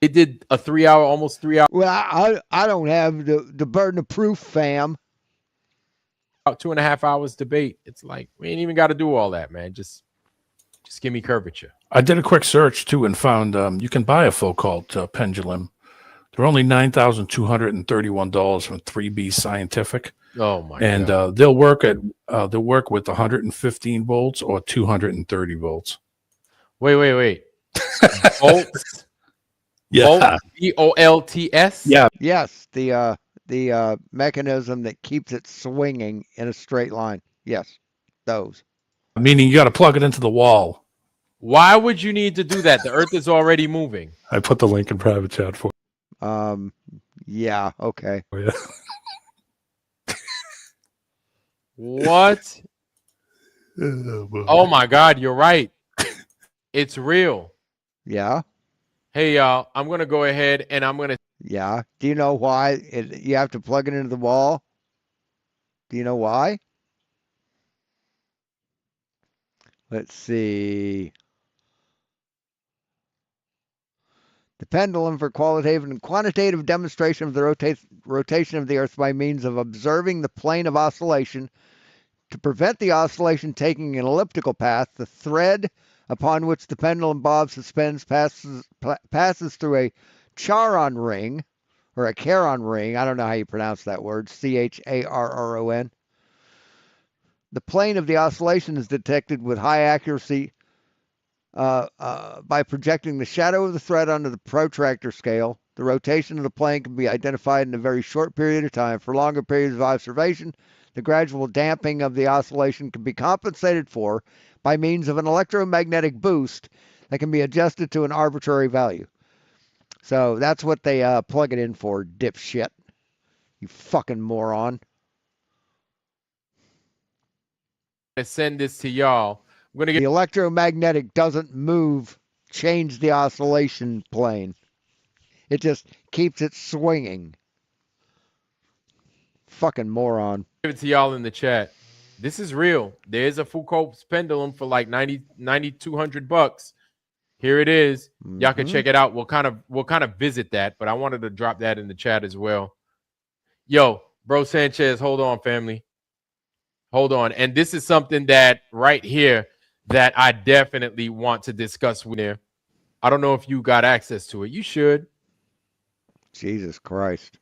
They did a 3-hour, almost 3 hour. Well, I don't have the burden of proof, fam. About 2.5 hours debate. It's like we ain't even got to do all that, man. Just give me curvature. I did a quick search too and found you can buy a Foucault pendulum. They're only $9,231 from 3B Scientific. Oh my! And God. they'll work with 115 volts or 230 volts. Wait. Volts. Yeah. VOLTS. Yeah. Yes, the mechanism that keeps it swinging in a straight line. Yes, those. Meaning you got to plug it into the wall. Why would you need to do that? The Earth is already moving. I put the link in private chat for. Yeah. Okay. Oh, yeah. What? Oh my God, you're right. It's real. Yeah. Hey y'all, I'm gonna go ahead and I'm gonna. Yeah. Do you know why you have to plug it into the wall? Do you know why? Let's see. The pendulum for qualitative and quantitative demonstration of the rotation of the Earth by means of observing the plane of oscillation. To prevent the oscillation taking an elliptical path, the thread upon which the pendulum bob suspends passes through a charon ring, or a charon ring. I don't know how you pronounce that word. Charron. The plane of the oscillation is detected with high accuracy by projecting the shadow of the thread onto the protractor scale. The rotation of the plane can be identified in a very short period of time. For longer periods of observation, the gradual damping of the oscillation can be compensated for by means of an electromagnetic boost that can be adjusted to an arbitrary value. So that's what they plug it in for, dipshit. You fucking moron. I send this to y'all. I'm gonna get the electromagnetic doesn't change the oscillation plane. It just keeps it swinging. Fucking moron. Give it to y'all in the chat. This is real. There's a Foucault's pendulum for like $200. Here it is. Y'all can check it out. We'll kind of visit that, but I wanted to drop that in the chat as well. Yo, Bro Sanchez, hold on, family. Hold on. And this is something that right here that I definitely want to discuss with you. I don't know if you got access to it. You should. Jesus Christ.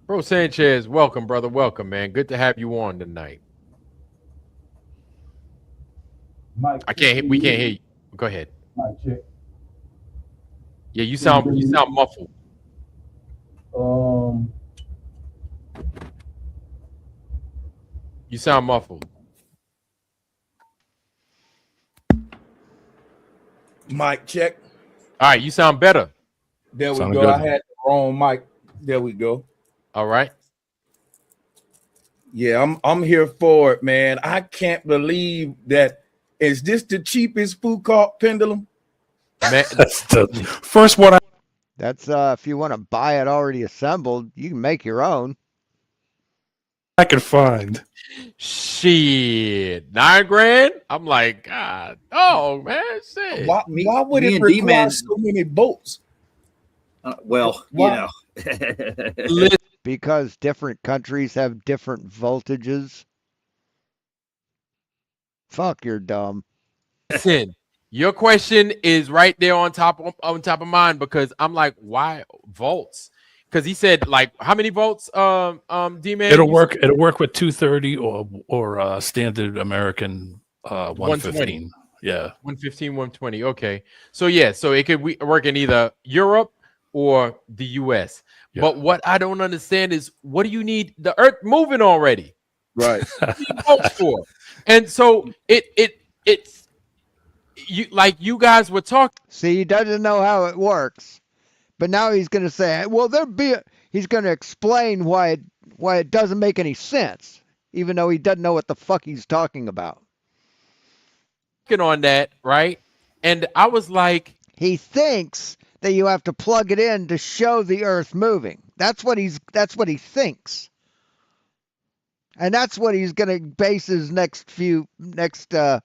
Bro Sanchez, welcome, brother. Welcome, man. Good to have you on tonight. Mike, we can't hear you. Go ahead. Mike, check. Yeah, you sound muffled. You sound muffled. Mic check. All right, you sound better. There we go. Good. I had the wrong mic. There we go. All right. Yeah, I'm here for it, man. I can't believe that. Is this the cheapest Foucault pendulum? Man, that's the first one. That's if you want to buy it already assembled, you can make your own. I can find. Shit, $9,000. I'm like, God, oh man, shit. Why would it require so many bolts? Well, why? You know, because different countries have different voltages. Fuck, you're dumb. Listen, your question is right there on top of mine, because I'm like, why volts? Because he said, like, how many volts? D-Man. It'll work. It'll work with 230 or standard American 115. Yeah, 115, 120. Okay, so yeah, so it could work in either Europe or the U.S. Yeah. But what I don't understand is, what do you need the Earth moving already? Right. Volts for? And so it's you, like you guys were talking. See, he doesn't know how it works. But now he's going to say, well, he's going to explain why it doesn't make any sense, even though he doesn't know what the fuck he's talking about. On that, right? And I was like, he thinks that you have to plug it in to show the Earth moving. That's what he thinks. And that's what he's going to base his next hour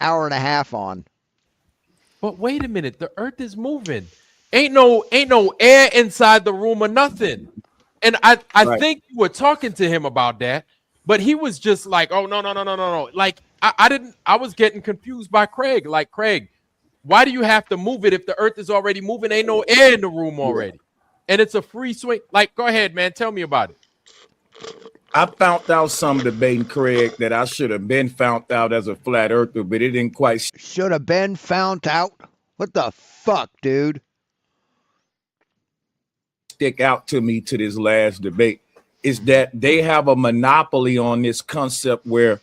and a half on. But wait a minute, the Earth is moving. Ain't no air inside the room or nothing. And I right. think you were talking to him about that, but he was just like, oh no. Like I was getting confused by Craig. Like, Craig, why do you have to move it if the Earth is already moving? Ain't no air in the room already. And it's a free swing. Like, go ahead, man. Tell me about it. I found out some debating, Craig, that I should have been found out as a flat earther, but it didn't quite. Should have been found out? What the fuck, dude? Stick out to me to this last debate is that they have a monopoly on this concept where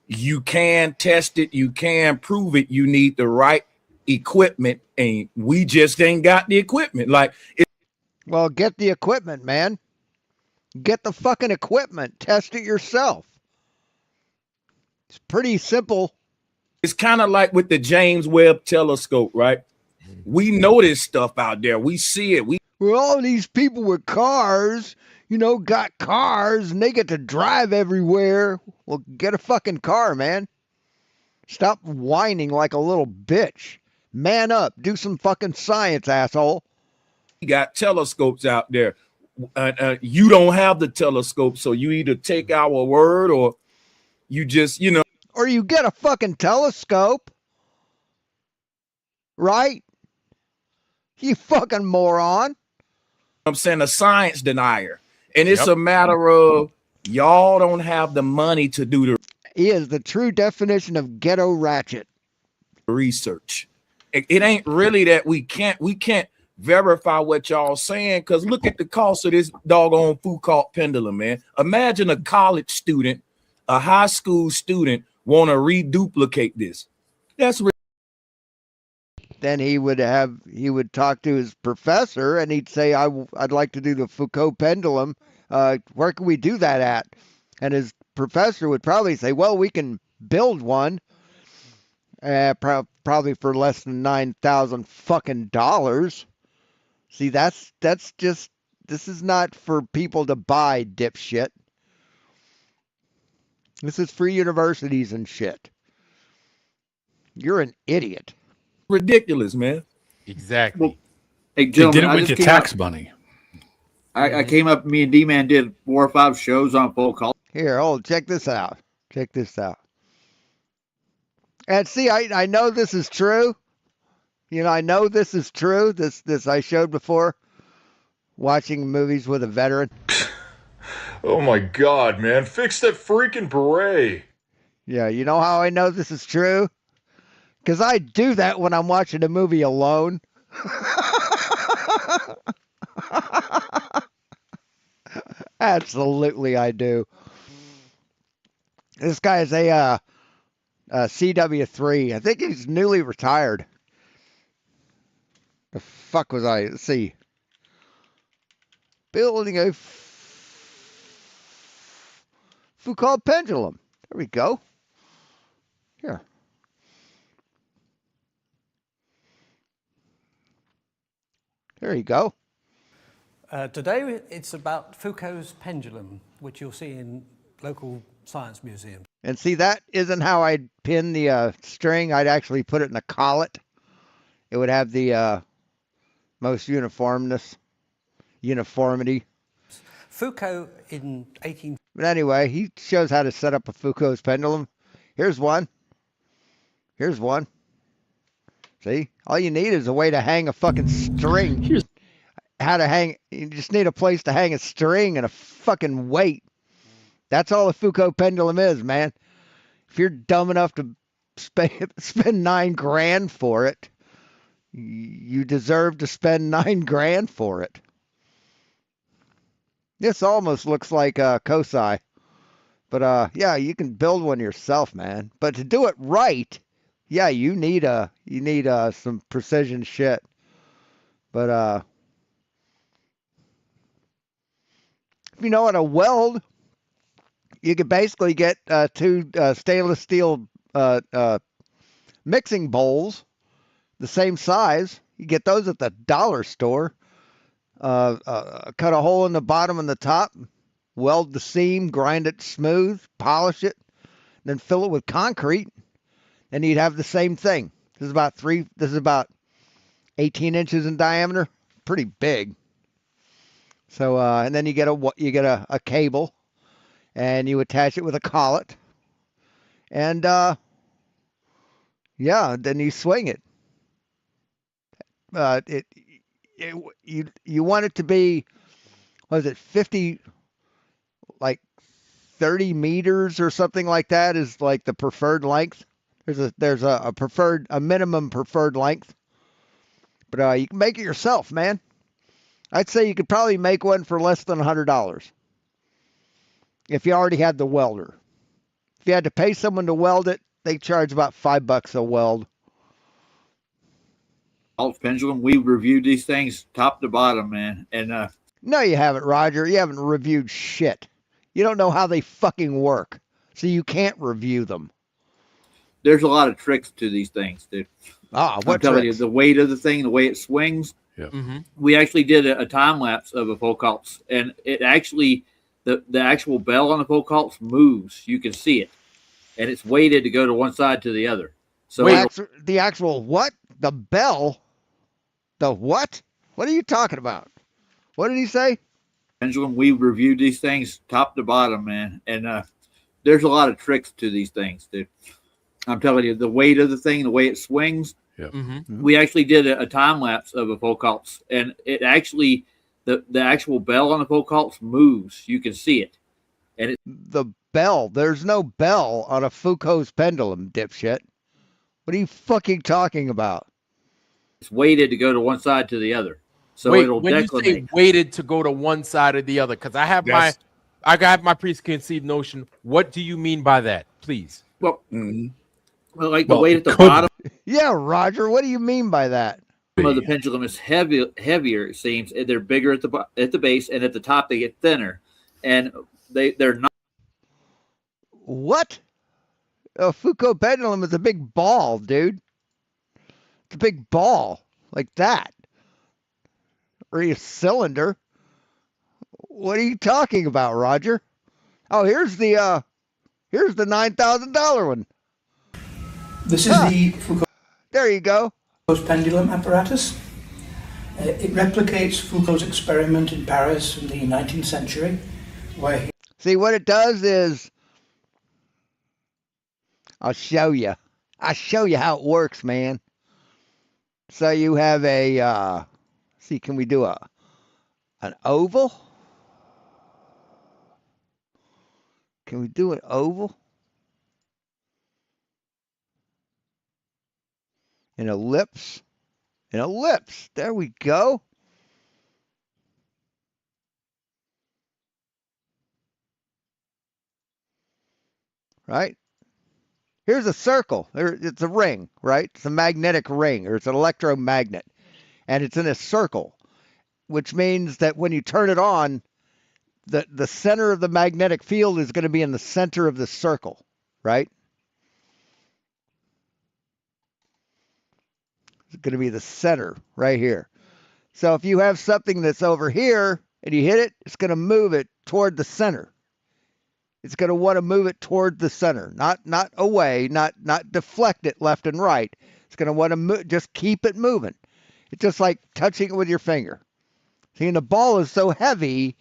you can test it, you can prove it, you need the right equipment, and we just ain't got the equipment. Well, get the equipment, man. Get the fucking equipment. Test it yourself. It's pretty simple. It's kind of like with the James Webb telescope, right? We know this stuff out there. We see it. Well, all these people with cars got cars and they get to drive everywhere. Well, get a fucking car, man. Stop whining like a little bitch. Man up. Do some fucking science, asshole. We got telescopes out there. You don't have the telescope, so you either take our word or you just, Or you get a fucking telescope. Right? You fucking moron. I'm saying, a science denier. And it's a matter of y'all don't have the money to do the He is the true definition of ghetto ratchet. research. It ain't really that we can't verify what y'all saying, because look at the cost of this doggone Foucault pendulum, man. Imagine a college student, a high school student want to reduplicate this. That's then he would talk to his professor and he'd say, I'd like to do the Foucault pendulum. Where can we do that at? And his professor would probably say, well, we can build one, probably for less than $9,000 fucking dollars. See, that's just, this is not for people to buy, dipshit. This is free universities and shit. You're an idiot. ridiculous, man. Exactly. Well, hey, They gentlemen, did it I with just your came tax up- money. I came up. Me and D-Man did 4 or 5 shows on full call. Here, check this out. Check this out. And see, I know this is true. I know this is true. This I showed before. Watching movies with a veteran. Oh my God, man. Fix that freaking beret. Yeah, you know how I know this is true? Because I do that when I'm watching a movie alone. Absolutely, I do. This guy is a CW3. I think he's newly retired. The fuck was I? Let's see. Building a Foucault pendulum. There we go. Here. There you go. Today it's about Foucault's pendulum, which you'll see in local science museums. And see, that isn't how I'd pin the string. I'd actually put it in a collet. It would have the most uniformity. Foucault in 18... But anyway, he shows how to set up a Foucault's pendulum. Here's one. Here's one. See? All you need is a way to hang a fucking string. You just need a place to hang a string and a fucking weight. That's all a Foucault pendulum is, man. If you're dumb enough to spend $9,000 for it, you deserve to spend $9,000 for it. This almost looks like COSI. But yeah, you can build one yourself, man. But to do it right, yeah, you need some precision shit. But if you know how to weld, you could basically get 2 stainless steel mixing bowls, the same size. You get those at the dollar store. Cut a hole in the bottom and the top, weld the seam, grind it smooth, polish it, then fill it with concrete, and you'd have the same thing. This is about 18 inches in diameter, pretty big. So and then you get a cable, and you attach it with a collet, and yeah, then you swing it. You want it to be, what is it, 50, like 30 meters or something like that is like the preferred length. There's a minimum preferred length, but you can make it yourself, man. I'd say you could probably make one for less than $100 if you already had the welder. If you had to pay someone to weld it, they charge about $5 a weld. Pendulum, we reviewed these things top to bottom, man. And no, you haven't, Roger. You haven't reviewed shit. You don't know how they fucking work, so you can't review them. There's a lot of tricks to these things, dude. What I'm telling you, tricks? the weight of the thing, the way it swings, Yeah. We actually did a time lapse of a Foucault's, and it actually the actual bell on the Foucault's moves. You can see it, and it's weighted to go to one side to the other. So the actual what? The bell? The what? What are you talking about? What did he say? pendulum. We reviewed these things top to bottom, man, and there's a lot of tricks to these things, dude. I'm telling you, the weight of the thing, the way it swings. Yeah. We actually did a time lapse of a Foucault's, and it actually the actual bell on the Foucault's moves. You can see it, and the bell. There's no bell on a Foucault's pendulum, dipshit. What are you fucking talking about? It's weighted to go to one side to the other, so Wait, it'll when declinate. you say weighted to go to one side or the other, because I have my preconceived notion. What do you mean by that, please? Well, well, like the weight at the bottom. Yeah, Roger. What do you mean by that? Of the pendulum is heavier. It seems they're bigger at the base, and at the top they get thinner, and they're not. What? A Foucault pendulum is a big ball, dude. It's a big ball like that, or a cylinder. What are you talking about, Roger? Oh, here's the $9,000 one. This is the Foucault. There you go. Pendulum apparatus. It replicates Foucault's experiment in Paris in the 19th century, where he... See, what it does is, I'll show you. I'll show you how it works, man. So you have a, see, can we do an oval? Can we do an oval? An ellipse? An ellipse. There we go. Right? Here's a circle. It's a ring, right? It's a magnetic ring, or it's an electromagnet. And it's in a circle, which means that when you turn it on, the center of the magnetic field is going to be in the center of the circle, right? It's going to be the center right here. So if you have something that's over here and you hit it, it's going to move it toward the center. It's going to want to move it toward the center, not away, not deflect it left and right. It's going to want to just keep it moving. It's just like touching it with your finger. See, and the ball is so heavy,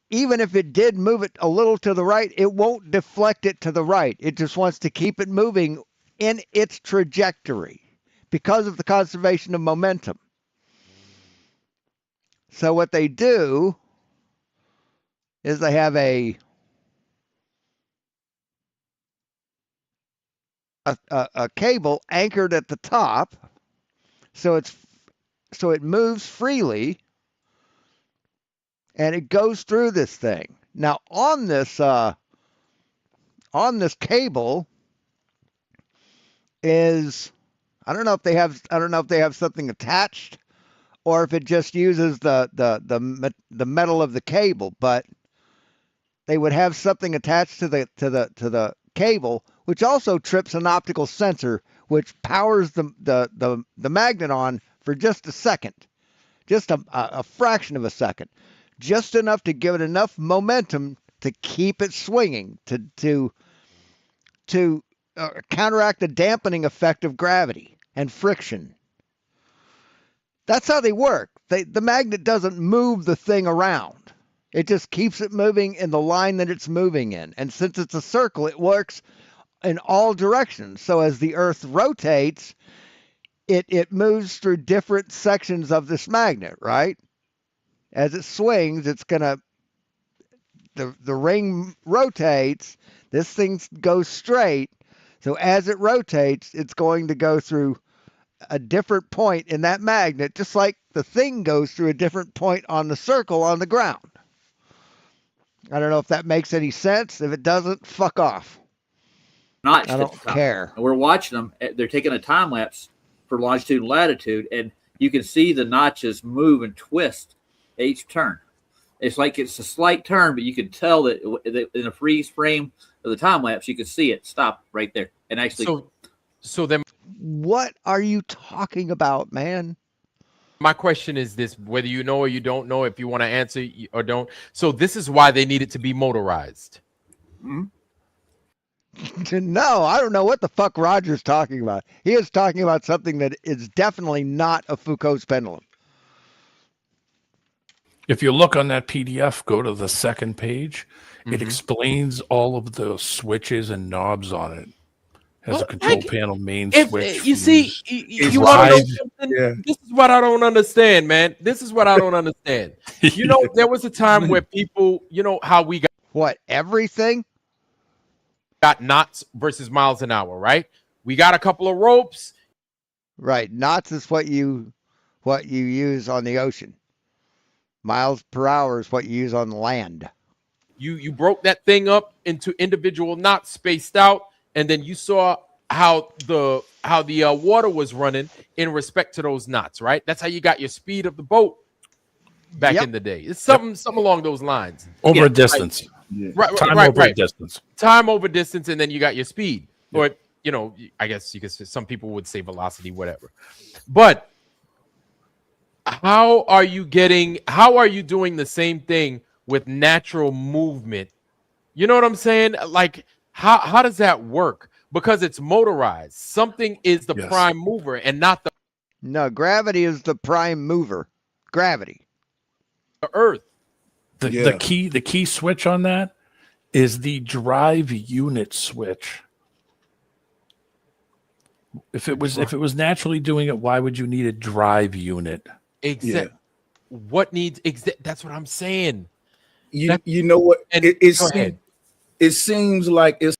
even if it did move it a little to the right, it won't deflect it to the right. It just wants to keep it moving in its trajectory because of the conservation of momentum. So what they do is they have a cable anchored at the top, so it moves freely, and it goes through this thing. Now on this cable is, I don't know if they have something attached, or if it just uses the metal of the cable, but they would have something attached to the cable, which also trips an optical sensor, which powers the magnet on for just a second, just a fraction of a second, just enough to give it enough momentum to keep it swinging, to counteract the dampening effect of gravity and friction. That's how they work. The magnet doesn't move the thing around. It just keeps it moving in the line that it's moving in. And since it's a circle, it works in all directions. So as the Earth rotates, it moves through different sections of this magnet, right? As it swings, it's going to, the ring rotates, this thing goes straight. So as it rotates, it's going to go through a different point in that magnet, just like the thing goes through a different point on the circle on the ground. I don't know if that makes any sense. If it doesn't, fuck off. I don't care. And we're watching them. They're taking a time lapse for longitude and latitude, and you can see the notches move and twist each turn. It's like it's a slight turn, but you can tell that in a freeze frame of the time lapse, you can see it stop right there. And actually, so then, what are you talking about, man? My question is this, whether you know or you don't know, if you want to answer or don't. So this is why they need it to be motorized. No, I don't know what the fuck Roger's talking about. He is talking about something that is definitely not a Foucault's pendulum. If you look on that PDF, go to the second page. It explains all of the switches and knobs on it. Has a control panel, main switch. You see, you want to know something? This is what I don't understand, man. This is what I don't understand. You know, there was a time where people, you know, how we got what, everything? Got knots versus miles an hour, right? We got a couple of ropes. Right. Knots is what you use on the ocean. Miles per hour is what you use on land. You broke that thing up into individual knots spaced out, and then you saw how the water was running in respect to those knots, right? That's how you got your speed of the boat back in the day. It's something along those lines. Over a distance. Right. Time over a distance. Time over distance, and then you got your speed. Or, you know, I guess you could say, some people would say velocity, whatever. But how are you doing the same thing with natural movement? You know what I'm saying? Like, how does that work? Because it's motorized. Something is the prime mover and not the... No, gravity is the prime mover. Gravity. The earth. The key switch on that is the drive unit switch. If it was naturally doing it, why would you need a drive unit? Exactly. What needs that's what I'm saying. You know what? It seems like it's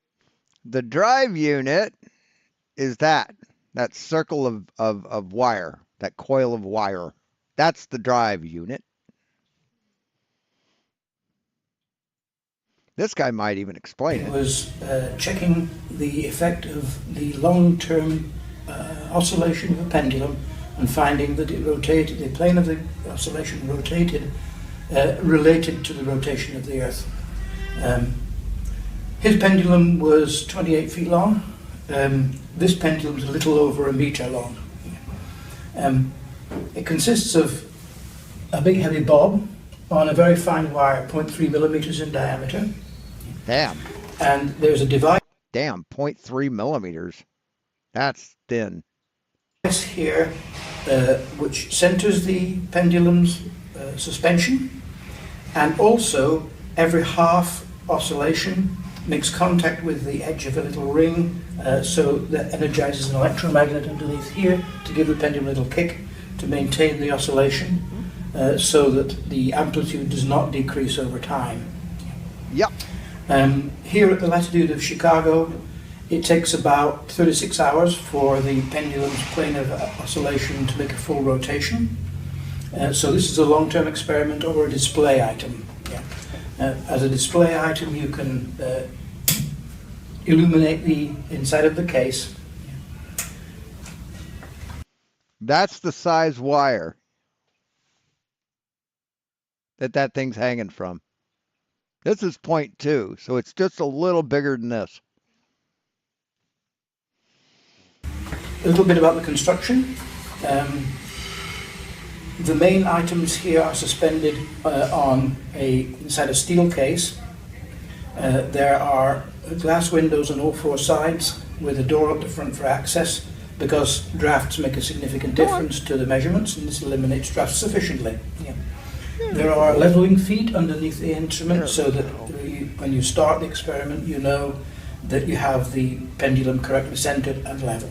the drive unit is that circle of wire, that coil of wire. That's the drive unit. This guy might even explain it. It was checking the effect of the long-term oscillation of a pendulum and finding that it rotated, the plane of the oscillation rotated, related to the rotation of the Earth. His pendulum was 28 feet long. This pendulum is a little over 1 meter long. It consists of a big heavy bob on a very fine wire, 0.3 millimeters in diameter. Damn. And there's a device. Damn, 0.3 millimeters. That's thin. Here, which centers the pendulum's suspension, and also every half oscillation makes contact with the edge of a little ring, so that energizes an electromagnet underneath here to give the pendulum a little kick to maintain the oscillation, so that the amplitude does not decrease over time. Yep. Here at the latitude of Chicago, it takes about 36 hours for the pendulum's plane of oscillation to make a full rotation. So this is a long-term experiment or a display item. As a display item, you can illuminate the inside of the case. That's the size wire that thing's hanging from. This is 0.2, so it's just a little bigger than this. A little bit about the construction. The main items here are suspended inside a steel case. There are glass windows on all four sides with a door up the front for access, because drafts make a significant difference to the measurements, and this eliminates drafts sufficiently. There are leveling feet underneath the instrument, so that when you start the experiment, you know that you have the pendulum correctly centered and level.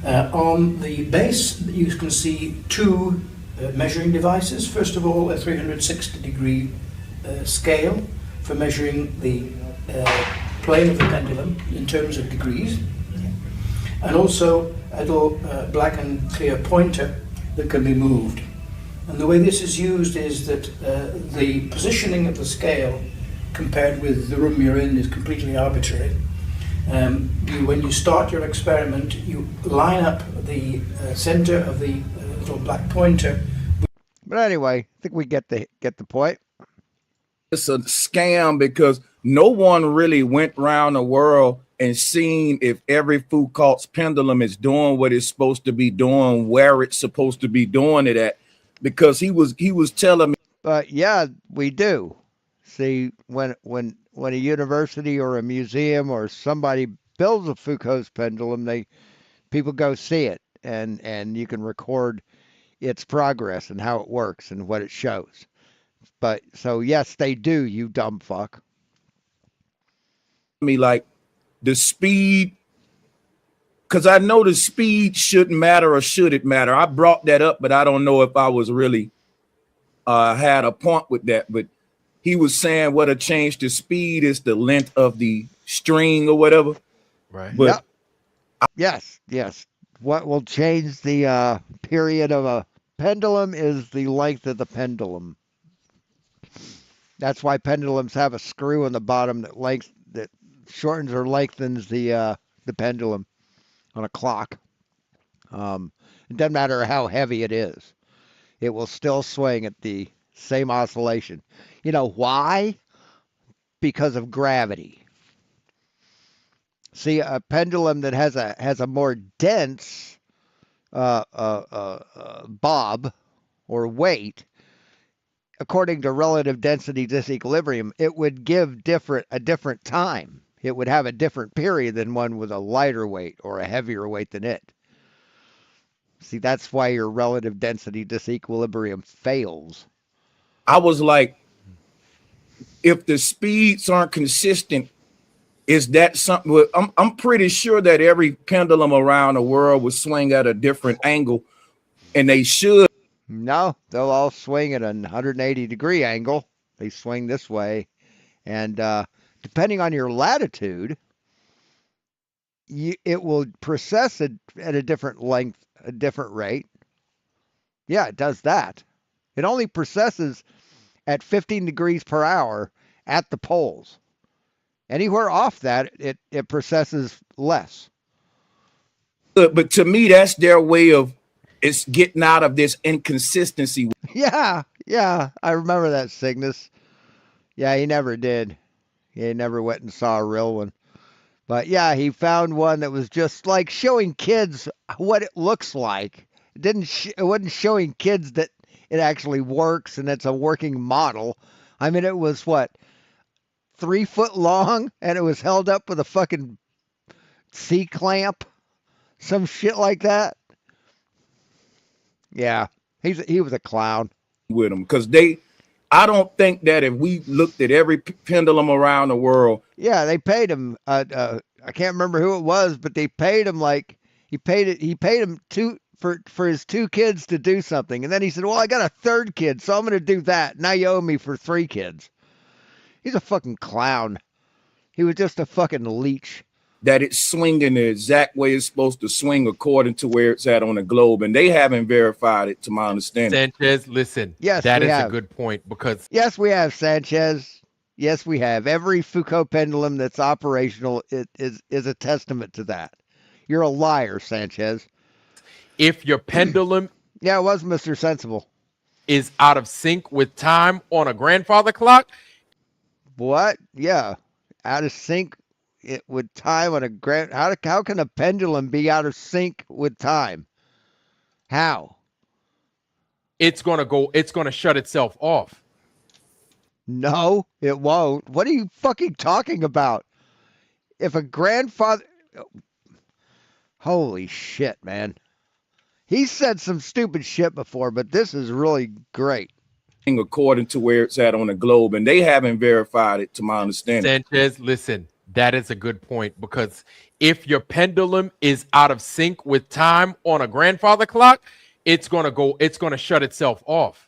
On the base, you can see two measuring devices. First of all, a 360-degree scale for measuring the plane of the pendulum in terms of degrees, and also a little black and clear pointer that can be moved. And the way this is used is that the positioning of the scale compared with the room you're in is completely arbitrary. When you start your experiment, you line up the center of the little black pointer. But anyway, I think we get the point. It's a scam because no one really went around the world and seeing if every Foucault's pendulum is doing what it's supposed to be doing, where it's supposed to be doing it at, because he was telling me. But yeah, we do. See, when a university or a museum or somebody builds a Foucault's pendulum, people go see it, and you can record its progress and how it works and what it shows. But so yes, they do, you dumb fuck. Me like the speed, because I know the speed shouldn't matter, or should it matter? I brought that up, but I don't know if I was really had a point with that. But he was saying what a change to speed is the length of the string or whatever. Right. But yep. Yes. What will change the period of a pendulum is the length of the pendulum. That's why pendulums have a screw in the bottom that shortens or lengthens the pendulum on a clock. It doesn't matter how heavy it is. It will still swing at the same oscillation. You know why? Because of gravity. See, a pendulum that has a more dense bob or weight, according to relative density disequilibrium, it would give a different time. It would have a different period than one with a lighter weight or a heavier weight than it. See, that's why your relative density disequilibrium fails. I was like, if the speeds aren't consistent, is that something? I'm pretty sure that every pendulum around the world would swing at a different angle, and they should. No, they'll all swing at a 180-degree angle. They swing this way, and depending on your latitude, it will process it at a different length, a different rate. Yeah, it does that. It only processes at 15 degrees per hour at the poles. Anywhere off that, it processes less. But to me, that's their way of it's getting out of this inconsistency. Yeah, I remember that, Cygnus. Yeah, he never did. He never went and saw a real one. But yeah, he found one that was just like showing kids what it looks like. It wasn't showing kids that it actually works and it's a working model. I mean, it was what, 3 foot long, and it was held up with a fucking C clamp, some shit like that. Yeah, he was a clown with them, because I don't think that if we looked at every pendulum around the world. Yeah, they paid him. I can't remember who it was, but they paid him he paid him for his 2 kids to do something, and then he said, "Well, I got a 3rd kid, so I'm going to do that. Now you owe me for 3 kids." He's a fucking clown. He was just a fucking leech. That it's swinging the exact way it's supposed to swing according to where it's at on the globe, and they haven't verified it, to my understanding. Sanchez, listen. Yes, that we is have. a good point, because yes, we have, Sanchez. Yes, we have. Every Foucault pendulum that's operational is a testament to that. You're a liar, Sanchez. If your pendulum yeah, it was Mr. Sensible is out of sync with time on a grandfather clock. What? Yeah, out of sync with time on a how can a pendulum be out of sync with time? How? It's gonna shut itself off. No, it won't. What are you fucking talking about? If a grandfather... Holy shit, man. He said some stupid shit before, but this is really great. According to where it's at on the globe, and they haven't verified it, to my understanding. Sanchez, listen, that is a good point, because if your pendulum is out of sync with time on a grandfather clock, it's gonna shut itself off.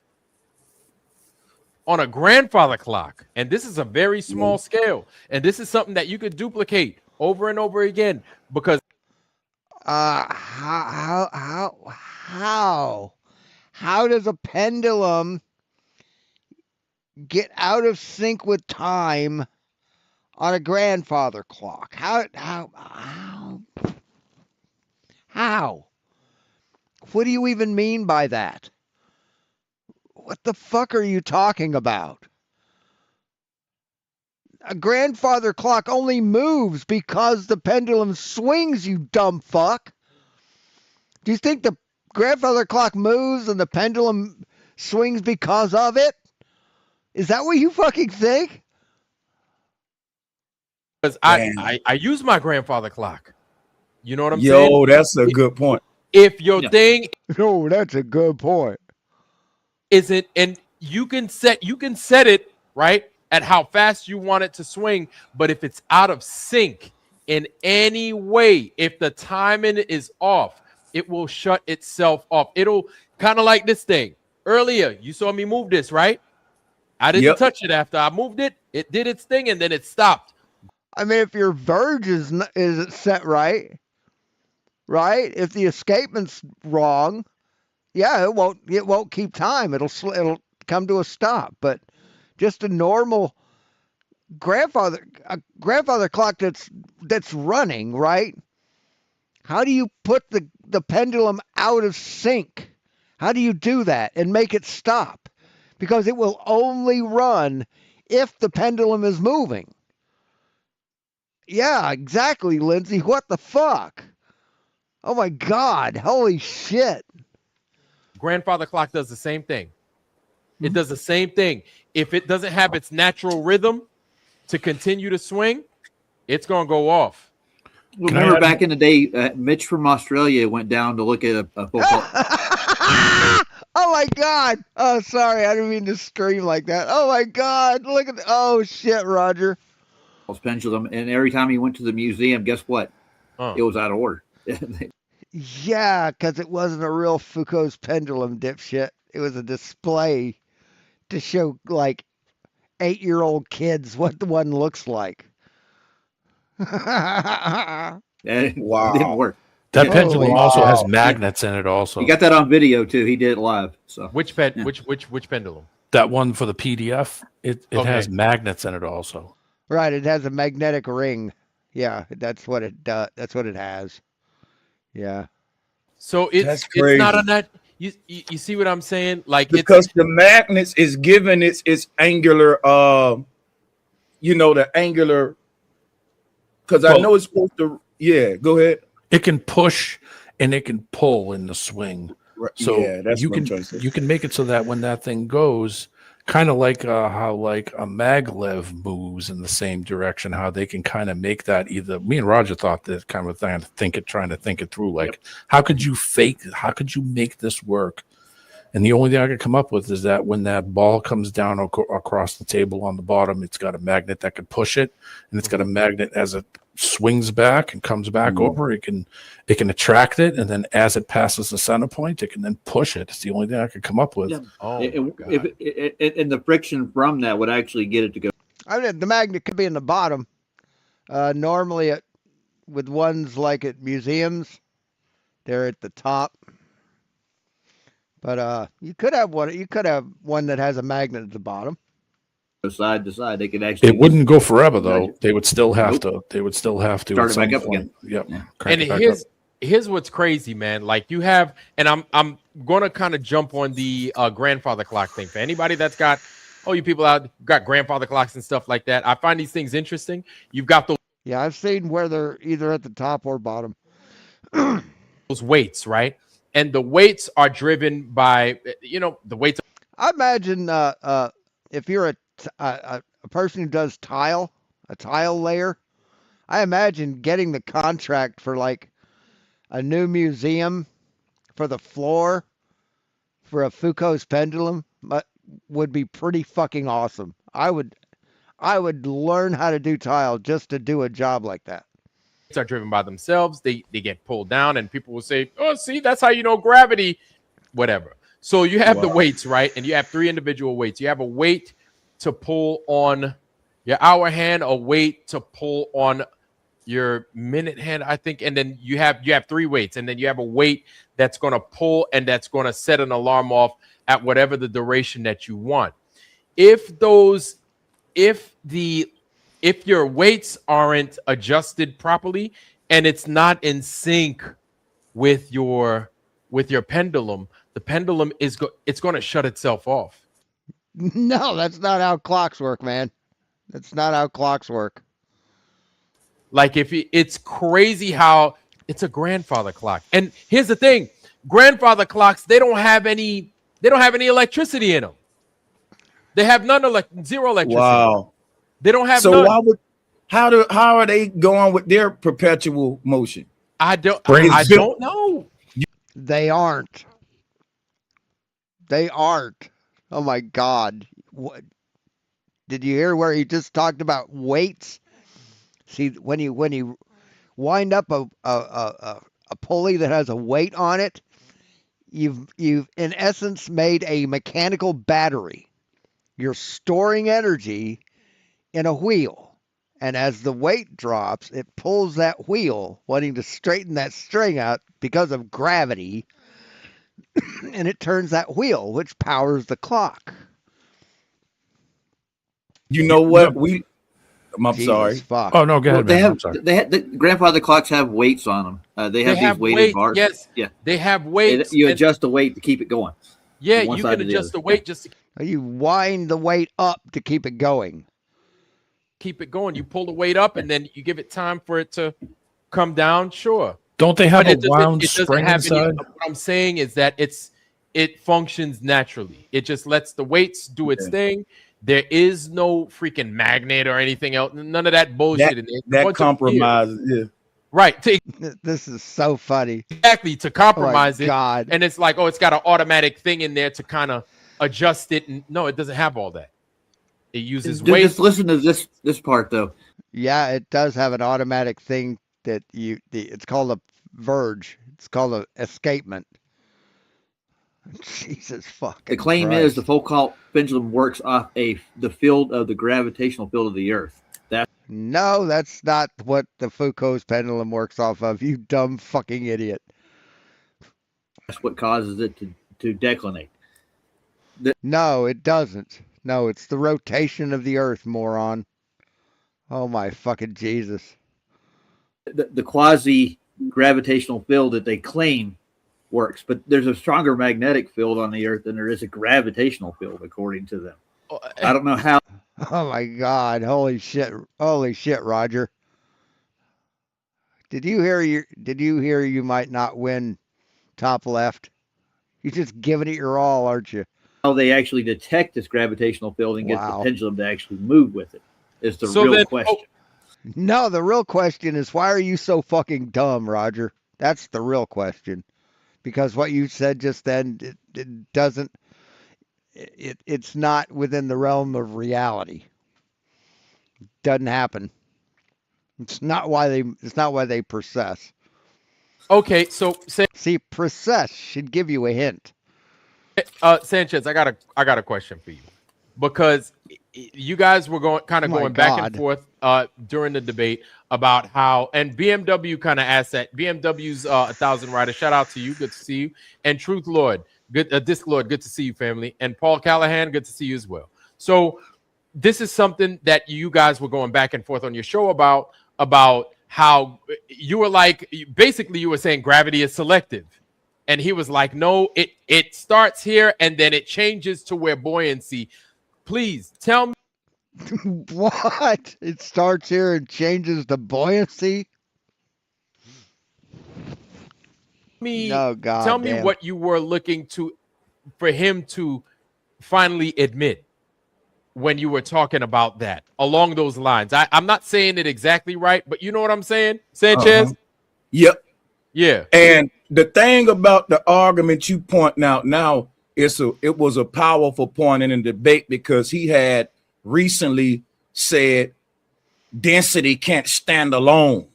On a grandfather clock, and this is a very small scale, and this is something that you could duplicate over and over again, because how does a pendulum get out of sync with time on a grandfather clock? How? What do you even mean by that? What the fuck are you talking about? A grandfather clock only moves because the pendulum swings, you dumb fuck. Do you think the grandfather clock moves and the pendulum swings because of it? Is that what you fucking think? Because I use my grandfather clock. You know what I'm Yo, saying? that's a good point. If your thing No, that's a good point. isn't, and you can set it right at how fast you want it to swing, but if it's out of sync in any way, if the timing is off, it will shut itself off. It'll kind of like this thing. Earlier, you saw me move this, right? I didn't touch it after I moved it. It did its thing and then it stopped. I mean, if your verge is set right, if the escapement's wrong, yeah, it won't keep time. It'll come to a stop. But just a normal grandfather clock that's running, right? How do you put the pendulum out of sync? How do you do that and make it stop? Because it will only run if the pendulum is moving. Yeah, exactly, Lindsay. What the fuck? Oh my God. Holy shit. Grandfather clock does the same thing. It does the same thing. If it doesn't have its natural rhythm to continue to swing, it's going to go off. Remember back in the day, Mitch from Australia went down to look at a football. Oh my God. Oh, sorry. I didn't mean to scream like that. Oh my God. Look at oh shit, Roger. Pendulum, and every time he went to the museum, guess what? It was out of order. Yeah, because it wasn't a real Foucault's pendulum, dipshit. It was a display to show like 8-year-old kids what the one looks like. Wow. It didn't work. That pendulum also has magnets in it also. He got that on video too. He did it live. So which pendulum? That one for the PDF, it has magnets in it also. Right, it has a magnetic ring. Yeah, that's what it does. That's what it has. Yeah. So it's not a net. You see what I'm saying? Like because the magnets is given its angular the angular because I know it's supposed to go ahead. It can push and it can pull in the swing. Right. So yeah, that's you can make it so that when that thing goes, kind of like how like a maglev moves in the same direction, how they can kind of make that either. Me and Roger thought this kind of thing, trying to think it through. Like, how could you make this work? And the only thing I could come up with is that when that ball comes down across the table on the bottom, it's got a magnet that can push it, and it's got a magnet as it swings back and comes back over. It can attract it, and then as it passes the center point, it can then push it. It's the only thing I could come up with. Yeah. And the friction from that would actually get it to go. I mean, the magnet could be in the bottom. Normally, with ones like at museums, they're at the top. But you could have one. You could have one that has a magnet at the bottom. Side to side, they could actually. It wouldn't go forever though. They would still have to. They would still have to start it back up again. Yep. Yeah. And here's what's crazy, man. Like you have, and I'm gonna kind of jump on the grandfather clock thing for anybody that's got. Oh, you people out got grandfather clocks and stuff like that. I find these things interesting. You've got those. Yeah, I've seen where they're either at the top or bottom. Those weights, right? And the weights are driven by, the weights. I imagine if you're a person who does a tile layer, I imagine getting the contract for like a new museum for the floor for a Foucault's pendulum would be pretty fucking awesome. I would learn how to do tile just to do a job like that. Are driven by themselves. They get pulled down, and people will say, "Oh, see, that's how you know gravity." Whatever. So you have the weights, right? And you have 3 individual weights. You have a weight to pull on your hour hand, a weight to pull on your minute hand, I think, and then you have 3 weights, and then you have a weight that's going to pull and that's going to set an alarm off at whatever the duration that you want. If your weights aren't adjusted properly and it's not in sync with your pendulum, the pendulum it's going to shut itself off. No, that's not how clocks work, man. That's not how clocks work. Like it's crazy how it's a grandfather clock. And here's the thing, grandfather clocks, they don't have any electricity in them. They have zero electricity. Wow. They don't have so none. how are they going with their perpetual motion? I don't know. They aren't. They aren't. Oh my God. What? Did you hear where he just talked about weights? See, when you wind up a pulley that has a weight on it, you've in essence made a mechanical battery. You're storing energy in a wheel, and as the weight drops, it pulls that wheel, wanting to straighten that string out because of gravity, and it turns that wheel, which powers the clock. You know what? I'm Jesus sorry. Fuck. Oh no, go ahead, man. I'm sorry. They have the grandfather clocks have weights on them. They have these weighted weights, bars. yes. Yeah. They have weights. You adjust the weight to keep it going. Yeah, you can adjust the weight just to You wind the weight up to keep it going. keep it going. You pull the weight up and then you give it time for it to come down. Sure. Don't they have But a wound spring inside? What I'm saying is that it functions naturally. It just lets the weights do its thing. There is no freaking magnet or anything else. None of that bullshit. That compromises. Yeah. Right. This is so funny. Exactly, to compromise Oh my God. it. And it's like, oh, it's got an automatic thing in there to kind of adjust it. And no, it doesn't have all that. It uses weight. Just listen to this part though. Yeah, it does have an automatic thing that it's called a verge. It's called an escapement. Jesus fuck. The claim is the Foucault pendulum works off the field of the gravitational field of the Earth. No, that's not what the Foucault's pendulum works off of, you dumb fucking idiot. That's what causes it to declinate. No, it doesn't. No, it's the rotation of the Earth, moron. Oh my fucking Jesus. The quasi gravitational field that they claim works, but there's a stronger magnetic field on the Earth than there is a gravitational field, according to them. I don't know how. Oh my God! Holy shit! Holy shit, Roger! Did you hear you might not win top left? You're just giving it your all, aren't you? How they actually detect this gravitational field and get the pendulum to actually move with it is the real question. No, the real question is, why are you so fucking dumb, Roger? That's the real question. Because what you said just then, it doesn't. It's not within the realm of reality. Doesn't happen. It's not why they process. Okay, so see, process should give you a hint. Sanchez, I got a question for you, because you guys were going back and forth during the debate about how, and BMW kind of asked that. BMW's 1,000 rider, shout out to you, good to see you, and Truth Lord, Disc Lord, good to see you, family, and Paul Callahan, good to see you as well. So this is something that you guys were going back and forth on your show about how you were like, basically you were saying gravity is selective. And he was like, no, it starts here and then it changes to where buoyancy. Please tell me. What? It starts here and changes to buoyancy? Tell me what you were looking for him to finally admit when you were talking about that along those lines. I'm not saying it exactly right, but you know what I'm saying, Sanchez? Yep. Yeah. And the thing about the argument you pointing out now, it was a powerful point in the debate, because he had recently said density can't stand alone.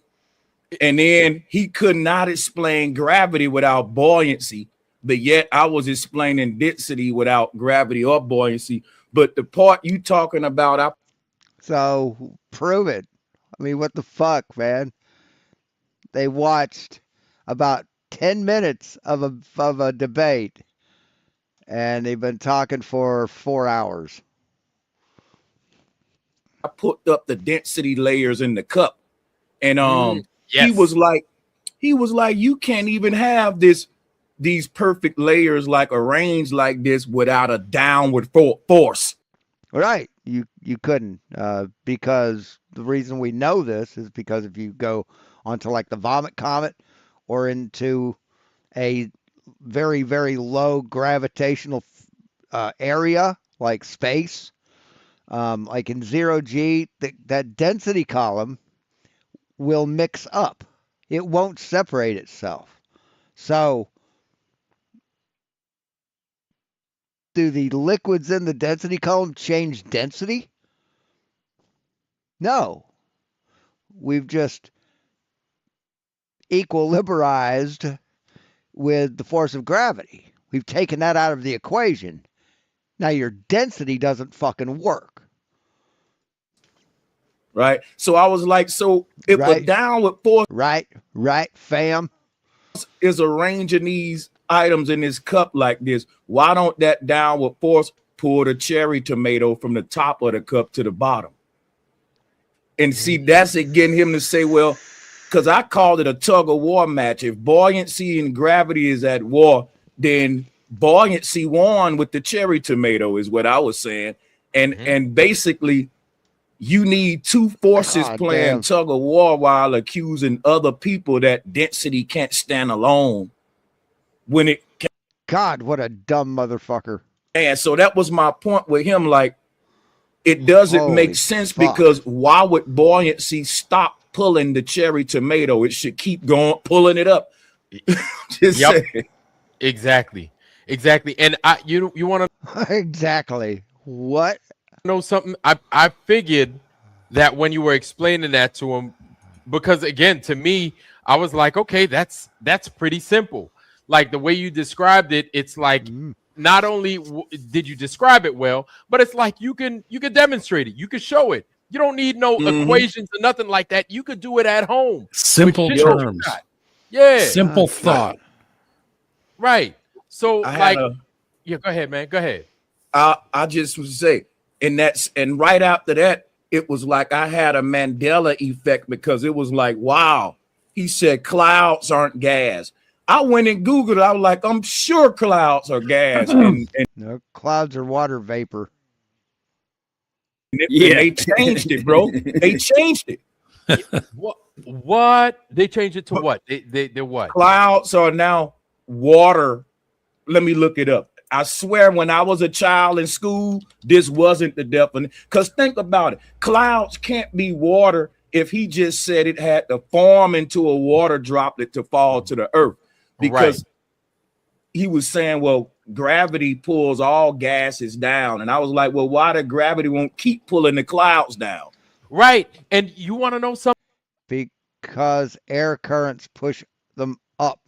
And then he could not explain gravity without buoyancy, but yet I was explaining density without gravity or buoyancy. But the part you talking about, so prove it. I mean, what the fuck, man? They watched about 10 minutes of a debate, and they've been talking for 4 hours. I put up the density layers in the cup, and yes. he was like, you can't even have these perfect layers like arranged like this without a downward force. Right. You couldn't, because the reason we know this is because if you go onto like the Vomit Comet or into a very, very low gravitational area like space, like in 0G, that density column will mix up. It won't separate itself. So, do the liquids in the density column change density? No. We've just equilibrized with the force of gravity. We've taken that out of the equation. Now your density doesn't fucking work. Right. So I was like, so if a downward force right, fam, is arranging these items in this cup like this, why don't that downward force pull the cherry tomato from the top of the cup to the bottom? And see, that's it getting him to say, well, because I called it a tug of war match. If buoyancy and gravity is at war, then buoyancy won with the cherry tomato is what I was saying. And basically, you need two forces playing tug of war while accusing other people that density can't stand alone. When it God, what a dumb motherfucker. And so that was my point with him. Like, it doesn't make sense because why would buoyancy stop pulling the cherry tomato? It should keep going, pulling it up. Just saying. Exactly. And you want to exactly what? Know something? I figured that when you were explaining that to him, because again, to me, I was like, okay, that's pretty simple. Like the way you described it, it's like not only did you describe it well, but it's like you can demonstrate it, you can show it. You don't need no equations or nothing like that. You could do it at home. Simple terms. Yeah. Simple thought. Right. So yeah, go ahead, man. Go ahead. I just was say, and right after that, it was like I had a Mandela effect because it was like, wow, he said clouds aren't gas. I went and Googled it. I was like, I'm sure clouds are gas. and no, clouds are water vapor. And they changed it, bro. They changed it. What? They changed it to what? They're what? Clouds are now water. Let me look it up. I swear when I was a child in school, this wasn't the definition. Because think about it. Clouds can't be water if he just said it had to form into a water droplet to fall to the earth. Because he was saying, well, gravity pulls all gases down. And I was like, well, why the gravity won't keep pulling the clouds down? Right. And you want to know something? Because air currents push them up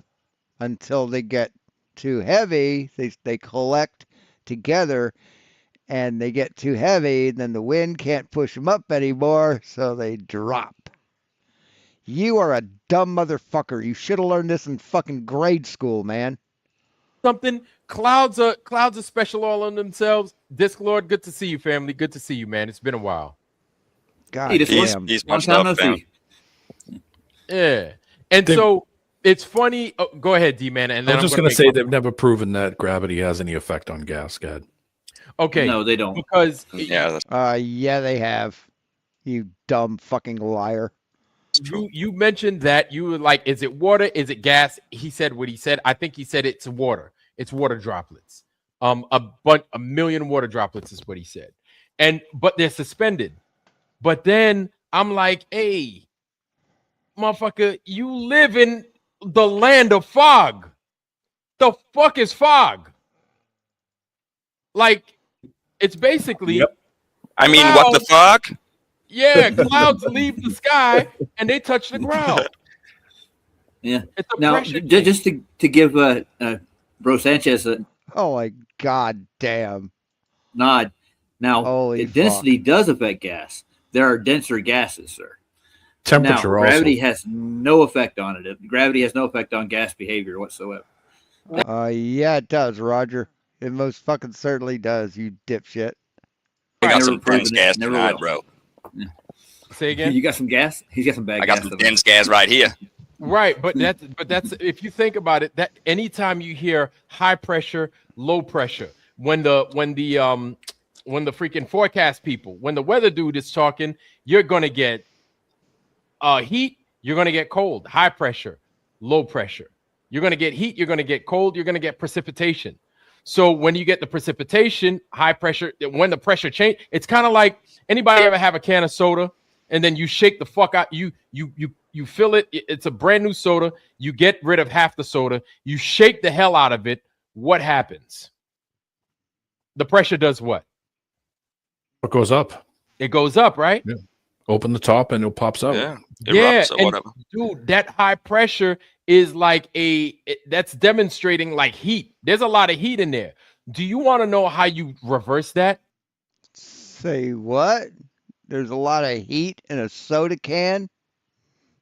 until they get too heavy. They collect together and they get too heavy. Then the wind can't push them up anymore. So they drop. You are a dumb motherfucker. You should have learned this in fucking grade school, man. Something. Clouds are special all on themselves. Disc Lord, good to see you, family. Good to see you, man. It's been a while. God damn. He's much love, fam. Yeah. And so it's funny. Oh, go ahead, D-Man. And then I'm just going to say they've never proven that gravity has any effect on gas, God. Okay. No, they don't. Because yeah, they have. You dumb fucking liar. You mentioned that you were like, is it water? Is it gas? He said what he said. I think he said it's water. It's water droplets. A million water droplets is what he said. But they're suspended. But then I'm like, hey, motherfucker, you live in the land of fog. The fuck is fog? Like, it's basically. Yep. I mean, what the fuck? Yeah, clouds leave the sky and they touch the ground. Yeah. It's a now, just to give Bro Sanchez a oh my god damn nod. Now, density does affect gas. There are denser gases, sir. Temperature now, gravity has no effect on it. Gravity has no effect on gas behavior whatsoever. Yeah, it does, Roger. It most fucking certainly does, you dipshit. I got some dense gas tonight, bro. Yeah. Say again? You got some gas? He's got some bad gas. I got some dense gas right here. Right, but that's if you think about it, that anytime you hear high pressure, low pressure, when the when the freaking forecast people, when the weather dude is talking, you're gonna get heat, you're gonna get cold, high pressure, low pressure. You're gonna get heat, you're gonna get cold, you're gonna get precipitation. So when you get the precipitation, high pressure, when the pressure change, it's kind of like anybody ever have a can of soda and then you shake the fuck out, you fill it, it's a brand new soda, you get rid of half the soda, you shake the hell out of it, what happens? The pressure does what? It goes up. It goes up, right? Yeah. Open the top and it pops out. Yeah. Yeah, Erupts or and whatever. dude, that high pressure is like that's demonstrating like heat. There's a lot of heat in there. Do you want to know how you reverse that? Say what? There's a lot of heat in a soda can?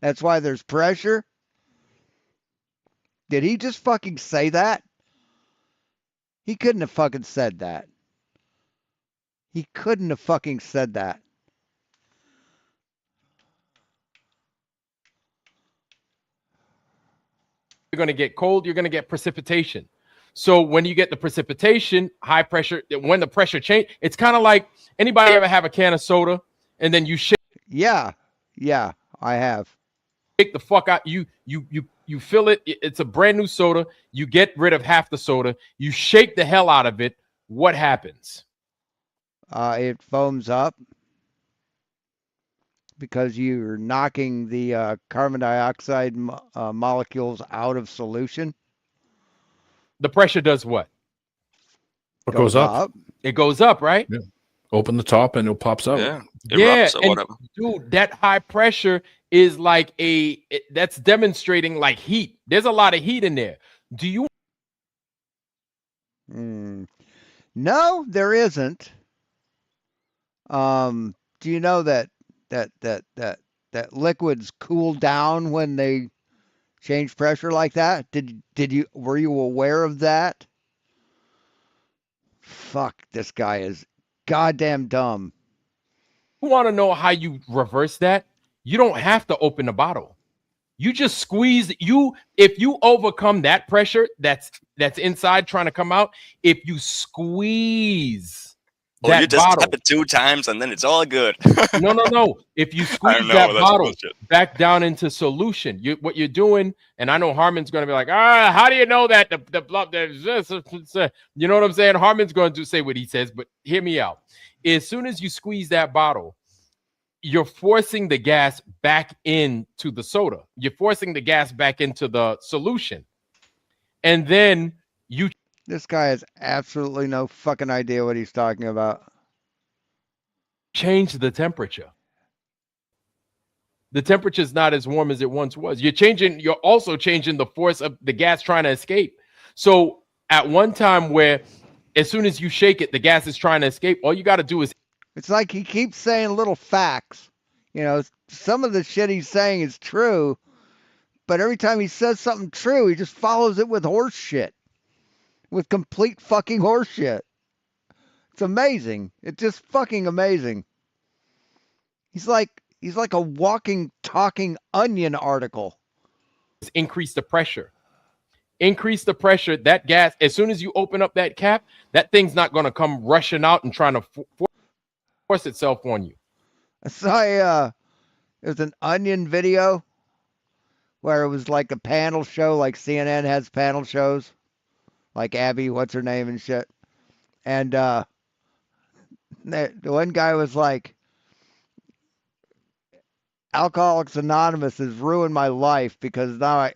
That's why there's pressure? Did he just fucking say that? He couldn't have fucking said that. He couldn't have fucking said that. You're going to get cold, you're going to get precipitation. So when you get the precipitation, high pressure, when the pressure change, it's kind of like anybody ever have a can of soda and then you shake. Yeah, I have. Shake the fuck out. You fill it. It's a brand new soda. You get rid of half the soda. You shake the hell out of it. What happens? It foams up because you're knocking the carbon dioxide molecules out of solution. The pressure does what? It goes up. It goes up, right? Yeah. Open the top and it pops out. Yeah. Yeah, Erupts or and whatever. dude, that high pressure is like that's demonstrating like heat. There's a lot of heat in there. Do you? No, there isn't. Do you know that liquids cool down when they change pressure like that? Were you aware of that? Fuck, this guy is goddamn dumb. You want to know how you reverse that? You don't have to open the bottle. You just squeeze. If you overcome that pressure that's inside trying to come out, if you squeeze that you just bottle, tap it 2 times and then it's all good. no. If you squeeze that bottle back down into solution, what you're doing, and I know Harmon's going to be like, how do you know that the blood? You know what I'm saying? Harmon's going to say what he says, but hear me out. As soon as you squeeze that bottle, you're forcing the gas back into the soda. You're forcing the gas back into the solution. And then This guy has absolutely no fucking idea what he's talking about. change the temperature. The temperature is not as warm as it once was. You're also changing the force of the gas trying to escape. So at one time where as soon as you shake it, the gas is trying to escape, all you got to do is. It's like he keeps saying little facts. You know, some of the shit he's saying is true, but every time he says something true, he just follows it with horse shit. With complete fucking horse shit. It's amazing. It's just fucking amazing. He's like a walking, talking onion article. Increase the pressure. Increase the pressure. That gas, as soon as you open up that cap, that thing's not going to come rushing out and trying to force itself on you. I saw it was an onion video where it was like a panel show, like CNN has panel shows, like Abby, what's her name and shit. And the one guy was like, Alcoholics Anonymous has ruined my life because now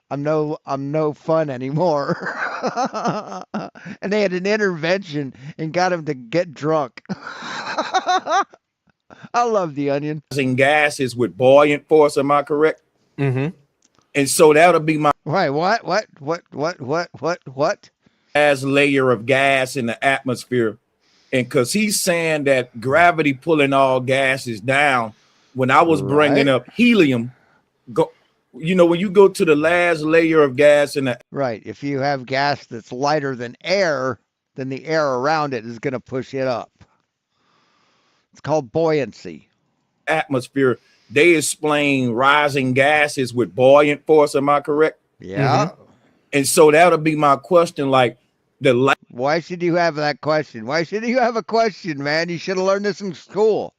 I'm no fun anymore. And they had an intervention and got him to get drunk. I love the onion. Gases with buoyant force, am I correct? Mm-hmm. And so that'll be my Wait, what? As layer of gas in the atmosphere. And because he's saying that gravity pulling all gases down, when I was bringing up helium, when you go to the last layer of gas in the right, if you have gas that's lighter than air, then the air around it is going to push it up. It's called buoyancy. Atmosphere, they explain rising gases with buoyant force. Am I correct? Yeah. And so that'll be my question. Like Why should you have that question? Why should you have a question, man? You should have learned this in school.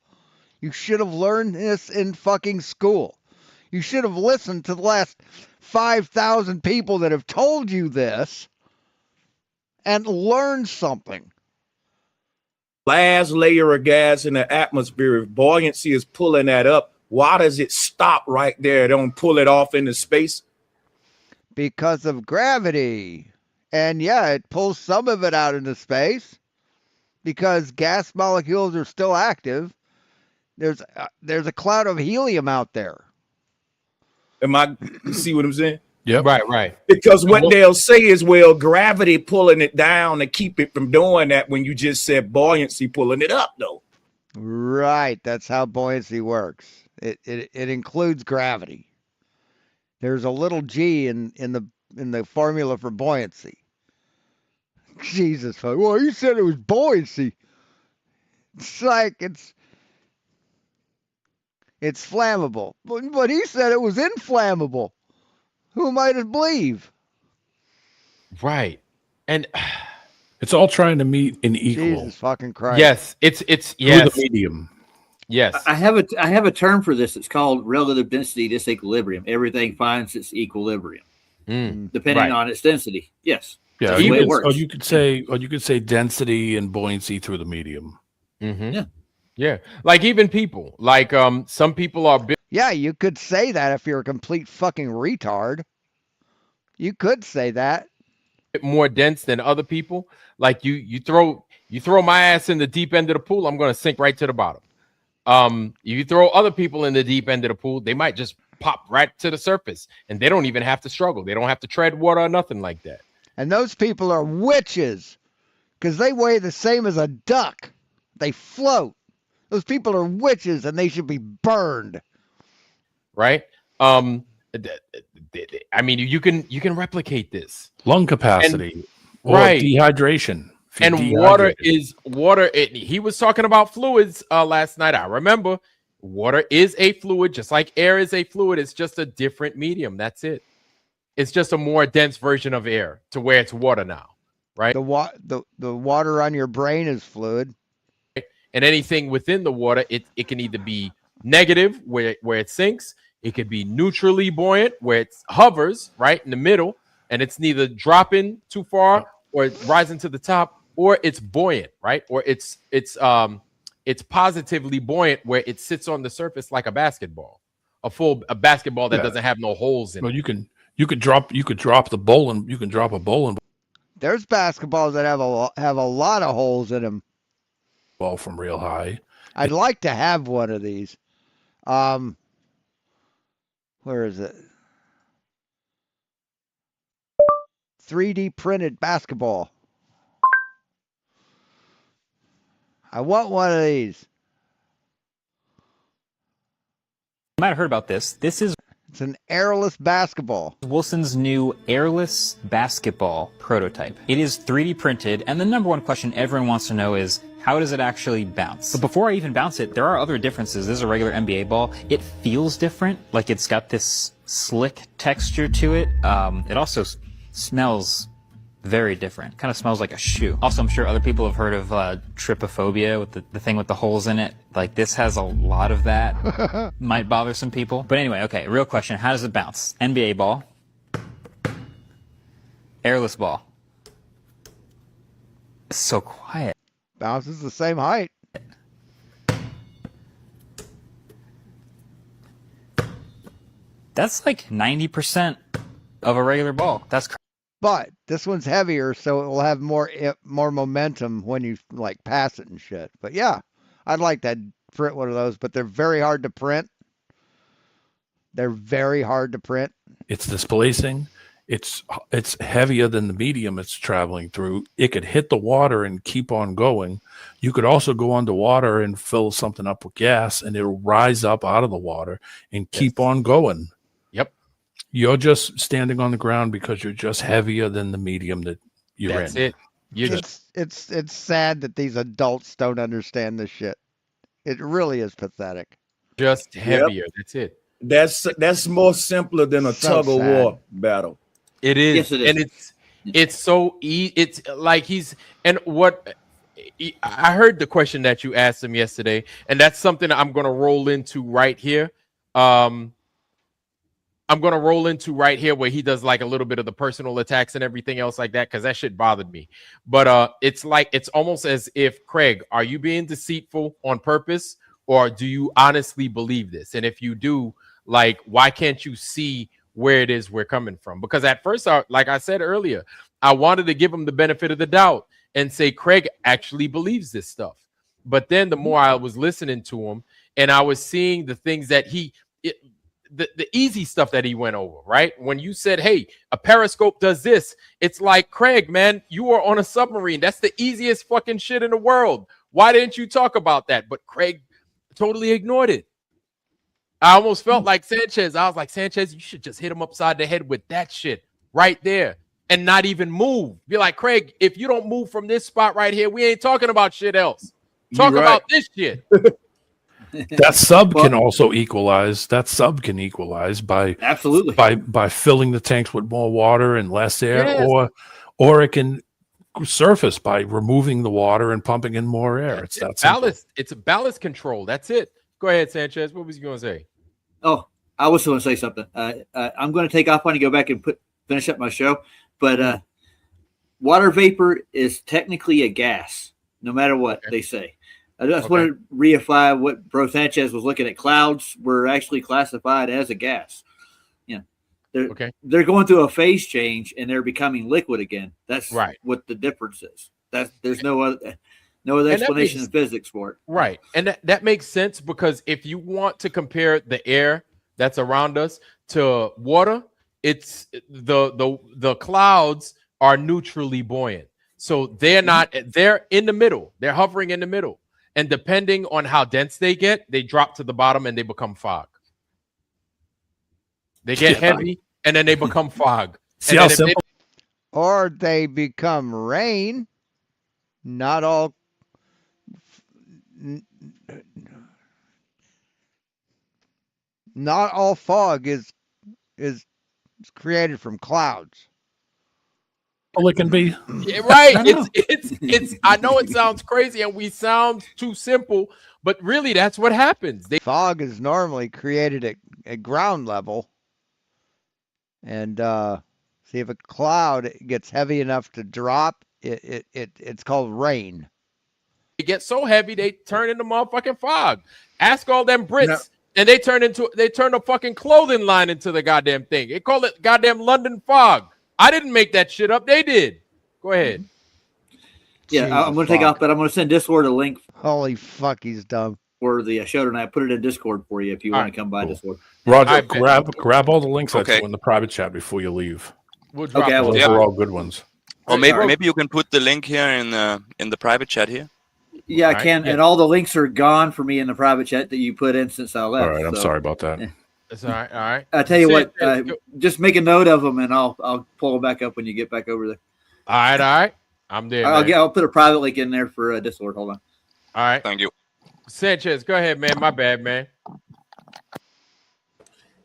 You should have learned this in fucking school. You should have listened to the last 5,000 people that have told you this and learned something. Last layer of gas in the atmosphere, if buoyancy is pulling that up, why does it stop right there? It don't pull it off into space? Because of gravity. And yeah, it pulls some of it out into space because gas molecules are still active. There's a cloud of helium out there. You see what I'm saying? Yeah. Right. Because what they'll say is, well, gravity pulling it down to keep it from doing that when you just said buoyancy pulling it up, though. Right. That's how buoyancy works. It includes gravity. There's a little g in the formula for buoyancy. Jesus, well, you said it was buoyancy. It's like it's flammable, but he said it was inflammable. Who am I to believe? Right, and it's all trying to meet an equal. Jesus fucking Christ! Yes, it's yes. The medium. Yes, I have a term for this. It's called relative density disequilibrium. Everything finds its equilibrium depending on its density. Yes. Yeah, that's the way it works. Or you could say density and buoyancy through the medium. Mm-hmm. Yeah. Like even people, like some people are. Yeah, you could say that if you're a complete fucking retard. You could say that. More dense than other people. Like you throw my ass in the deep end of the pool, I'm gonna sink right to the bottom. You throw other people in the deep end of the pool, they might just pop right to the surface, and they don't even have to struggle. They don't have to tread water or nothing like that. And those people are witches because they weigh the same as a duck. They float. Those people are witches and they should be burned. Right? I mean, you can replicate this. Lung capacity, or right? Dehydration. And water. He was talking about fluids last night. I remember water is a fluid, just like air is a fluid. It's just a different medium. That's it. It's just a more dense version of air to where it's water now, right? The water on your brain is fluid. And anything within the water, it can either be negative, where it sinks. It could be neutrally buoyant, where it hovers right in the middle, and it's neither dropping too far or rising to the top, or it's buoyant, right? Or it's positively buoyant, where it sits on the surface like a basketball, a basketball that doesn't have no holes in it. You could drop the bowling. You can drop a bowling. There's basketballs that have a lot of holes in them. Ball from real high. I'd like to have one of these. Where is it? 3D printed basketball. I want one of these. You might have heard about this. It's an airless basketball. Wilson's new airless basketball prototype. It is 3D printed, and the number one question everyone wants to know is, how does it actually bounce? But before I even bounce it, there are other differences. This is a regular NBA ball. It feels different, like it's got this slick texture to it. It also smells very different. Kind of smells like a shoe. Also, I'm sure other people have heard of trypophobia, with the thing with the holes in it. Like, this has a lot of that. Might bother some people. But anyway, okay, real question. How does it bounce? NBA ball. Airless ball. It's so quiet. Bounces the same height. That's like 90% of a regular ball. That's crazy. But this one's heavier, so it will have more momentum when you like pass it and shit. But yeah, I'd like to print one of those, but they're very hard to print. They're very hard to print. It's displacing. It's heavier than the medium it's traveling through. It could hit the water and keep on going. You could also go underwater and fill something up with gas, and it'll rise up out of the water and keep on going. Yep. You're just standing on the ground because you're just heavier than the medium that you're That's in. it. It's sad that these adults don't understand this shit. It really is pathetic. Just heavier. That's it. That's more simpler than a tug of war battle. It is. Yes, it is. And It's so it's like he's and what I heard the question that you asked him yesterday, and that's something I'm going to roll into right here. I'm going to roll into right here where he does like a little bit of the personal attacks and everything else like that, because that shit bothered me. But it's like, it's almost as if, Craig, are you being deceitful on purpose, or do you honestly believe this? And if you do, like, why can't you see where it is we're coming from? Because at first, like I said earlier, I wanted to give him the benefit of the doubt and say Craig actually believes this stuff. But then the more I was listening to him and I was seeing the things that the easy stuff that he went over, right? When you said, hey, a periscope does this, it's like, Craig, man, you are on a submarine. That's the easiest fucking shit in the world. Why didn't you talk about that? But Craig totally ignored it. I almost felt like Sanchez. I was like, Sanchez, you should just hit him upside the head with that shit right there and not even move. Be like, Craig, if you don't move from this spot right here, we ain't talking about shit else. Talk about this shit. That sub can also equalize. That sub can equalize by absolutely by filling the tanks with more water and less air, Yes. or it can surface by removing the water and pumping in more air. It's that simple. Ballast. It's a ballast control. That's it. Go ahead, Sanchez. What was you going to say? Oh, I was going to say something. I'm going to take off on you, go back and finish up my show. But water vapor is technically a gas, no matter what they say. I just want to reify what Bro Sanchez was looking at. Clouds were actually classified as a gas. Yeah, they're going through a phase change and they're becoming liquid again. That's what the difference is. There's no other explanation in physics for it. Right, and that makes sense, because if you want to compare the air that's around us to water, it's the clouds are neutrally buoyant, so they're not. They're in the middle. They're hovering in the middle. And depending on how dense they get, they drop to the bottom and they become fog. They get heavy and then they become fog. See how simple? Or they become rain. Not all. Not all fog is created from clouds. Well, it can be. Yeah, right. It's I know it sounds crazy and we sound too simple, but really that's what happens. Fog is normally created at ground level. And see, if a cloud gets heavy enough to drop, it's called rain. They get so heavy they turn into motherfucking fog. Ask all them Brits, and they turn a fucking clothing line into the goddamn thing. They call it goddamn London fog. I didn't make that shit up. They did. Go ahead. Yeah, I'm going to take off, but I'm going to send Discord a link. Holy fuck, he's dumb. For the show tonight. Put it in Discord for you if you want to come by Discord. Roger, grab all the links I threw in the private chat before you leave. We'll drop those are all good ones. Or maybe you can put the link here in the private chat here. Yeah, I can. And all the links are gone for me in the private chat that you put in since I left. All right, I'm sorry about that. That's all right. All right. I tell you what, just make a note of them, and I'll pull them back up when you get back over there. All right. I'm there. I'll put a private link in there for Discord. Hold on. All right. Thank you, Sanchez. Go ahead, man. My bad, man.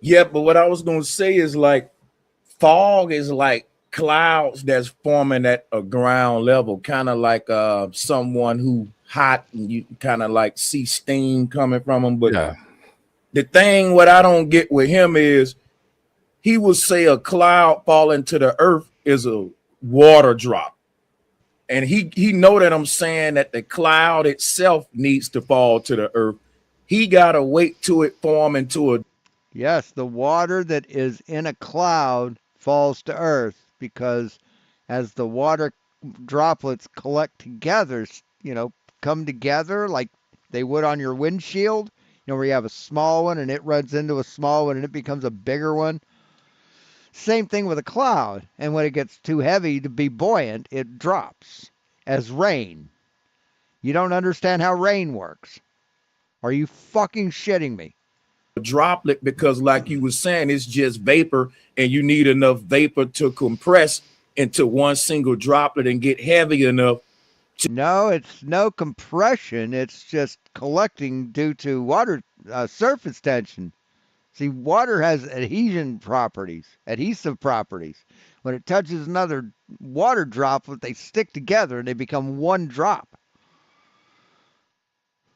Yeah, but what I was gonna say is like fog is like clouds that's forming at a ground level, kind of like someone who hot and you kind of like see steam coming from them, but. The thing what I don't get with him is he will say a cloud falling to the earth is a water drop. And he know that I'm saying that the cloud itself needs to fall to the earth. He got to wait till it form into a. Yes, the water that is in a cloud falls to earth because as the water droplets collect together, come together like they would on your windshield. Where you have a small one and it runs into a small one and it becomes a bigger one. Same thing with a cloud. And when it gets too heavy to be buoyant, it drops as rain. You don't understand how rain works. Are you fucking shitting me? A droplet, because like you were saying, it's just vapor and you need enough vapor to compress into one single droplet and get heavy enough. No, it's no compression. It's just collecting due to water surface tension. See, water has adhesive properties. When it touches another water droplet, they stick together and they become one drop.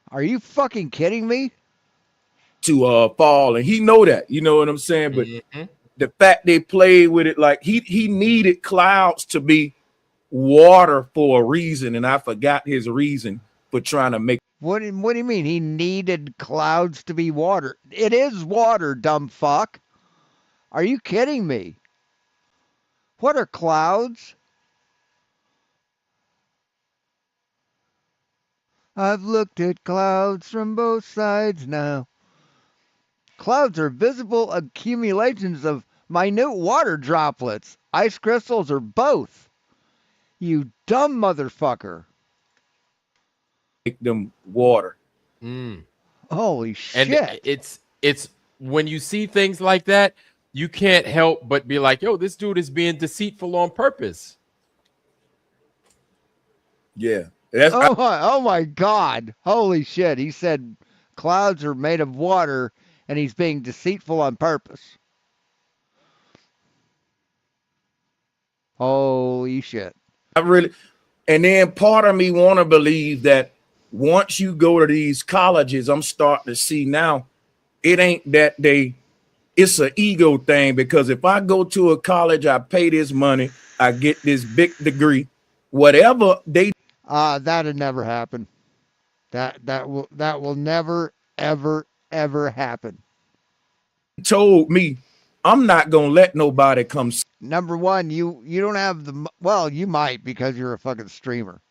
Are you fucking kidding me? To fall, and he know that, you know what I'm saying? But the fact they played with it, like he needed clouds to be water for a reason, and I forgot his reason for trying to make. What do you mean he needed clouds to be water? It is water, dumb fuck. Are you kidding me? What are clouds? I've looked at clouds from both sides now. Clouds are visible accumulations of minute water droplets, ice crystals, or both. You dumb motherfucker. Make them water. Holy shit. And it's when you see things like that, you can't help but be like, yo, this dude is being deceitful on purpose. Yeah. Oh my God. Holy shit. He said clouds are made of water and he's being deceitful on purpose. Holy shit. I really, and then part of me want to believe that once you go to these colleges, I'm starting to see now, it ain't that it's an ego thing, because if I go to a college, I pay this money, I get this big degree, whatever they. That'd never happen. That will never, ever happen. Told me, I'm not gonna let nobody come. Number one, you don't have the, well, you might because you're a fucking streamer,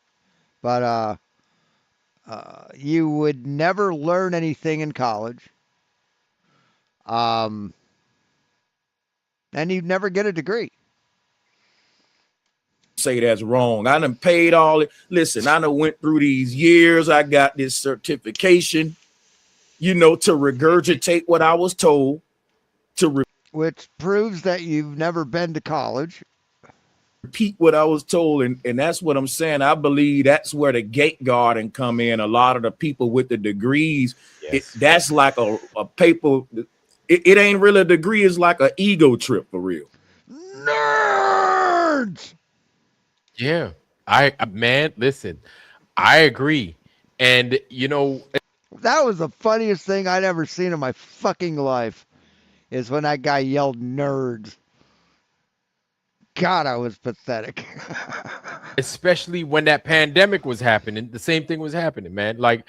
but you would never learn anything in college. And you'd never get a degree. Say that's wrong. I done paid all it. Listen, I done went through these years. I got this certification, you know, to regurgitate what I was told. Which proves that you've never been to college. Repeat what I was told, and that's what I'm saying. I believe that's where the gate guarding come in. A lot of the people with the degrees, that's like a paper. It ain't really a degree. It's like an ego trip for real. Nerds. Yeah, man, listen, I agree. And you know, that was the funniest thing I'd ever seen in my fucking life, is when that guy yelled nerds. God, I was pathetic. Especially when that pandemic was happening, the same thing was happening, man. Like,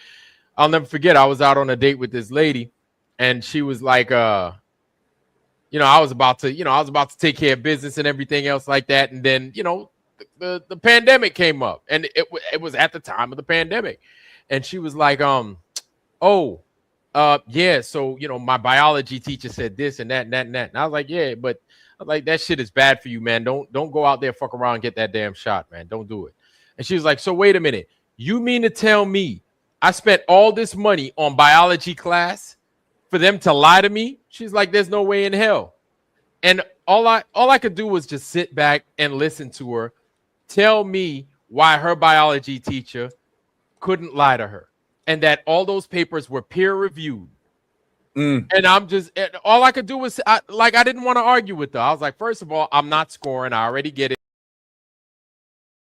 I'll never forget, I was out on a date with this lady, and she was like, you know, I was about to take care of business and everything else like that, and then, you know, the pandemic came up, and it was at the time of the pandemic, and she was like, yeah, so, you know, my biology teacher said this and that and that and that, and I was like, yeah, but like, that shit is bad for you, man. Don't go out there, fuck around, and get that damn shot, man. Don't do it. And she was like, so wait a minute, you mean to tell me I spent all this money on biology class for them to lie to me? She's like, there's no way in hell. And all I could do was just sit back and listen to her tell me why her biology teacher couldn't lie to her, and that all those papers were peer reviewed. And all I could do was, I didn't want to argue with her. I was like, first of all, I'm not scoring. I already get it.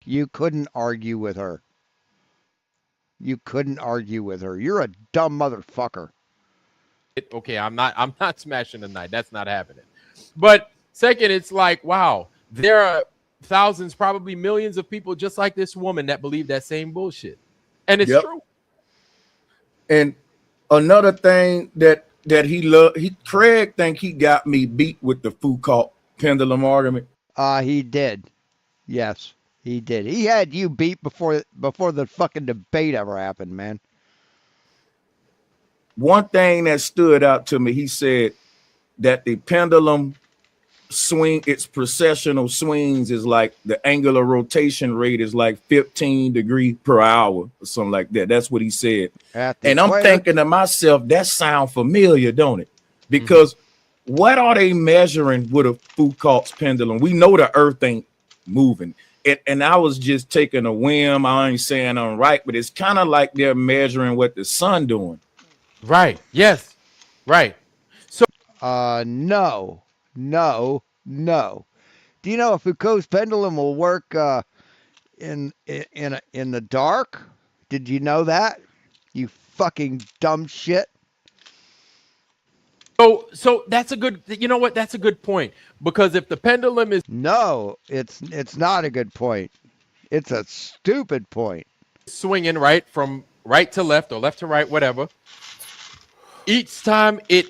You couldn't argue with her. You couldn't argue with her. You're a dumb motherfucker. Okay, I'm not smashing the night. That's not happening. But second, it's like, wow, there are thousands, probably millions of people just like this woman that believe that same bullshit. And it's true. And another thing that Craig think he got me beat with the Foucault pendulum argument. He did. Yes, he did. He had you beat before the fucking debate ever happened, man. One thing that stood out to me, he said that the pendulum swing, its precessional swings is like the angular rotation rate is like 15 degrees per hour or something like that. That's what he said. And I'm thinking to myself, that sounds familiar, don't it? Because what are they measuring with a Foucault's pendulum? We know the earth ain't moving. And I was just taking a whim. I ain't saying I'm right, but it's kind of like they're measuring what the sun doing. Right. Yes. Right. So no. Do you know if Foucault's pendulum will work in the dark? Did you know that? You fucking dumb shit. So that's a good. You know what? That's a good point, because if the pendulum is No, it's not a good point. It's a stupid point. swinging right from right to left or left to right, whatever, each time it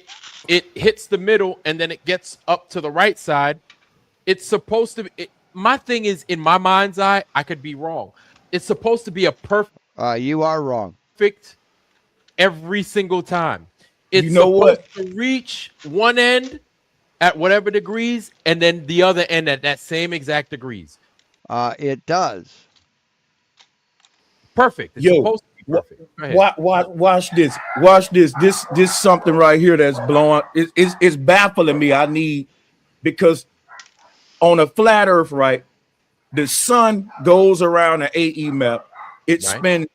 hits the middle and then it gets up to the right side, it's supposed to be. My thing is, in my mind's eye, I could be wrong. It's supposed to be a perfect. You are wrong. Perfect every single time. It's You know supposed what? to reach one end at whatever degrees and then the other end at that same exact degrees. It does. Perfect. It's Yo, supposed to be perfect. Go ahead. watch this. Watch this. This something right here that's blowing. It's baffling me. I need, because on a flat Earth, right, the sun goes around an AE map. It Right. spends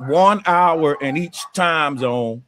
1 hour in each time zone.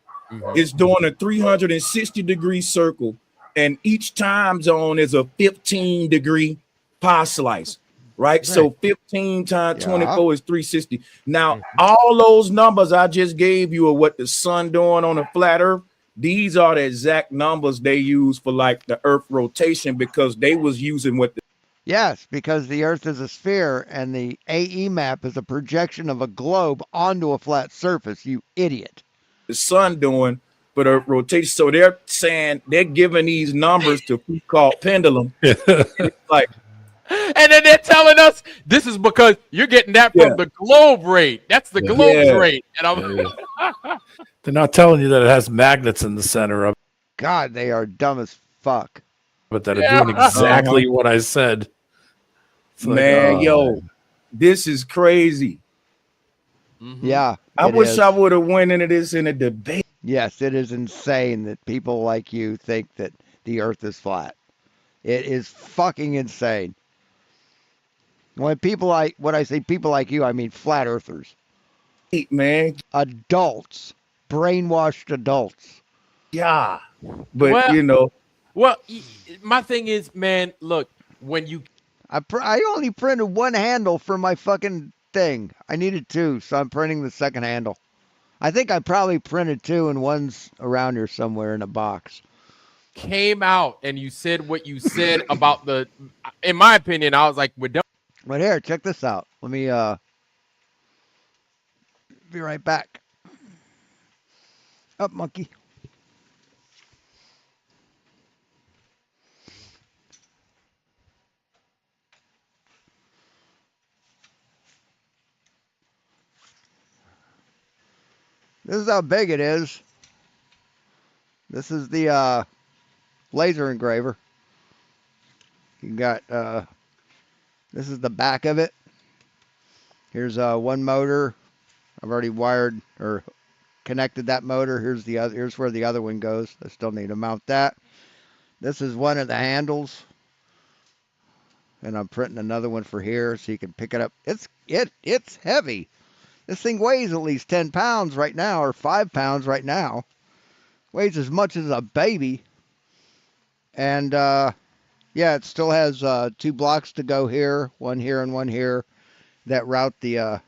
It's doing a 360-degree circle, and each time zone is a 15-degree pie slice, right? So 15 times 24 is 360. Now, all those numbers I just gave you are what the sun doing on a flat Earth. These are the exact numbers they use for like the Earth rotation, because they was using what the Yes, because the Earth is a sphere and the AE map is a projection of a globe onto a flat surface, you idiot. sun doing for the rotation. So they're saying they're giving these numbers to Foucault pendulum. It's like, and then they're telling us this is because you're getting that from the globe rate. That's the globe's rate. And I'm They're not telling you that it has magnets in the center of it, God, they are dumb as fuck. but that are doing exactly what I said. It's like, man, oh, yo, man. this is crazy. Yeah. I it wish is. I would have went into this in a debate. Yes, it is insane that people like you think that the Earth is flat. It is fucking insane. When I say people like you, I mean flat earthers. Man. Adults. Brainwashed adults. Yeah. But, Well- you know. Well, my thing is, man, look, when you I only printed one handle for my fucking thing. I needed two, so I'm printing the second handle. I think I probably printed two, and one's around here somewhere in a box. came out and you said what you said about the, in my opinion, I was like, we're done. But here, check this out. Let me be right back. Up, monkey. This is how big it is. This is the laser engraver. You got this is the back of it. Here's one motor. I've already wired or connected that motor. Here's the other. Here's where the other one goes. I still need to mount that. This is one of the handles, and I'm printing another one for here so you can pick it up. It's heavy. This thing weighs at least 10 pounds right now, or 5 pounds right now. Weighs as much as a baby. And yeah, it still has 2 blocks to go here, one here and one here, that route the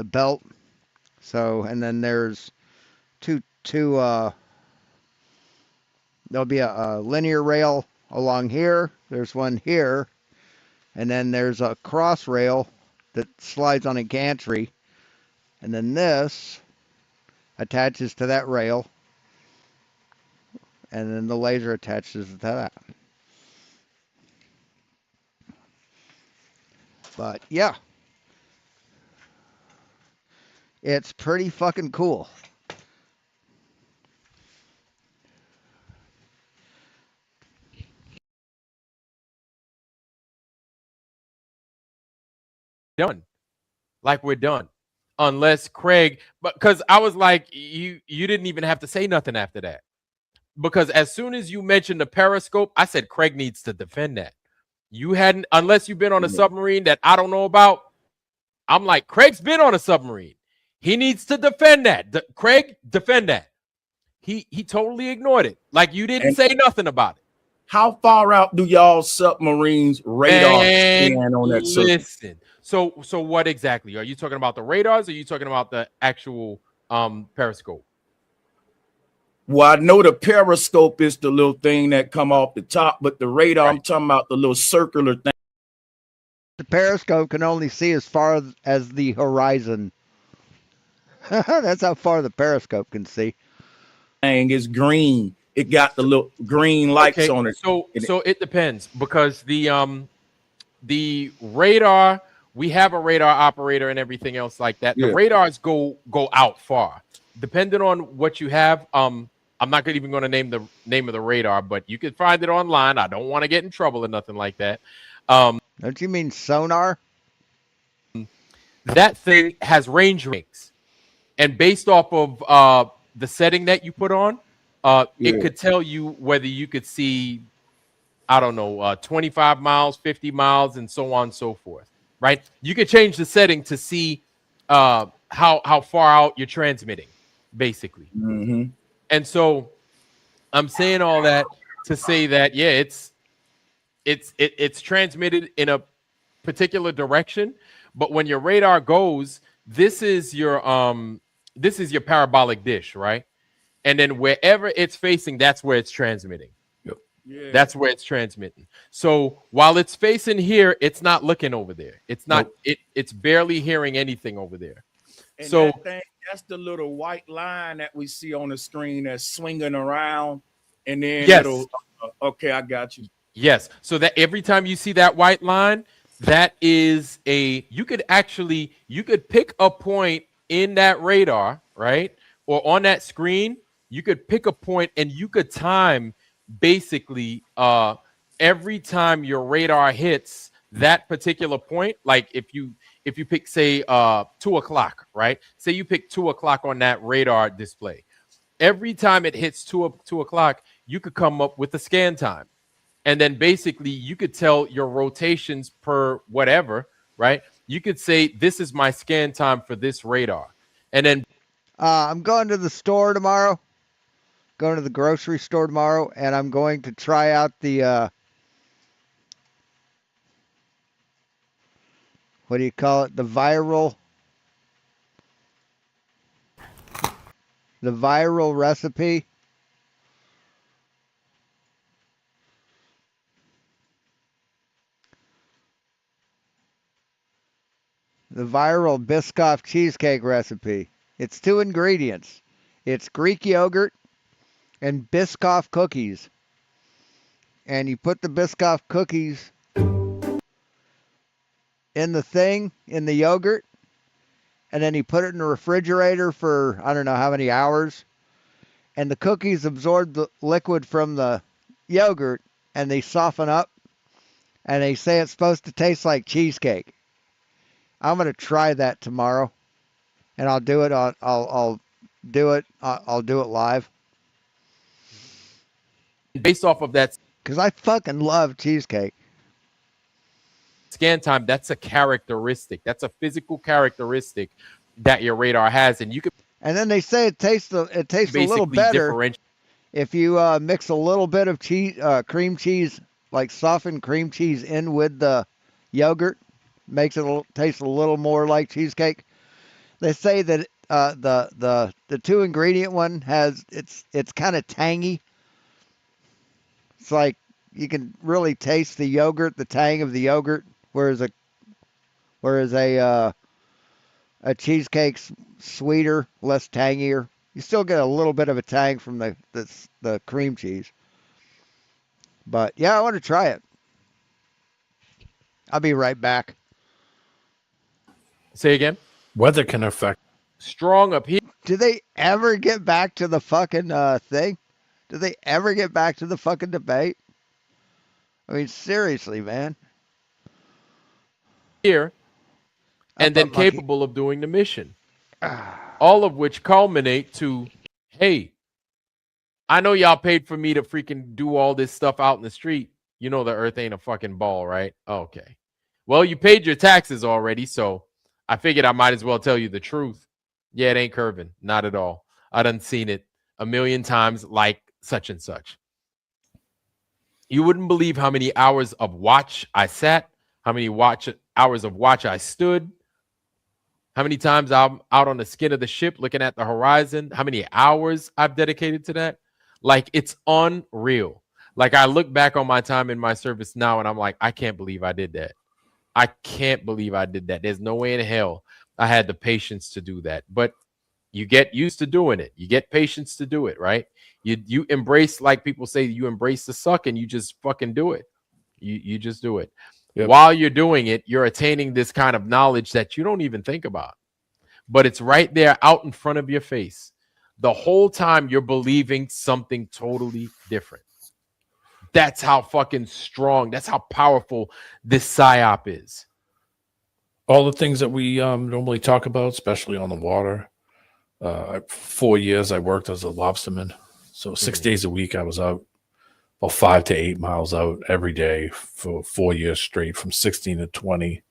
belt. So, and then there's two there'll be a linear rail along here. There's one here, and then there's a cross rail that slides on a gantry, and then this attaches to that rail, and then the laser attaches to that. But yeah, it's pretty fucking cool. Done. Like we're done. Unless Craig, because I was like, you didn't even have to say nothing after that. Because as soon as you mentioned the periscope, I said Craig needs to defend that. You hadn't, unless you've been on a submarine that I don't know about. I'm like, Craig's been on a submarine. He needs to defend that. Craig, defend that. He totally ignored it. Like you didn't say nothing about it. How far out do y'all submarines radar And scan on that circle? listen. So what exactly? Are you talking about the radars or are you talking about the actual periscope? Well, I know the periscope is the little thing that come off the top, but the radar, I'm talking about the little circular thing. The periscope can only see as far as the horizon. That's how far the periscope can see. Thing is green. It got the little green lights on it. So it depends because the radar, we have a radar operator and everything else like that. The Yeah. radars go out far. Depending on what you have, I'm not even going to name the name of the radar, but you can find it online. I don't want to get in trouble or nothing like that. Don't you mean sonar? That thing has range rings, and based off of the setting that you put on, it could tell you whether you could see, I don't know, 25 miles, 50 miles, and so on and so forth. Right? You could change the setting to see how far out you're transmitting, basically. Mm-hmm. And so I'm saying all that to say that it's transmitted in a particular direction, but when your radar goes, this is your parabolic dish, right? And then wherever it's facing, that's where it's transmitting. Yeah. That's where it's transmitting. So while it's facing here, it's not looking over there. It's not. It's barely hearing anything over there. And so that thing, that's the little white line that we see on the screen that's swinging around, and then yes. Okay, I got you. Yes. So that every time you see that white line, that is you could pick a point in that radar, right? Or on that screen, you could pick a point and you could time basically every time your radar hits that particular point. Like if you pick, say, 2 o'clock, right? Say you pick 2 o'clock on that radar display. Every time it hits 2 o'clock, you could come up with a scan time. And then basically you could tell your rotations per whatever, right? You could say, this is my scan time for this radar. And then I'm going to the store tomorrow. Going to the grocery store tomorrow, and I'm going to try out the what do you call it? The viral recipe. The viral Biscoff cheesecake recipe. It's 2 ingredients. It's Greek yogurt and Biscoff cookies. And you put the Biscoff cookies in the yogurt, and then you put it in the refrigerator for I don't know how many hours. And the cookies absorb the liquid from the yogurt, and they soften up, and they say it's supposed to taste like cheesecake. I'm going to try that tomorrow, and I'll do it I'll do it live. Based off of that, because I fucking love cheesecake. Scan time, that's a characteristic. That's a physical characteristic that your radar has, and you could. And then they say it tastes a little better if you mix a little bit of cheese, cream cheese, like softened cream cheese, in with the yogurt. Makes it taste a little more like cheesecake. They say that the 2 ingredient one it's kind of tangy. It's like you can really taste the yogurt, the tang of the yogurt, whereas a cheesecake's sweeter, less tangier. You still get a little bit of a tang from the cream cheese. But yeah, I want to try it. I'll be right back. Say again? Weather can affect. Strong up here. Do they ever get back to the fucking thing? Do they ever get back to the fucking debate? I mean, seriously, man. Here, and then capable of doing the mission. All of which culminate to, hey, I know y'all paid for me to freaking do all this stuff out in the street. You know the earth ain't a fucking ball, right? Okay. Well, you paid your taxes already, so I figured I might as well tell you the truth. Yeah, it ain't curving. Not at all. I done seen it a million times like such and such. You wouldn't believe how many hours of watch I sat, how many hours of watch I stood, how many times I'm out on the skin of the ship looking at the horizon, how many hours I've dedicated to that. Like, it's unreal. Like, I look back on my time in my service now and I'm like, I can't believe I did that. I can't believe I did that. There's no way in hell I had the patience to do that. But you get used to doing it. You get patience to do it, right? You embrace, like people say, you embrace the suck and you just fucking do it. You just do it. Yep. While you're doing it, you're attaining this kind of knowledge that you don't even think about. But it's right there out in front of your face. The whole time you're believing something totally different. That's how fucking strong, that's how powerful this PSYOP is. All the things that we normally talk about, especially on the water. 4 years I worked as a lobsterman. So 6 days a week I was out, about 5 to 8 miles out every day for 4 years straight, from 16 to 20.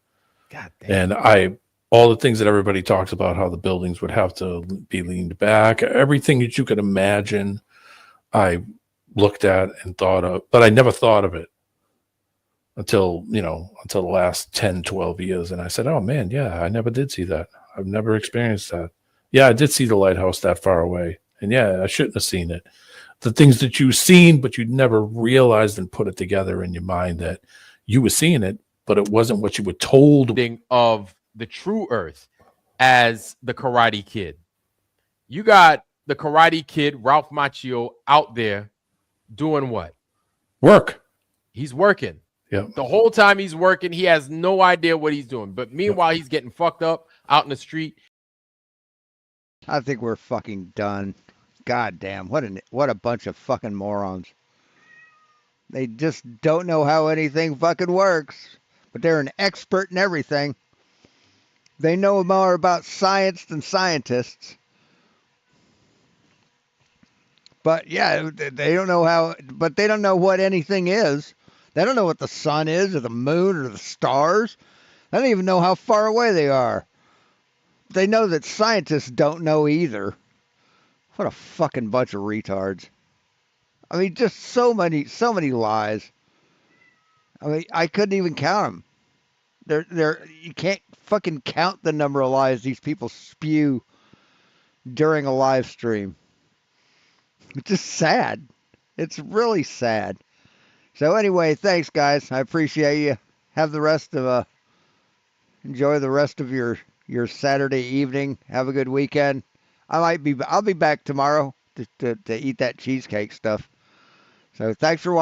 God damn. And all the things that everybody talks about, how the buildings would have to be leaned back, everything that you could imagine, I looked at and thought of, but I never thought of it until the last 10, 12 years. And I said, oh man, yeah, I never did see that. I've never experienced that. Yeah, I did see the lighthouse that far away. And yeah, I shouldn't have seen it. The things that you've seen, but you never realized and put it together in your mind that you were seeing it, but it wasn't what you were told. Of the true Earth as the Karate Kid. You got the Karate Kid, Ralph Macchio, out there doing what? Work. He's working. Yeah. The whole time he's working, he has no idea what he's doing. But meanwhile, he's getting fucked up out in the street. I think we're fucking done. God damn, what a bunch of fucking morons. They just don't know how anything fucking works. But they're an expert in everything. They know more about science than scientists. But yeah, they don't know how, but they don't know what anything is. They don't know what the sun is or the moon or the stars. They don't even know how far away they are. They know that scientists don't know either. What a fucking bunch of retards. I mean, just so many lies. I mean, I couldn't even count them. You can't fucking count the number of lies these people spew during a live stream. It's just sad. It's really sad. So anyway, thanks guys. I appreciate you. Have the rest of enjoy the rest of your Saturday evening. Have a good weekend. I'll be back tomorrow to eat that cheesecake stuff. So thanks for watching.